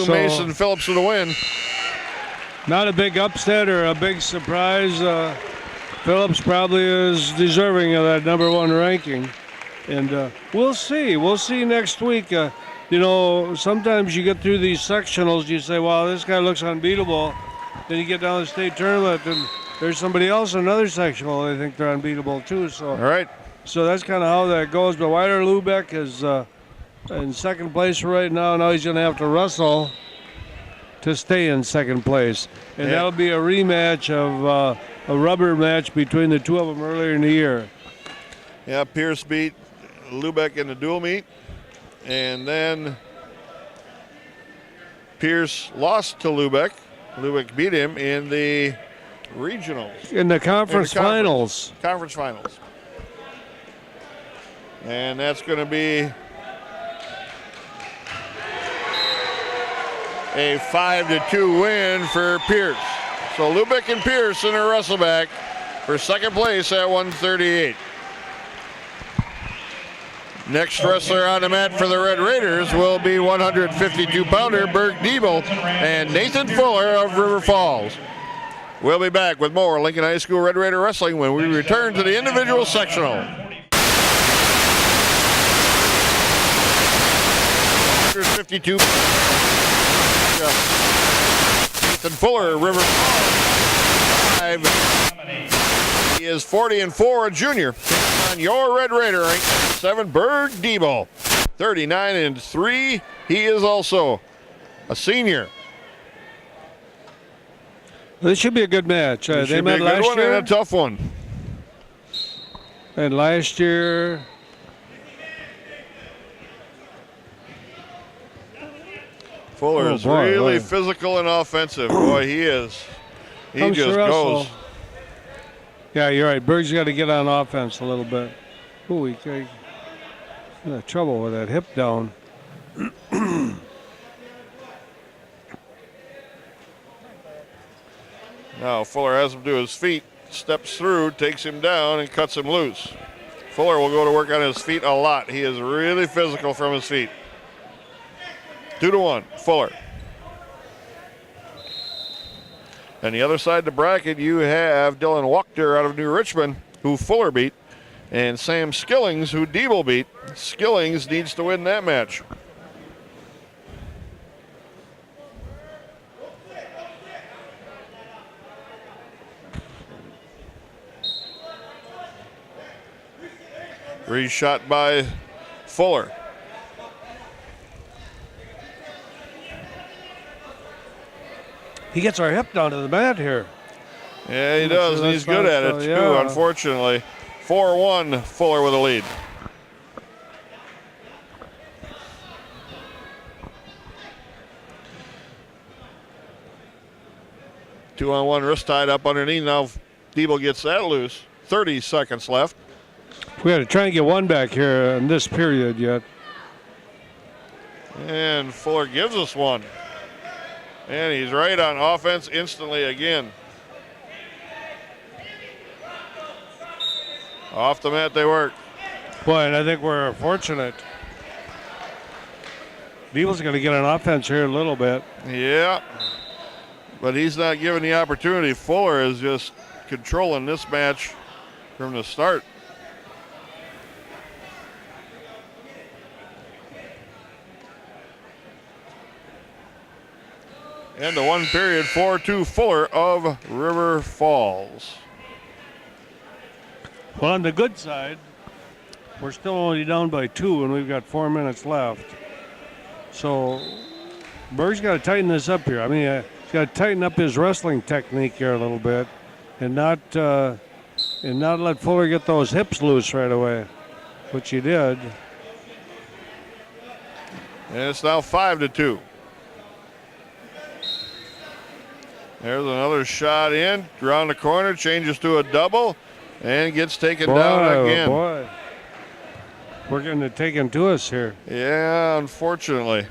Mason Phillips with a win. Not a big upset or a big surprise. Phillips probably is deserving of that #1 ranking. And we'll see. We'll see next week. You know, sometimes you get through these sectionals, you say, wow, this guy looks unbeatable. Then you get down to the state tournament, and there's somebody else in another sectional they think they're unbeatable too. So, all right. So that's kind of how that goes. But Weiler Lubeck is in second place right now. Now he's going to have to wrestle to stay in second place. And that'll be a rematch of a rubber match between the two of them earlier in the year. Yeah, Pierce beat Lubeck in the dual meet. And then Pierce lost to Lubeck. Lubeck beat him in the regionals. In the conference finals. Conference finals. And that's going to be a 5-2 win for Pierce. So Lubeck and Pierce in a wrestleback for second place at 138. Next wrestler on the mat for the Red Raiders will be 152-pounder Berg Diebel and Nathan Fuller of River Falls. We'll be back with more Lincoln High School Red Raider Wrestling when we return to the individual sectional. 152. Nathan Fuller, River Falls. He is 40-4, a junior. On your Red Raider, ranked 7, Berg Diebel. 39-3. He is also a senior. This should be a good match. They met last year. And a tough one. And last year, Fuller is really physical and offensive. Boy, he is. He just goes. Yeah, you're right. Berg's got to get on offense a little bit. Ooh, he got trouble with that hip down. Now Fuller has him to his feet, steps through, takes him down, and cuts him loose. Fuller will go to work on his feet a lot. He is really physical from his feet. 2-1, Fuller. On the other side of the bracket, you have Dylan Wachter out of New Richmond, who Fuller beat, and Sam Skillings, who Diebel beat. Skillings needs to win that match. Reshot by Fuller. He gets our hip down to the mat here. Yeah, he does. He's good at it, too, yeah. Unfortunately. 4-1, Fuller with a lead. Two-on-one wrist tied up underneath. Now Diebel gets that loose. 30 seconds left. We got to try and get one back here in this period yet. And Fuller gives us one. And he's right on offense instantly again. Off the mat they work. Boy, and I think we're fortunate. Diebel's going to get an offense here a little bit. Yeah. But he's not given the opportunity. Fuller is just controlling this match from the start. And the one period, 4-2 Fuller of River Falls. Well, on the good side, we're still only down by 2 and we've got 4 minutes left. So Berg's got to tighten this up here. I mean, he's got to tighten up his wrestling technique here a little bit and not let Fuller get those hips loose right away, which he did. And it's now 5-2. There's another shot in, around the corner, changes to a double, and gets taken down again. Boy, we're getting it taken to us here. Yeah, unfortunately.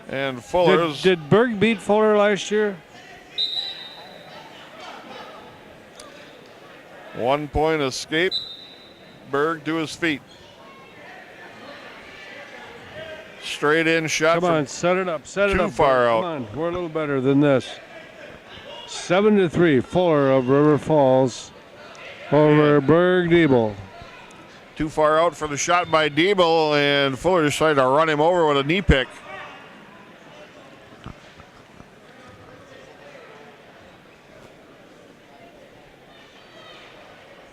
And Fuller's... Did Berg beat Fuller last year? 1 point escape. Berg to his feet. Straight in shot. Come on, set it up. Set it up. Too far out. Come on, we're a little better than this. 7-3, Fuller of River Falls over Berg Diebel. Too far out for the shot by Diebel, and Fuller decided to run him over with a knee pick.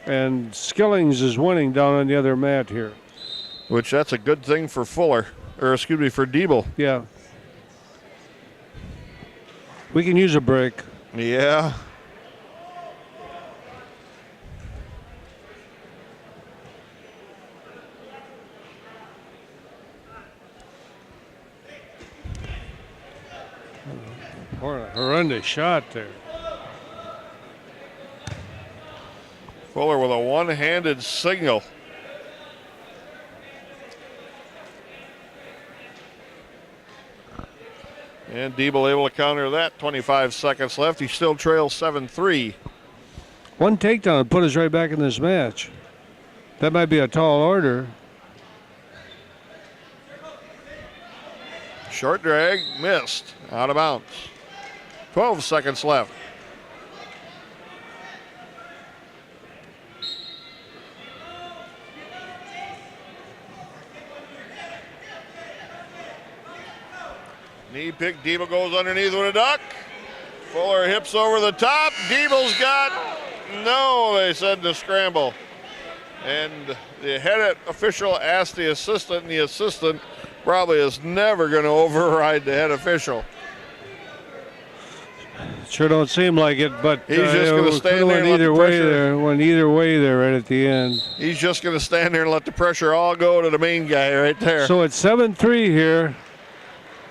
And Skillings is winning down on the other mat here. Which that's a good thing for Fuller, or excuse me, for Diebel. Yeah. We can use a break. Yeah. What a horrendous shot there. Fuller with a one-handed signal. And Diebel able to counter that. 25 seconds left. He still trails 7-3. One takedown and put us right back in this match. That might be a tall order. Short drag, missed, out of bounds. 12 seconds left. Knee pick, Diebel goes underneath with a duck. Fuller hips over the top. Diebel's got, no, they said the scramble. And the head official asked the assistant, and the assistant probably is never going to override the head official. Sure don't seem like it, but he's just going to stand there and let the pressure. Went either way there right at the end. He's just going to stand there and let the pressure all go to the main guy right there. So it's 7-3 here.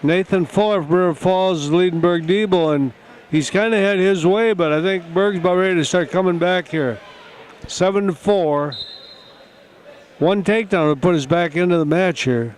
Nathan Fuller of River Falls is leading Berg Diebel, and he's kind of had his way, but I think Berg's about ready to start coming back here. 7-4. One takedown to put us back into the match here.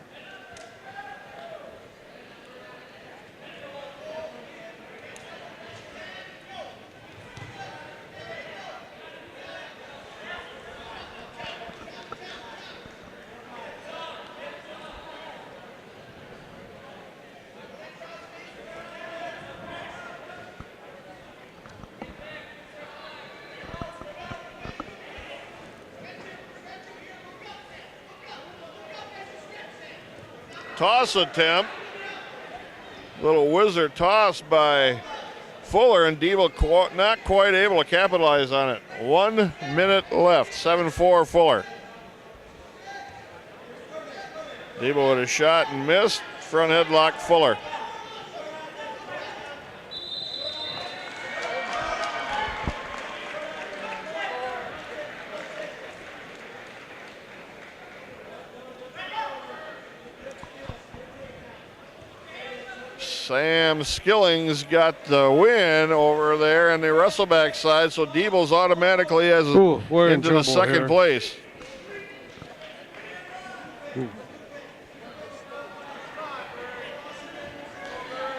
toss attempt. Little whizzer toss by Fuller, and Diebel not quite able to capitalize on it. 1 minute left, 7-4 Fuller. Diebel with a shot and missed. Front headlock Fuller. Sam Skillings got the win over there on the wrestleback side, so Diebel's automatically into the second place.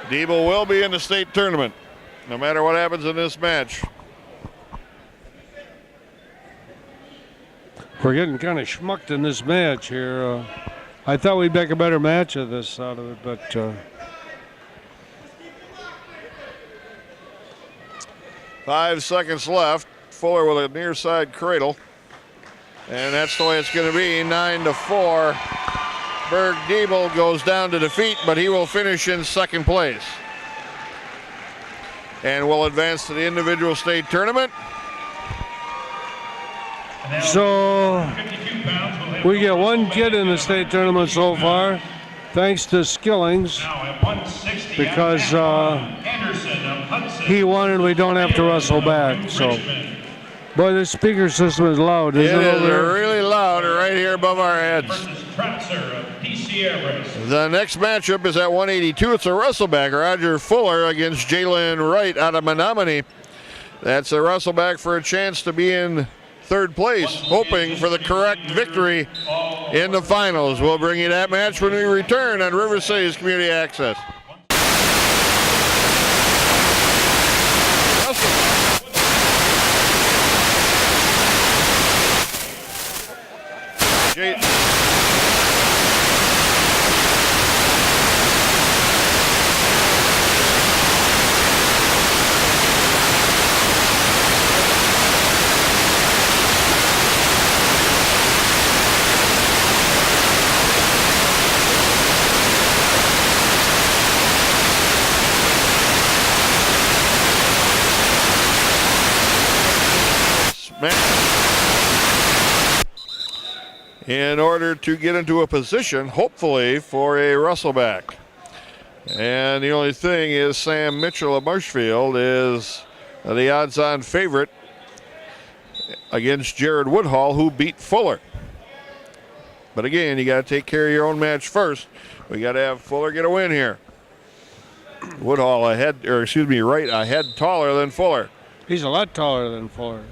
Diebel will be in the state tournament, no matter what happens in this match. We're getting kind of schmucked in this match here. I thought we'd make a better match of this out of it, but... 5 seconds left. Fuller with a near side cradle. And that's the way it's going to be, 9-4. Berg Diebel goes down to defeat, but he will finish in second place. And will advance to the individual state tournament. So we get one kid in the state tournament so far, thanks to Skillings, because he won and we don't have to wrestle back. So, boy, this speaker system is loud, isn't it? It is really loud right here above our heads. The next matchup is at 182. It's a wrestleback. Roger Fuller against Jalen Wright out of Menominee. That's a wrestleback for a chance to be in third place, hoping for the correct victory in the finals. We'll bring you that match when we return on River City's Community Access. In order to get into a position, hopefully, for a wrestleback. And the only thing is Sam Mitchell of Marshfield is the odds-on favorite against Jared Woodhall, who beat Fuller. But again, you got to take care of your own match first. We got to have Fuller get a win here. Woodhall Wright a head taller than Fuller. He's a lot taller than Fuller.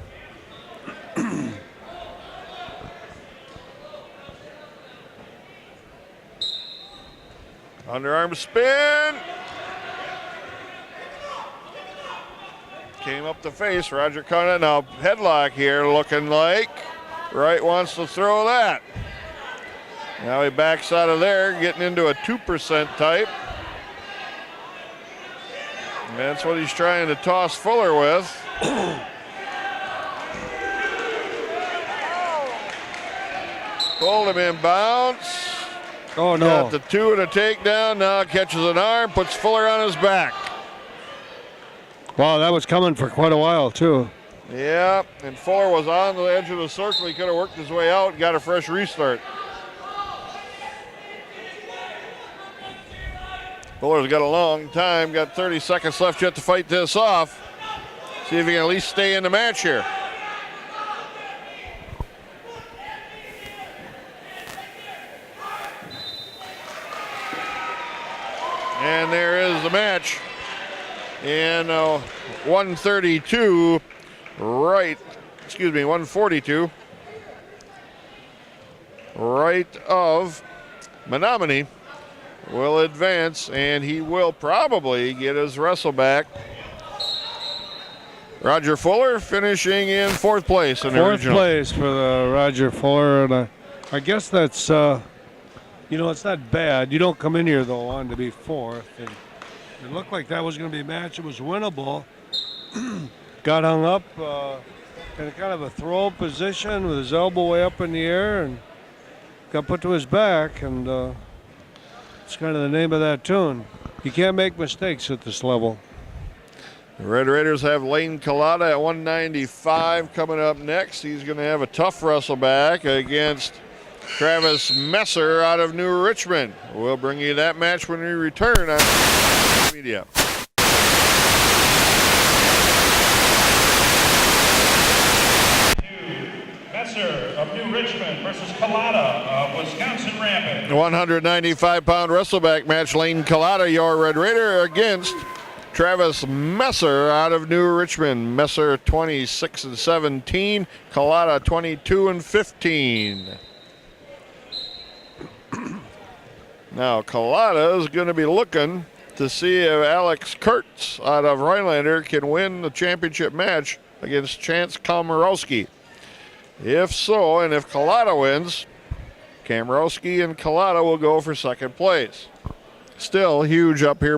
Underarm spin. Came up the face. Roger Conant now headlock here, looking like Wright wants to throw that. Now he backs out of there, getting into a 2% type. And that's what he's trying to toss Fuller with. Pulled him in bounce. Oh, no. Got the 2 and a takedown. Now catches an arm, puts Fuller on his back. Wow, that was coming for quite a while, too. Yeah, and Fuller was on the edge of the circle. He could have worked his way out and got a fresh restart. Fuller's got a long time, got 30 seconds left yet to fight this off. See if he can at least stay in the match here. And there is the match in 142, 142. Wright of Menominee will advance, and he will probably get his wrestle back. Roger Fuller finishing in fourth place in the regional. Fourth place for the Roger Fuller, and I guess that's it's not bad. You don't come in here, though, wanting to be fourth. And it looked like that was going to be a match. It was winnable. Got hung up in kind of a throw position with his elbow way up in the air and got put to his back. And It's kind of the name of that tune. You can't make mistakes at this level. The Red Raiders have Lane Collada at 195 coming up next. He's going to have a tough wrestle back against Travis Messer out of New Richmond. We'll bring you that match when we return on media. Messer of New Richmond versus Collada of Wisconsin Rapids. 195-pound wrestleback match. Lane Collada, your Red Raider, against Travis Messer out of New Richmond. Messer 26-17, Collada 22-15. Now Collada is going to be looking to see if Alex Kurtz out of Rhinelander can win the championship match against Chance Komorowski. If so, and if Collada wins, Komorowski and Collada will go for second place. Still huge uphill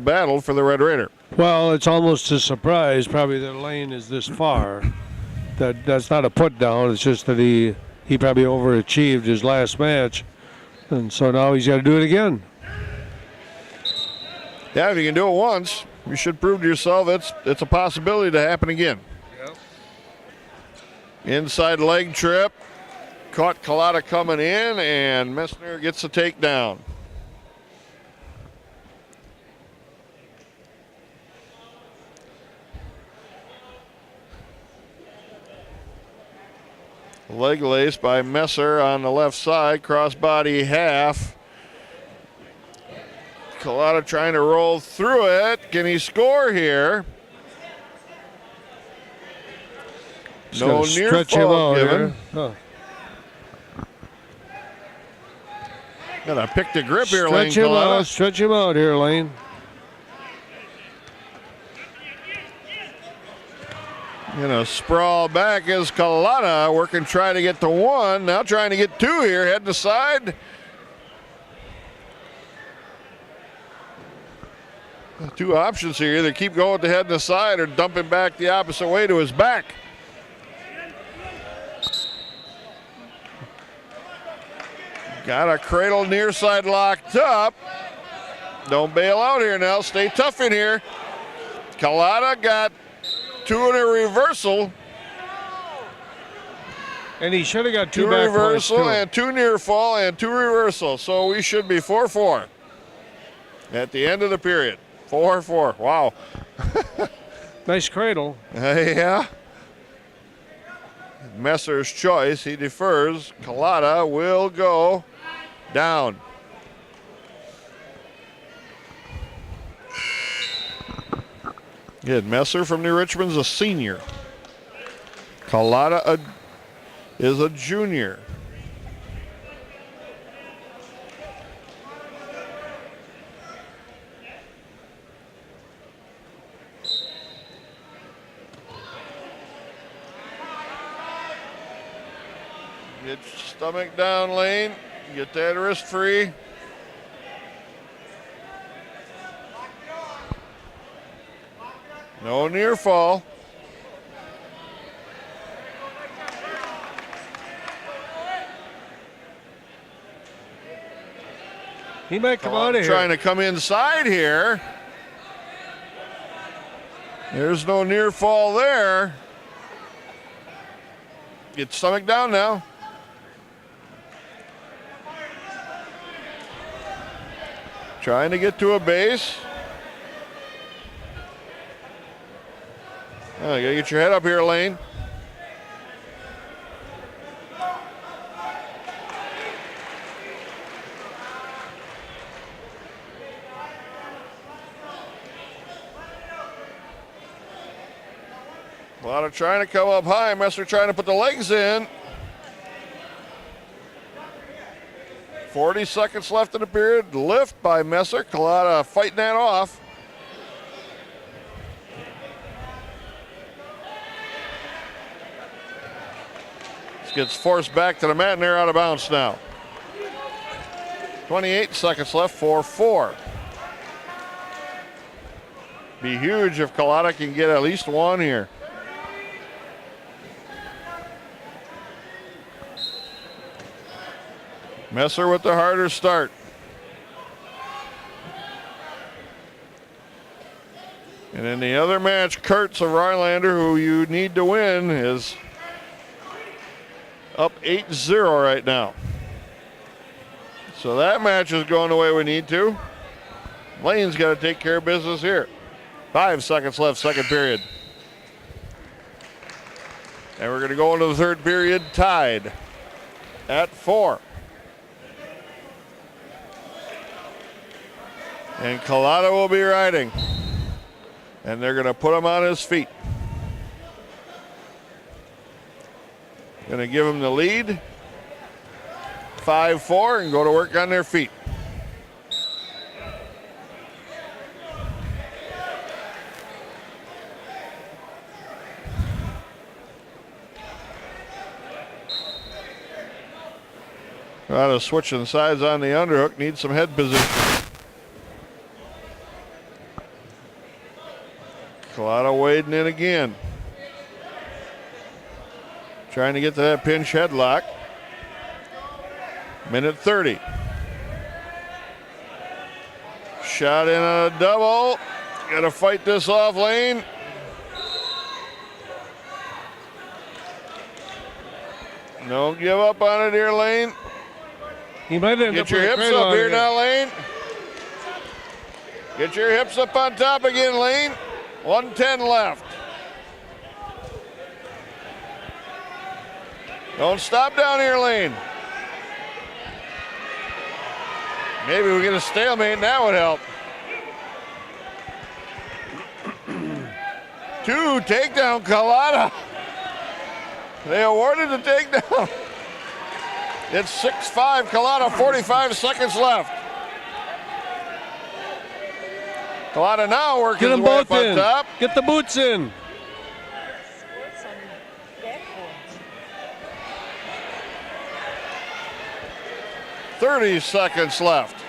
battle for the Red Raider. Well, it's almost a surprise probably that Lane is this far. That's not a put down, it's just that he probably overachieved his last match. And so now he's got to do it again. Yeah, if you can do it once, you should prove to yourself it's a possibility to happen again. Yep. Inside leg trip. Caught Collada coming in, and Messner gets a takedown. Leg lace by Messer on the left side, crossbody half. Collada trying to roll through it. Can he score here? No near fall given. Gotta pick the grip here, Lane Collada. Stretch him out here, Lane. Gonna sprawl back as Collada working, trying to get to one. Now trying to get two here, head to side. Two options here. Either keep going to head to side or dump him back the opposite way to his back. Got a cradle near side locked up. Don't bail out here now. Stay tough in here. Collada got two in a reversal. And he should have got two back reversal points, and two near fall and two reversal. So we should be 4-4 at the end of the period. 4-4. Wow. Nice cradle. Yeah. Messer's choice. He defers. Collada will go down. Good. Messer from New Richmond's a senior. Collada is a junior. Get your stomach down, Lane. Get that wrist free. No near fall. He might come out of here. Trying to come inside here. There's no near fall there. Get stomach down now. Trying to get to a base. Oh, you gotta get your head up here, Lane. A lot of trying to come up high. Messer trying to put the legs in. 40 seconds left in the period. Lift by Messer. Collada fighting that off. This gets forced back to the mat and they're out of bounds now. 28 seconds left, 4-4. Be huge if Collada can get at least one here. Messer with the harder start. And in the other match, Kurtz of Rhinelander, who you need to win, is up 8-0 right now. So that match is going the way we need to. Lane's got to take care of business here. 5 seconds left, second period. And we're going to go into the third period tied at 4. And Collada will be riding. And they're going to put him on his feet. Going to give him the lead. 5-4 and go to work on their feet. Collada switching sides on the underhook. Needs some head position. Collada wading in again. Trying to get to that pinch headlock. Minute 30. Shot in on a double. Got to fight this off, Lane. Don't give up on it here, Lane. He might end Get up your with a hips cradle up on here again. now, Lane. Get your hips up on top again, Lane. 110 left. Don't stop down here, Lane. Maybe we get a stalemate, that would help. 2 takedown, Collada. They awarded the takedown. It's 6-5, Collada, 45 seconds left. Collada now working Get his them way both up on in. top. Get the boots in. 30 seconds left.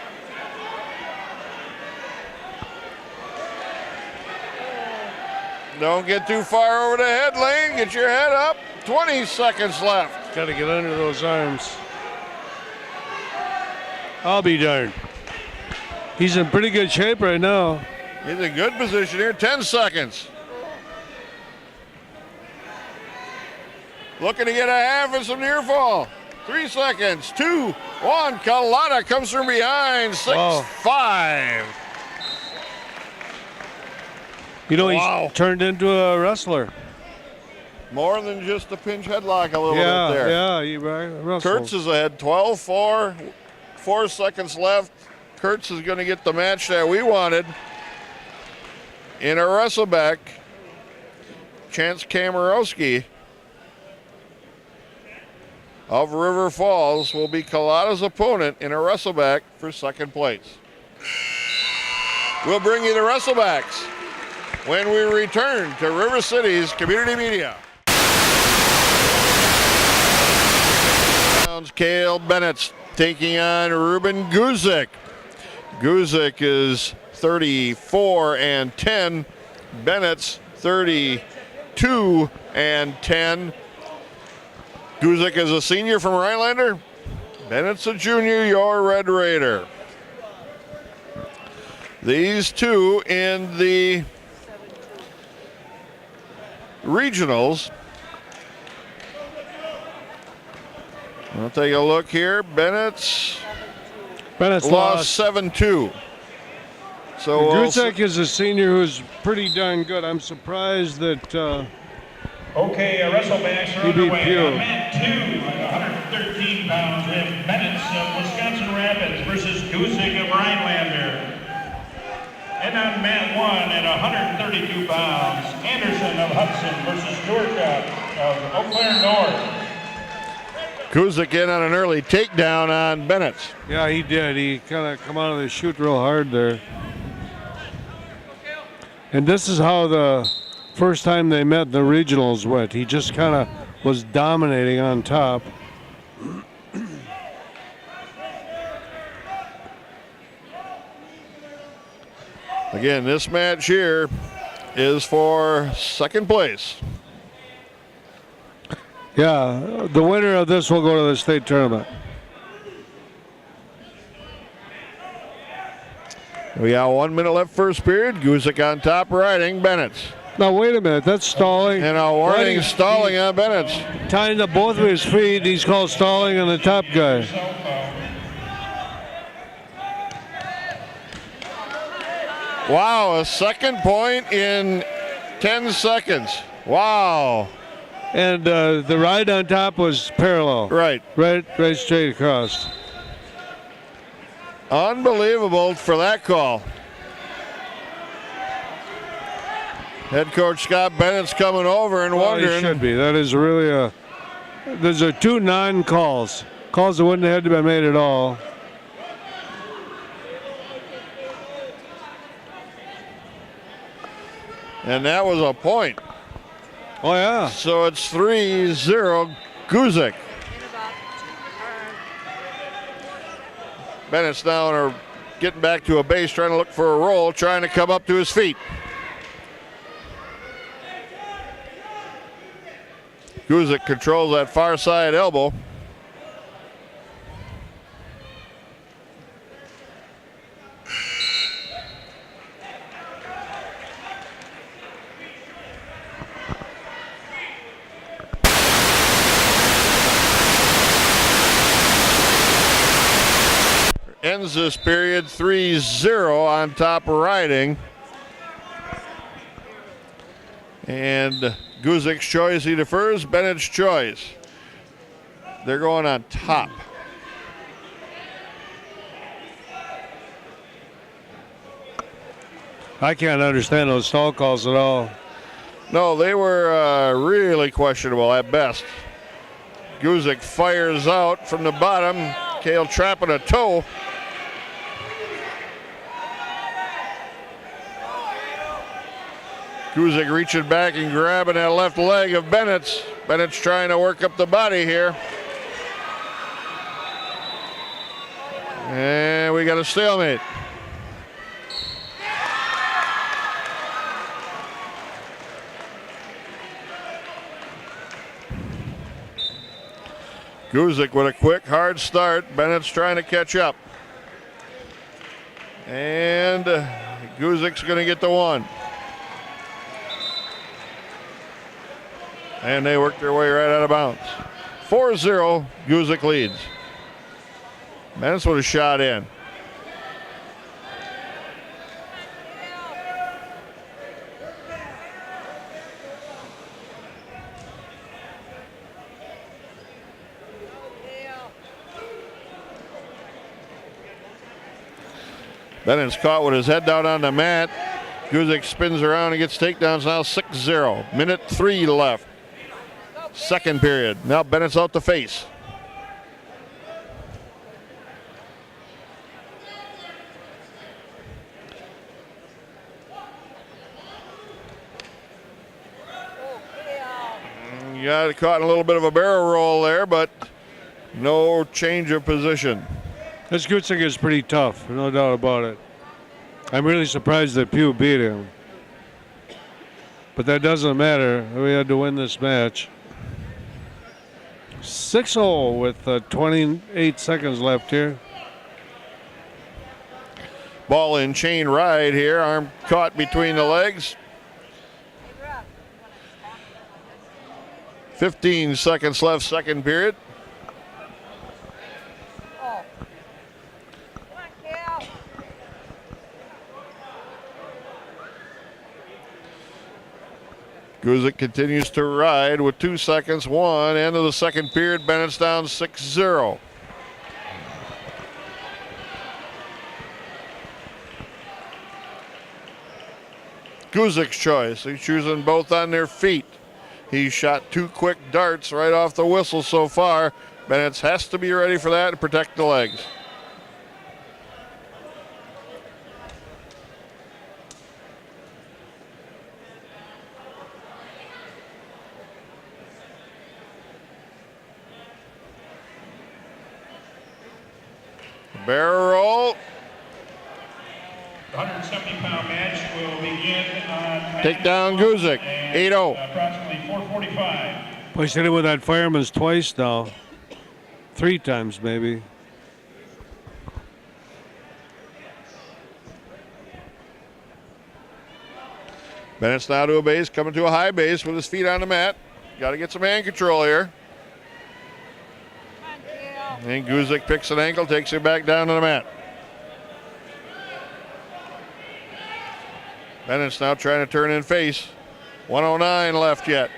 Don't get too far over the head, Lane. Get your head up. 20 seconds left. Got to get under those arms. I'll be darned. He's in pretty good shape right now. He's in good position here. 10 seconds. Looking to get a half and some near fall. 3 seconds. 2, 1. Collada comes from behind. 6-5. You know, Wow. he's turned into a wrestler. More than just a pinch headlock a little bit there. Yeah, he wrestles. Kurtz is ahead. 12-4. 4 seconds left. Kurtz is going to get the match that we wanted. In a wrestleback, Chance Kamarowski of River Falls will be Collada's opponent in a wrestleback for second place. We'll bring you the wrestlebacks when we return to River City's Community Media. Cale Bennett's taking on Ruben Guzik. Guzik is 34-10. Bennett's 32-10. Guzik is a senior from Rhinelander. Bennett's a junior, your Red Raider. These two in the regionals. We'll take a look here. Bennett's lost 7-2. So Guzik is a senior who's pretty darn good. I'm surprised that Okay, wrestlebacks are He beat underway. Pugh. On mat 2 at 113 pounds, we have Bennett's of Wisconsin Rapids versus Guzik of Rhinelander. And on mat 1 at 132 pounds, Anderson of Hudson versus Durka of Eau Claire North. Guzik in on an early takedown on Bennett's. yeah, he did. He kind of come out of the chute real hard there. And this is how the first time they met the regionals went. He just kind of was dominating on top. Again, this match here is for second place. Yeah, the winner of this will go to the state tournament. We got 1 minute left first period. Guzik on top riding Bennett's. Now, wait a minute. That's stalling. And a warning stalling on Bennett's. Tying up both of his feet. He's called stalling on the top guy. Wow, a second point in 10 seconds. Wow. And the ride on top was parallel. Right. Right straight across. Unbelievable for that call. Head coach Scott Bennett's coming over and wondering. He should be. That is really there's 2 non-calls. Calls that wouldn't have had to be made at all. And that was a point. Oh, yeah. So it's 3-0 Guzik. Bennett's now getting back to a base, trying to look for a roll, trying to come up to his feet. Guzik controls that far side elbow. Ends this period 3-0 on top riding. And Guzik's choice, he defers. Bennett's choice. They're going on top. I can't understand those stall calls at all. No, they were really questionable at best. Guzik fires out from the bottom. Kale trapping a toe. Guzik reaching back and grabbing that left leg of Bennett's. Bennett's trying to work up the body here. And we got a stalemate. Guzik with a quick, hard start. Bennett's trying to catch up. And Guzik's going to get the one. And they work their way right out of bounds. 4-0, Guzik leads. Bennett's with a shot in. Bennett's caught with his head down on the mat. Guzik spins around and gets takedowns now 6-0. Minute 3 left. Second period. Now Bennett's out to face. You got caught in a little bit of a barrel roll there, but no change of position. This Guzik is pretty tough, no doubt about it. I'm really surprised that Pew beat him. But that doesn't matter. We had to win this match. 6-0 with 28 seconds left here. Ball in chain ride here. Arm caught between the legs. 15 seconds left, second period. Guzik continues to ride with 2 seconds. End of the second period. Bennett's down 6-0. Guzik's choice. He's choosing both on their feet. He shot 2 quick darts right off the whistle so far. Bennett's has to be ready for that and protect the legs. Barrel roll. The 170-pound match will begin on Take down Guzik. 8-0. approximately 4:45. Boy, he's hit it with that fireman's twice now. 3 times maybe. Bennett's now to a base, coming to a high base with his feet on the mat. Got to get some hand control here. And Guzik picks an ankle, takes it back down to the mat. Bennett's now trying to turn and face. 109 left yet.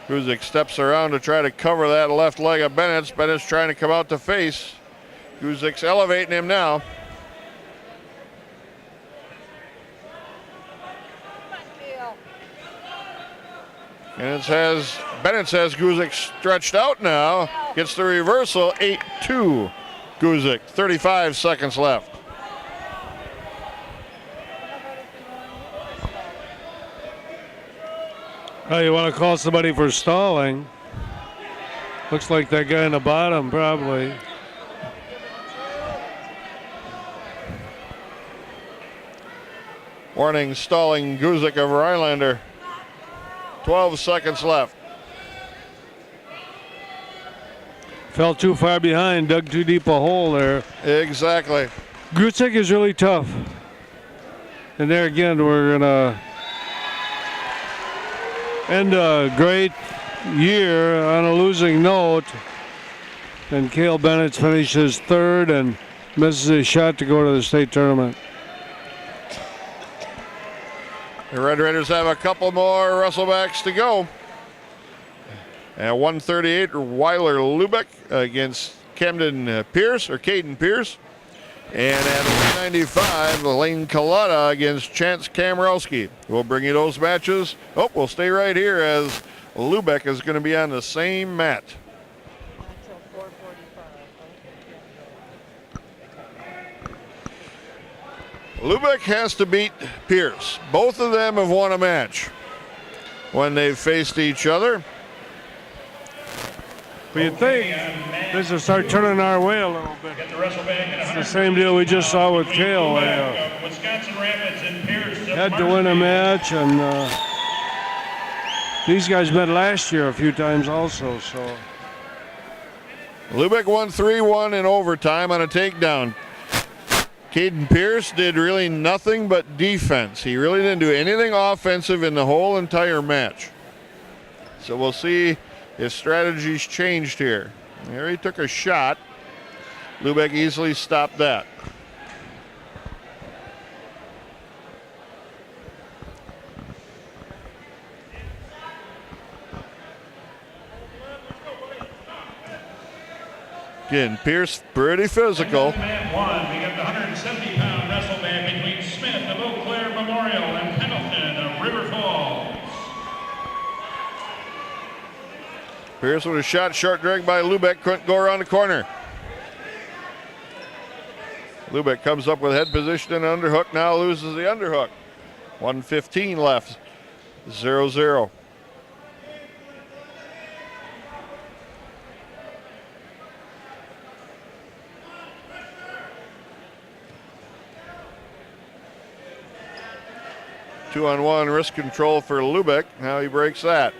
Guzik steps around to try to cover that left leg of Bennett's. Bennett's trying to come out to face. Guzik's elevating him now. And Bennett has Guzik stretched out now. Gets the reversal, 8-2 Guzik, 35 seconds left. Oh, you want to call somebody for stalling? Looks like that guy in the bottom, probably. Warning, stalling Guzik of Rhinelander. 12 seconds left. Fell too far behind, dug too deep a hole there. Exactly. Guzik is really tough. And there again, we're going to end a great year on a losing note. And Cale Bennett finishes third and misses his shot to go to the state tournament. The Red Raiders have a couple more wrestlebacks to go. At 138, Weiler Lubeck against Caden Pierce. And at 195, Elaine Kalata against Chance Kamrowski. We'll bring you those matches. Oh, we'll stay right here as Lubeck is going to be on the same mat. Lubeck has to beat Pierce. Both of them have won a match when they've faced each other. But you'd think this will start turning our way a little bit. It's the same deal we just saw with Cale. Had to win a match, and these guys met last year a few times also. So Lubeck won 3-1 in overtime on a takedown. Caden Pierce did really nothing but defense. He really didn't do anything offensive in the whole entire match. So we'll see if strategy's changed here. There he took a shot. Lubeck easily stopped that. Again, Pierce pretty physical. Man one, we got the 170-pound wrestle match between Smith of Eau Claire Memorial and Pendleton of River Falls. Pierce with a shot, short drag by Lubeck, couldn't go around the corner. Lubeck comes up with head position and underhook, now loses the underhook. 1:15 left, 0-0. Two-on-one wrist control for Lubeck. Now he breaks that.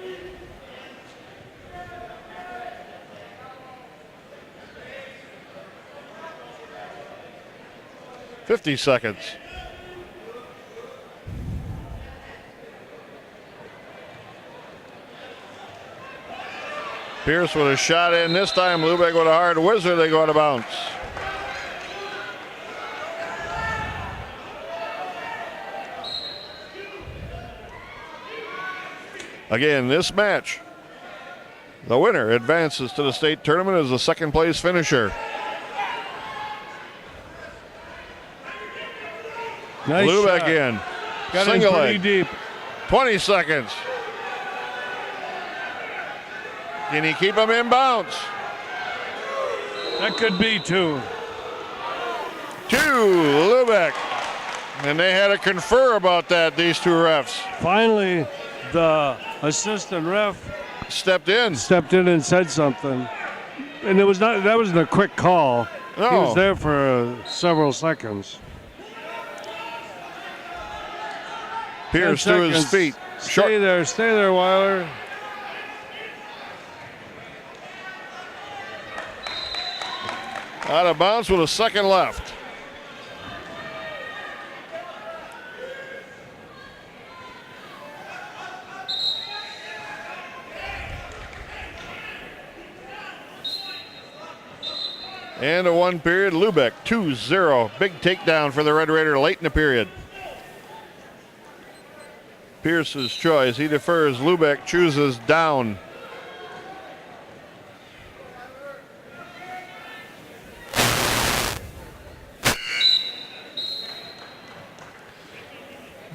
$50 seconds. Pierce with a shot in this time. Lubeck with a hard whizzer. They go out of bounds. Again, this match, the winner advances to the state tournament as the second place finisher. Nice Lubeck shot. in. Got in Single pretty leg. deep. 20 seconds. Can he keep him in bounds? That could be two. 2, Lubeck. And they had to confer about that, these two refs. Finally, the assistant ref Stepped in. and said something. And that wasn't a quick call. No. He was there for several seconds. Pierce 10 to his seconds. feet. Stay there, Weiler. Out of bounds with a second left. And a one period, Lubeck 2-0. Big takedown for the Red Raider late in the period. Pierce's choice. He defers. Lubeck chooses down.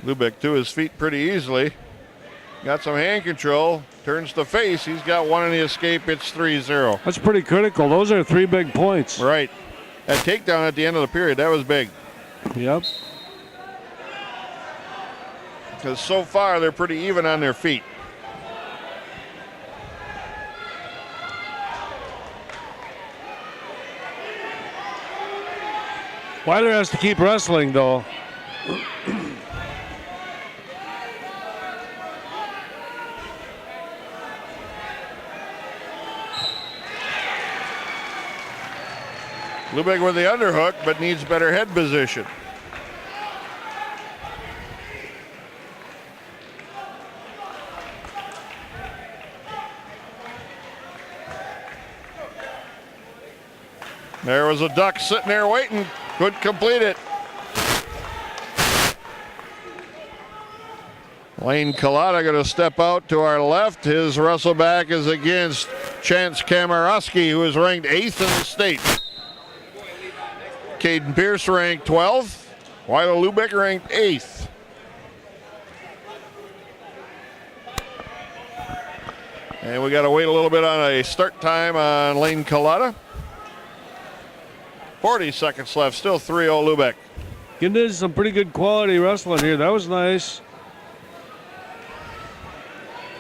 Lubeck to his feet pretty easily. Got some hand control. Turns to face. He's got one in the escape. It's 3-0. That's pretty critical. Those are 3 big points. Right. That takedown at the end of the period, that was big. Yep. Because so far they're pretty even on their feet. Weiler has to keep wrestling, though. Lubeck with the underhook, but needs better head position. There was a duck sitting there waiting. Couldn't complete it. Lane Collada going to step out to our left. His wrestle back is against Chance Kamarowski, who is ranked 8th in the state. Caden Pierce ranked 12th. Weiler Lubeck ranked 8th. And we got to wait a little bit on a start time on Lane Collada. 40 seconds left, still 3-0 Lubeck. Getting into some pretty good quality wrestling here. That was nice.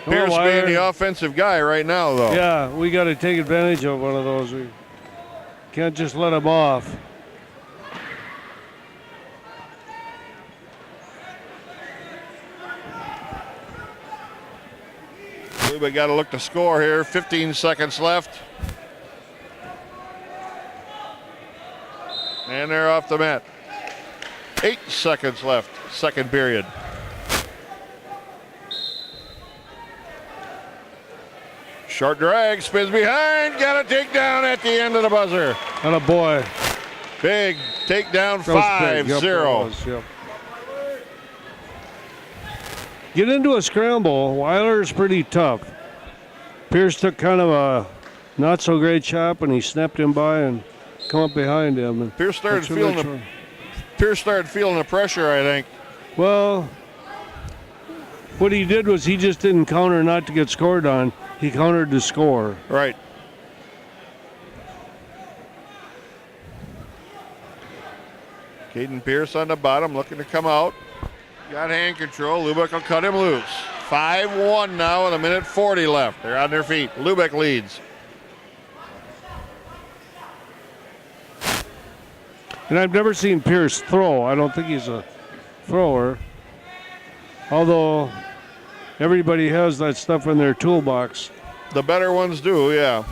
Pierce being the offensive guy right now, though. Yeah, we got to take advantage of one of those. We can't just let him off. We got to look to score here. 15 seconds left. And they're off the mat. 8 seconds left, second period. Short drag, spins behind, got a takedown at the end of the buzzer. And a boy. Big takedown, 5-0. Yep. Get into a scramble. Weiler's pretty tough. Pierce took kind of a not so great chop and he snapped him by and come up behind him. And Pierce started feeling the pressure, I think. Well, what he did was he just didn't counter not to get scored on. He countered to score. Right. Caden Pierce on the bottom looking to come out. Got hand control. Lubeck will cut him loose. 5-1 now with a minute 40 left. They're on their feet. Lubeck leads. And I've never seen Pierce throw. I don't think he's a thrower. Although everybody has that stuff in their toolbox. The better ones do, yeah.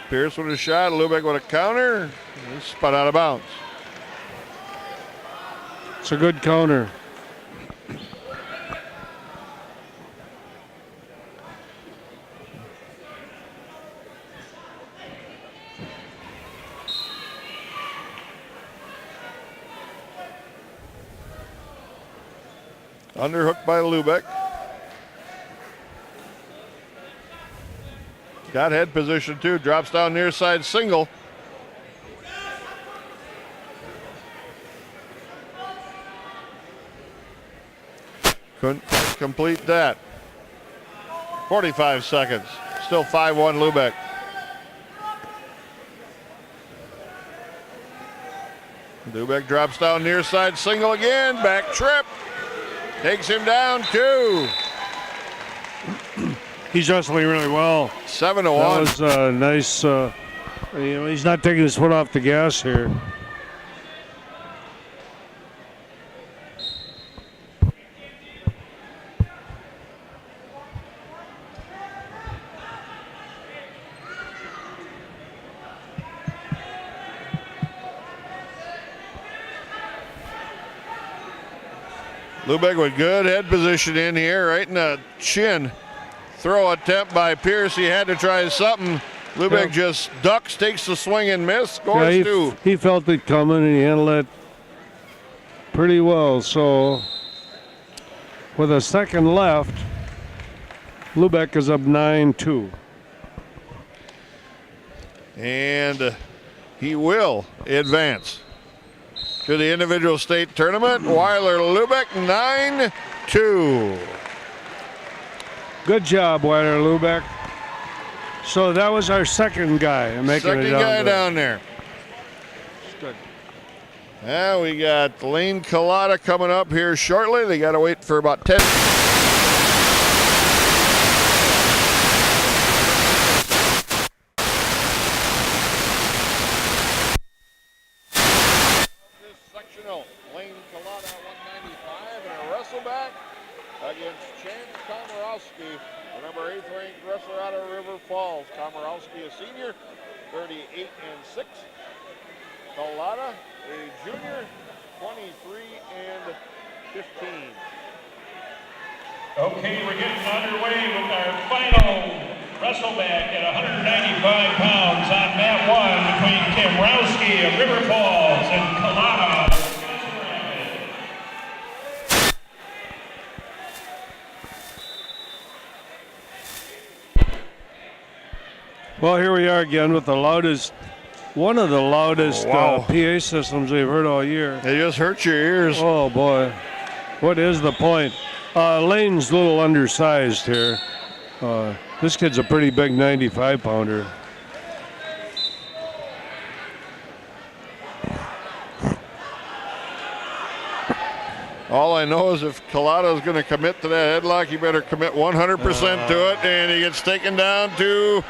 Pierce with a shot, Lubeck with a counter. He's spun out of bounds. It's a good counter. Underhook by Lubeck. Got head position too. Drops down near side single. Couldn't complete that. 45 seconds. Still 5-1 Lubeck. Lubeck drops down near side single again. Back trip. Takes him down 2. He's wrestling really well. 7-1. That was nice. He's not taking his foot off the gas here. Lubeck with good head position in here, right in the chin. Throw attempt by Pierce. He had to try something. Lubeck just ducks, takes the swing and miss, scores two. He felt it coming and he handled it pretty well. So with a second left, Lubeck is up 9-2. And he will advance to the individual state tournament. Weiler Lubeck 9-2. Good job, Weiler Lubeck. So that was our second guy making it down there. Good. Now we got Lane Collada coming up here shortly. They got to wait for about 10. Sectional, Lane Collada 195 and a wrestleback against Chance Komorowski, the number 8th ranked wrestler out of River Falls. Komorowski, a senior, 38-6. Collada, a junior, 23-15. Okay, we're getting underway with our final wrestleback at 195 pounds on mat 1 between Komorowski of River Falls and Collada. Well, here we are again with one of the loudest PA systems we've heard all year. They just hurt your ears. Oh, boy. What is the point? Lane's a little undersized here. This kid's a pretty big 95-pounder. All I know is if Collada's going to commit to that headlock, he better commit 100% to it, and he gets taken down to...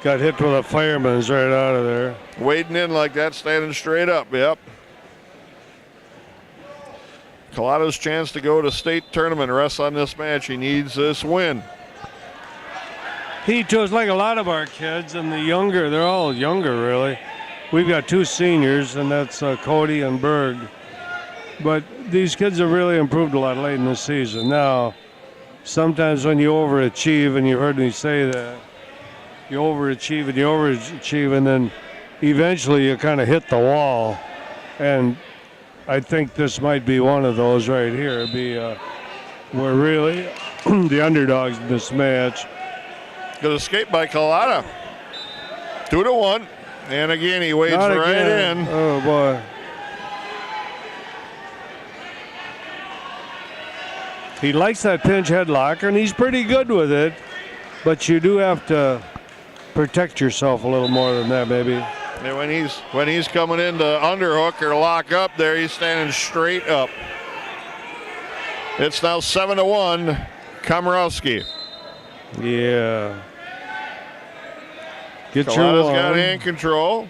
Got hit with a fireman's right out of there. Wading in like that, standing straight up, yep. Collada's chance to go to state tournament rests on this match. He needs this win. He chose like a lot of our kids, and they're all younger, really. We've got 2 seniors, and that's Cody and Berg. But these kids have really improved a lot late in the season. Now, sometimes when you overachieve, and you heard me say that, you overachieve, and then eventually you kind of hit the wall. And I think this might be one of those right here. We're really the underdogs in this match. Good escape by Collada. 2-1. And again, he wades right in. Oh, boy. He likes that pinch headlock, and he's pretty good with it. But you do have to protect yourself a little more than that, maybe. And when he's coming in to underhook or lock up there, he's standing straight up. It's now 7-1, Komorowski. Yeah. Collada's got hand control.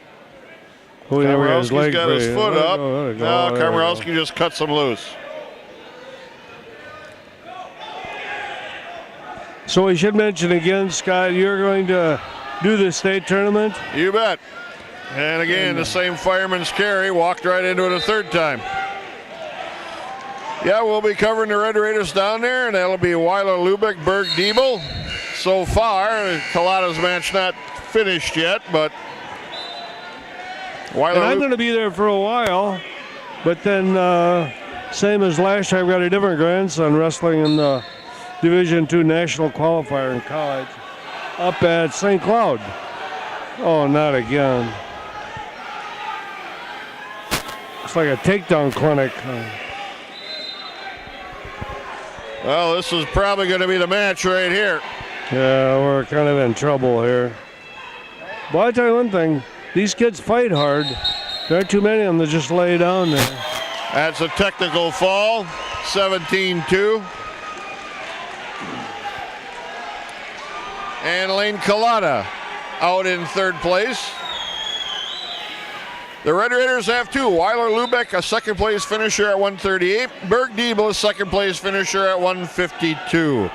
Komorowski's got his foot up. Now Komorowski just cuts him loose. So we should mention again, Scott, you're going to do the state tournament? You bet. And again, the same fireman's carry, walked right into it a third time. Yeah, we'll be covering the Red Raiders down there, and that'll be Weiler Lubeck, Berg Diebel. So far, Collada's match not finished yet, but Weiler. And I'm going to be there for a while, but then same as last time, I've got a different grandson wrestling in the Division II National Qualifier in college up at St. Cloud. Oh, not again. It's like a takedown clinic. Well, this is probably going to be the match right here. Yeah, we're kind of in trouble here. But I'll tell you one thing, these kids fight hard. There aren't too many of them that just lay down there. That's a technical fall, 17-2. And Lane Collada out in third place. The Red Raiders have 2. Weiler Lubeck, a second place finisher at 138. Berg Diebel, a second place finisher at 152.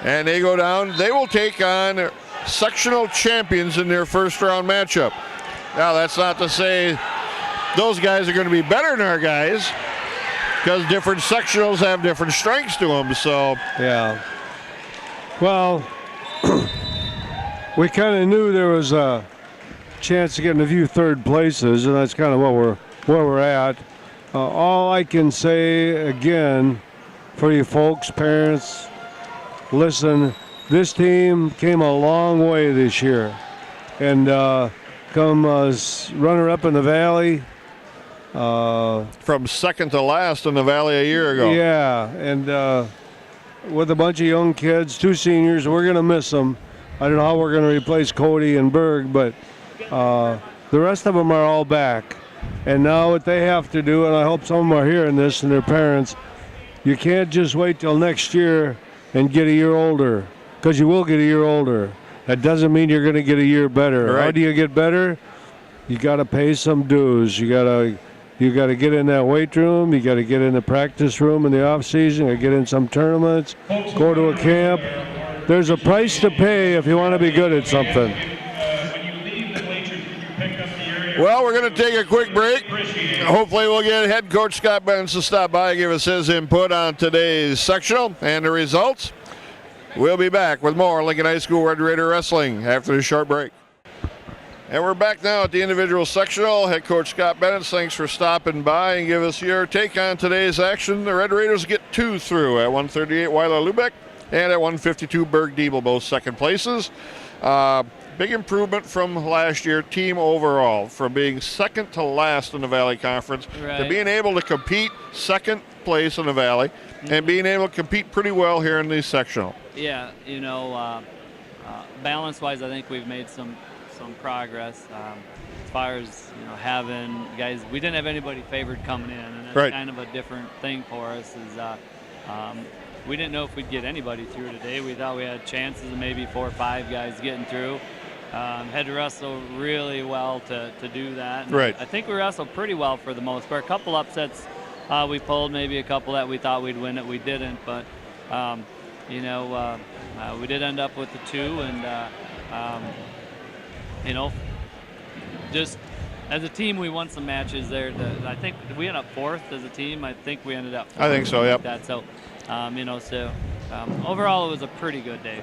And they go down. They will take on sectional champions in their first round matchup. Now, that's not to say those guys are going to be better than our guys. because different sectionals have different strengths to them. So Yeah. Well, we kind of knew there was a chance of getting a few third places, and that's kind of where we're at. All I can say again, for you folks, parents, listen. This team came a long way this year, and come runner-up in the Valley. from second to last in the Valley a year ago. Yeah, and with a bunch of young kids, 2 seniors, we're going to miss them. I don't know how we're going to replace Cody and Berg, but the rest of them are all back. And now what they have to do, and I hope some of them are hearing this and their parents, you can't just wait till next year and get a year older, because you will get a year older. That doesn't mean you're going to get a year better. Right. How do you get better? You got to pay some dues. You got to get in that weight room. You got to get in the practice room in the off season. You got to get in some tournaments. Go to a camp. There's a price to pay if you want to be good at something. Well, we're going to take a quick break. Hopefully we'll get head coach Scott Benz to stop by and give us his input on today's sectional and the results. We'll be back with more Lincoln High School Red Raider Wrestling after this short break. And we're back now at the individual sectional. Head coach Scott Bennett, thanks for stopping by and give us your take on today's action. The Red Raiders get 2 through at 138 Weiler Lubeck and at 152 Berg Diebel, both second places. Big improvement from last year, team overall, from being second to last in the Valley Conference to being able to compete second place in the Valley and being able to compete pretty well here in the sectional. Yeah, you know, balance-wise, I think we've made some progress. As far as, you know, having guys, we didn't have anybody favored coming in, and that's kind of a different thing for us. Is we didn't know if we'd get anybody through today. We thought we had chances of maybe 4 or 5 guys getting through. Had to wrestle really well to do that. And I think we wrestled pretty well for the most part. A couple upsets we pulled, maybe a couple that we thought we'd win it, we didn't. But you know, we did end up with the 2, and you know, just as a team, we won some matches there. I think we ended up 4th as a team. I think we ended up 4th. I think so. Yep. Like that. So, you know, overall, it was a pretty good day.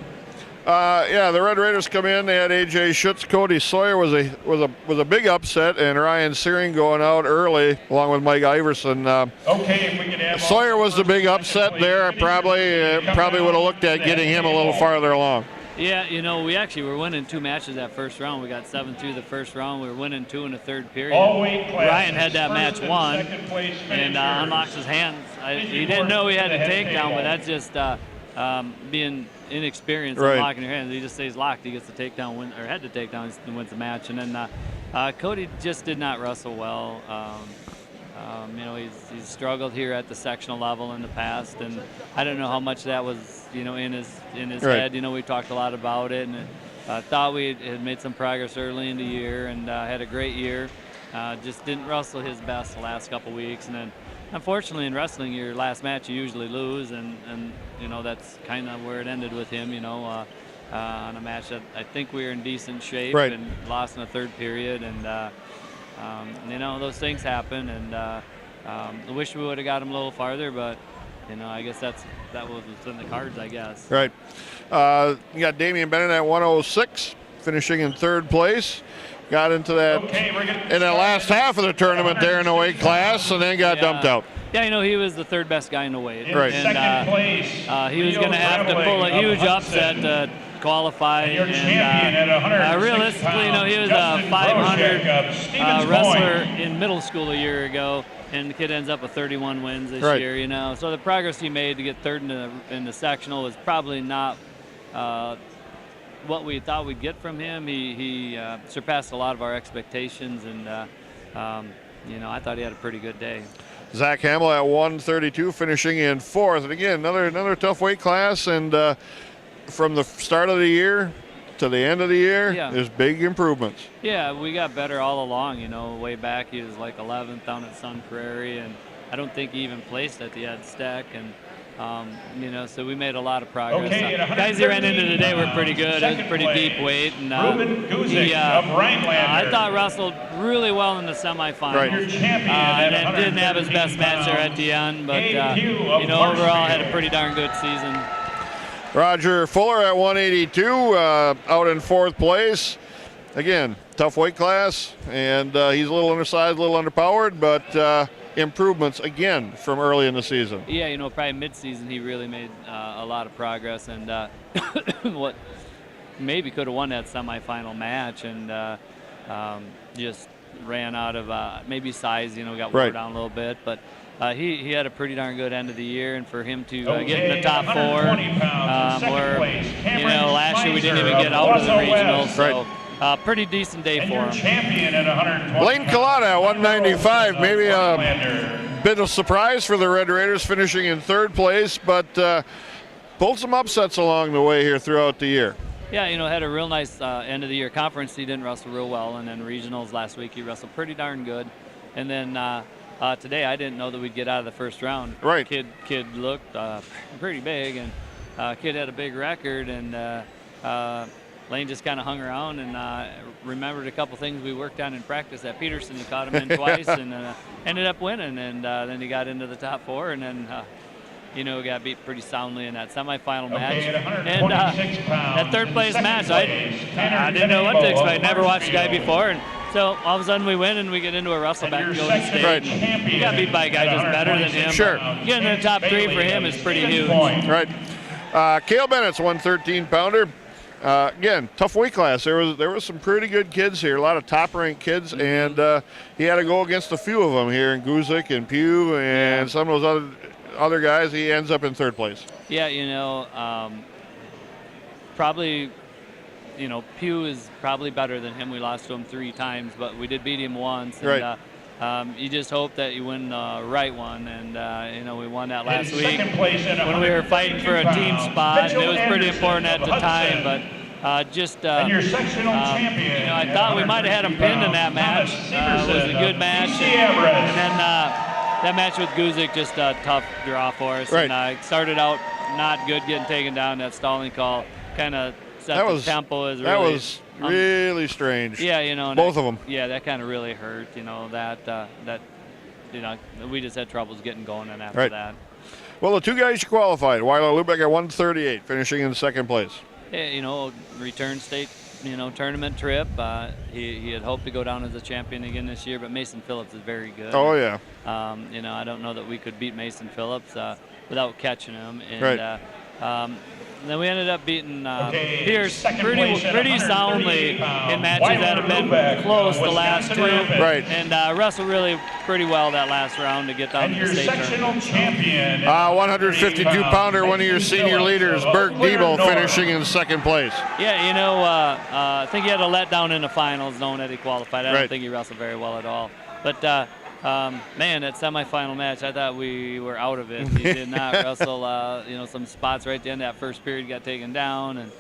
Yeah, the Red Raiders come in. They had A.J. Schutz, Cody Sawyer was a big upset, and Ryan Searing going out early along with Mike Iverson. Okay, if we could have Sawyer was the big upset there. Probably would have looked at getting him a little farther along. Yeah, you know, we actually were winning 2 matches that first round. We got 7 through the first round. We were winning 2 in the third period. Ryan had that match won and unlocks his hands. He didn't know he had a takedown, but that's just being inexperienced in locking your hands. He just stays locked. He gets the takedown, or had the takedown, and wins the match. And then Cody just did not wrestle well. You know, he's struggled here at the sectional level in the past, and I don't know how much that was, you know, in his head. You know, we talked a lot about it, and thought we had made some progress early in the year, and had a great year. Just didn't wrestle his best the last couple weeks, and then unfortunately in wrestling, your last match you usually lose, and you know, that's kind of where it ended with him. You know, on a match that I think we were in decent shape, and lost in the third period, and you know, those things happen, and I wish we would have got him a little farther, but you know, I guess that was in the cards, I guess. Right. You got Damian Bennett at 106, finishing in 3rd place. Got into that in the last half of the tournament there in the weight class, and then got dumped out. Yeah, you know, he was the 3rd best guy in the weight. Right. And he was going to have to pull a huge upset to qualify. And realistically, you know, he was a 500 wrestler in middle school a year ago, and the kid ends up with 31 wins this year. You know, so the progress he made to get 3rd in the sectional was probably not what we thought we'd get from him. He surpassed a lot of our expectations, and you know, I thought he had a pretty good day. Zach Hamill at 132, finishing in 4th. And again, another tough weight class, and from the start of the year to the end of the year, there's big improvements. Yeah, we got better all along. You know, way back he was like 11th down at Sun Prairie, and I don't think he even placed at the Ed Stack. And You know, so we made a lot of progress. Guys he ran into today were pretty good. It was a pretty deep weight, and I thought wrestled really well in the semifinals. Right. And then didn't have his best match there at the end, but you know, overall had a pretty darn good season. Roger Fuller at 182, out in 4th place. Again, tough weight class, and he's a little undersized, a little underpowered, but improvements again from early in the season. Yeah, you know, probably mid-season he really made a lot of progress, and what maybe could have won that semifinal match, and just ran out of maybe size, you know, got wore down a little bit, but he had a pretty darn good end of the year, and for him to get in the top 4, where, you know, last year we didn't even get out of the regionals, so pretty decent day for him. Blaine Collada at 195, maybe a bit of surprise for the Red Raiders, finishing in 3rd place, but pulled some upsets along the way here throughout the year. Yeah, you know, had a real nice end of the year. Conference he didn't wrestle real well, and then regionals last week he wrestled pretty darn good. And then today I didn't know that we'd get out of the first round. Right. Kid looked pretty big, and kid had a big record, and Lane just kind of hung around and remembered a couple things we worked on in practice at Peterson. He caught him in twice and ended up winning, and then he got into the top 4, and then you know, got beat pretty soundly in that semifinal match. And that 3rd place match, I didn't know what to expect. Never watched the guy before, and so all of a sudden we win and we get into a wrestle back and go to state. Right. He got beat by a guy just better than him. Sure. Getting in the top 3 for him is pretty huge. Right. Cale Bennett's 113-pounder. Again, tough weight class. There was some pretty good kids here, a lot of top-ranked kids, and he had to go against a few of them here in Guzik and Pugh and some of those other guys. He ends up in 3rd place. Yeah, you know, probably, you know, Pugh is probably better than him. We lost to him 3 times, but we did beat him once. And, right. You just hope that you win the right one, and you know, we won that last week when we were fighting for a team spot. And it was pretty important at the time, but you know, I thought we might have had him pinned in that match. It was a good match, and then that match with Guzik, just a tough draw for us. Right. And started out not good, getting taken down. That stalling call kind of set the tempo. That was really strange. Yeah, you know, both of them. Yeah, that kind of really hurt. You know, that you know, we just had troubles getting going, and after that. Well, the 2 guys you qualified, Weiler Lubeck at 138, finishing in 2nd place. Yeah, you know, return state, you know, tournament trip. He had hoped to go down as a champion again this year, but Mason Phillips is very good. Oh, yeah. You know, I don't know that we could beat Mason Phillips without catching him. And, right. Then we ended up beating Pierce pretty soundly in matches that have been close the last 2. Right. And wrestled really pretty well that last round to get down to the state tournament. 152-pounder, one of your senior leaders, Berg Diebel, finishing in 2nd place. Yeah, you know, I think he had a letdown in the finals knowing that he qualified. I don't think he wrestled very well at all. But man, that semifinal match, I thought we were out of it. He did not wrestle, you know, some spots right at the end of that first period got taken down, and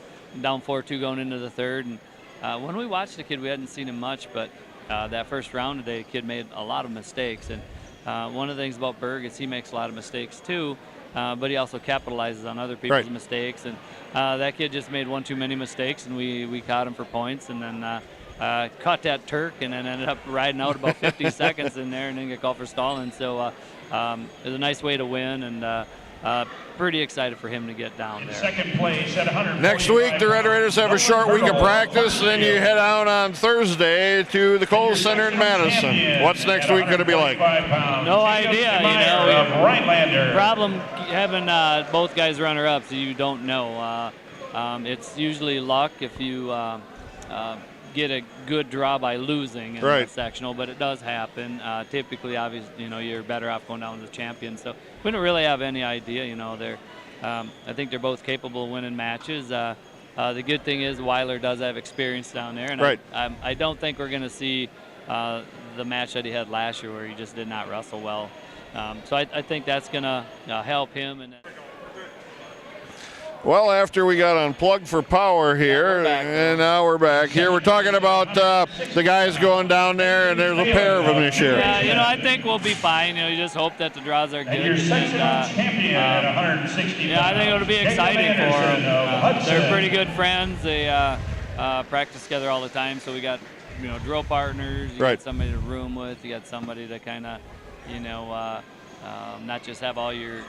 down 4-2 going into the 3rd. And when we watched the kid, we hadn't seen him much, but that first round today, the kid made a lot of mistakes. And one of the things about Berg is he makes a lot of mistakes too, but he also capitalizes on other people's mistakes. And that kid just made 1 too many mistakes, and we caught him for points, and then caught that Turk, and then ended up riding out about 50 seconds in there and then get called for stalling. So it was a nice way to win, and pretty excited for him to get down there. 2nd place at 100. Next week, the Red Raiders have a short week of practice, and then you head out on Thursday to the Kohl Center in Madison. What's next week going to be like? No idea. You know, problem having both guys runner-ups, you don't know. It's usually luck if you get a good draw by losing in the sectional, but it does happen. Typically, obviously, you know, you're better off going down as a champion. So we don't really have any idea. You know, I think they're both capable of winning matches. The good thing is Weiler does have experience down there, and I don't think we're going to see the match that he had last year where he just did not wrestle well. So I think that's going to help him. And Well, after we got unplugged for power here, and now we're back here. We're talking about the guys going down there, and there's a pair of them this year. Yeah, I think we'll be fine. You just hope that the draws are good. And your sectional champion at 160 yeah, I think it'll be exciting for them. They're pretty good friends. They practice together all the time, so we got drill partners. You got somebody to room with. You got somebody to kind of not just have all your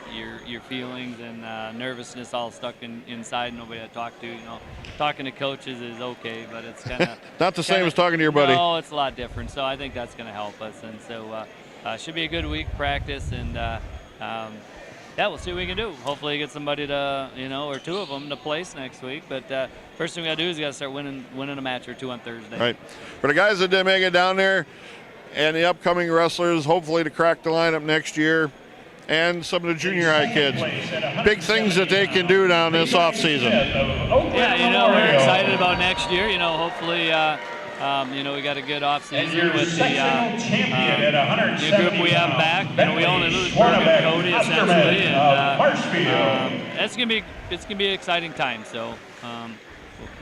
feelings and nervousness all stuck inside, nobody to talk to. Talking to coaches is okay, but it's kind of not the same as talking to your buddy. No, it's a lot different. So I think that's going to help us, and so should be a good week practice, and yeah, we'll see what we can do. Hopefully, get somebody to or two of them to place next week. But first thing we got to do is we got to start winning a match or two on Thursday. Right. For the guys that didn't make it down there, and the upcoming wrestlers, hopefully to crack the lineup next year, and some of the junior high kids. Big things that they can do down this off season. Yeah, we're excited about next year. Hopefully, we got a good off season with the group we have back. We only lose Berg and Cody essentially, and it's gonna be an exciting time. So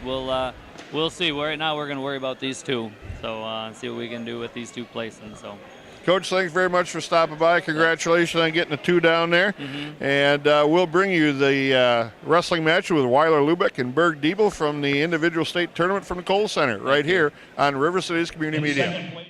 we'll see. Right now we're gonna worry about these two. So see what we can do with these two placings. So. Coach, thanks very much for stopping by. Congratulations on getting the two down there. And we'll bring you the wrestling match with Weiler Lubeck and Berg Diebel from the individual state tournament from the Kohl Center right here on River Cities Community Media.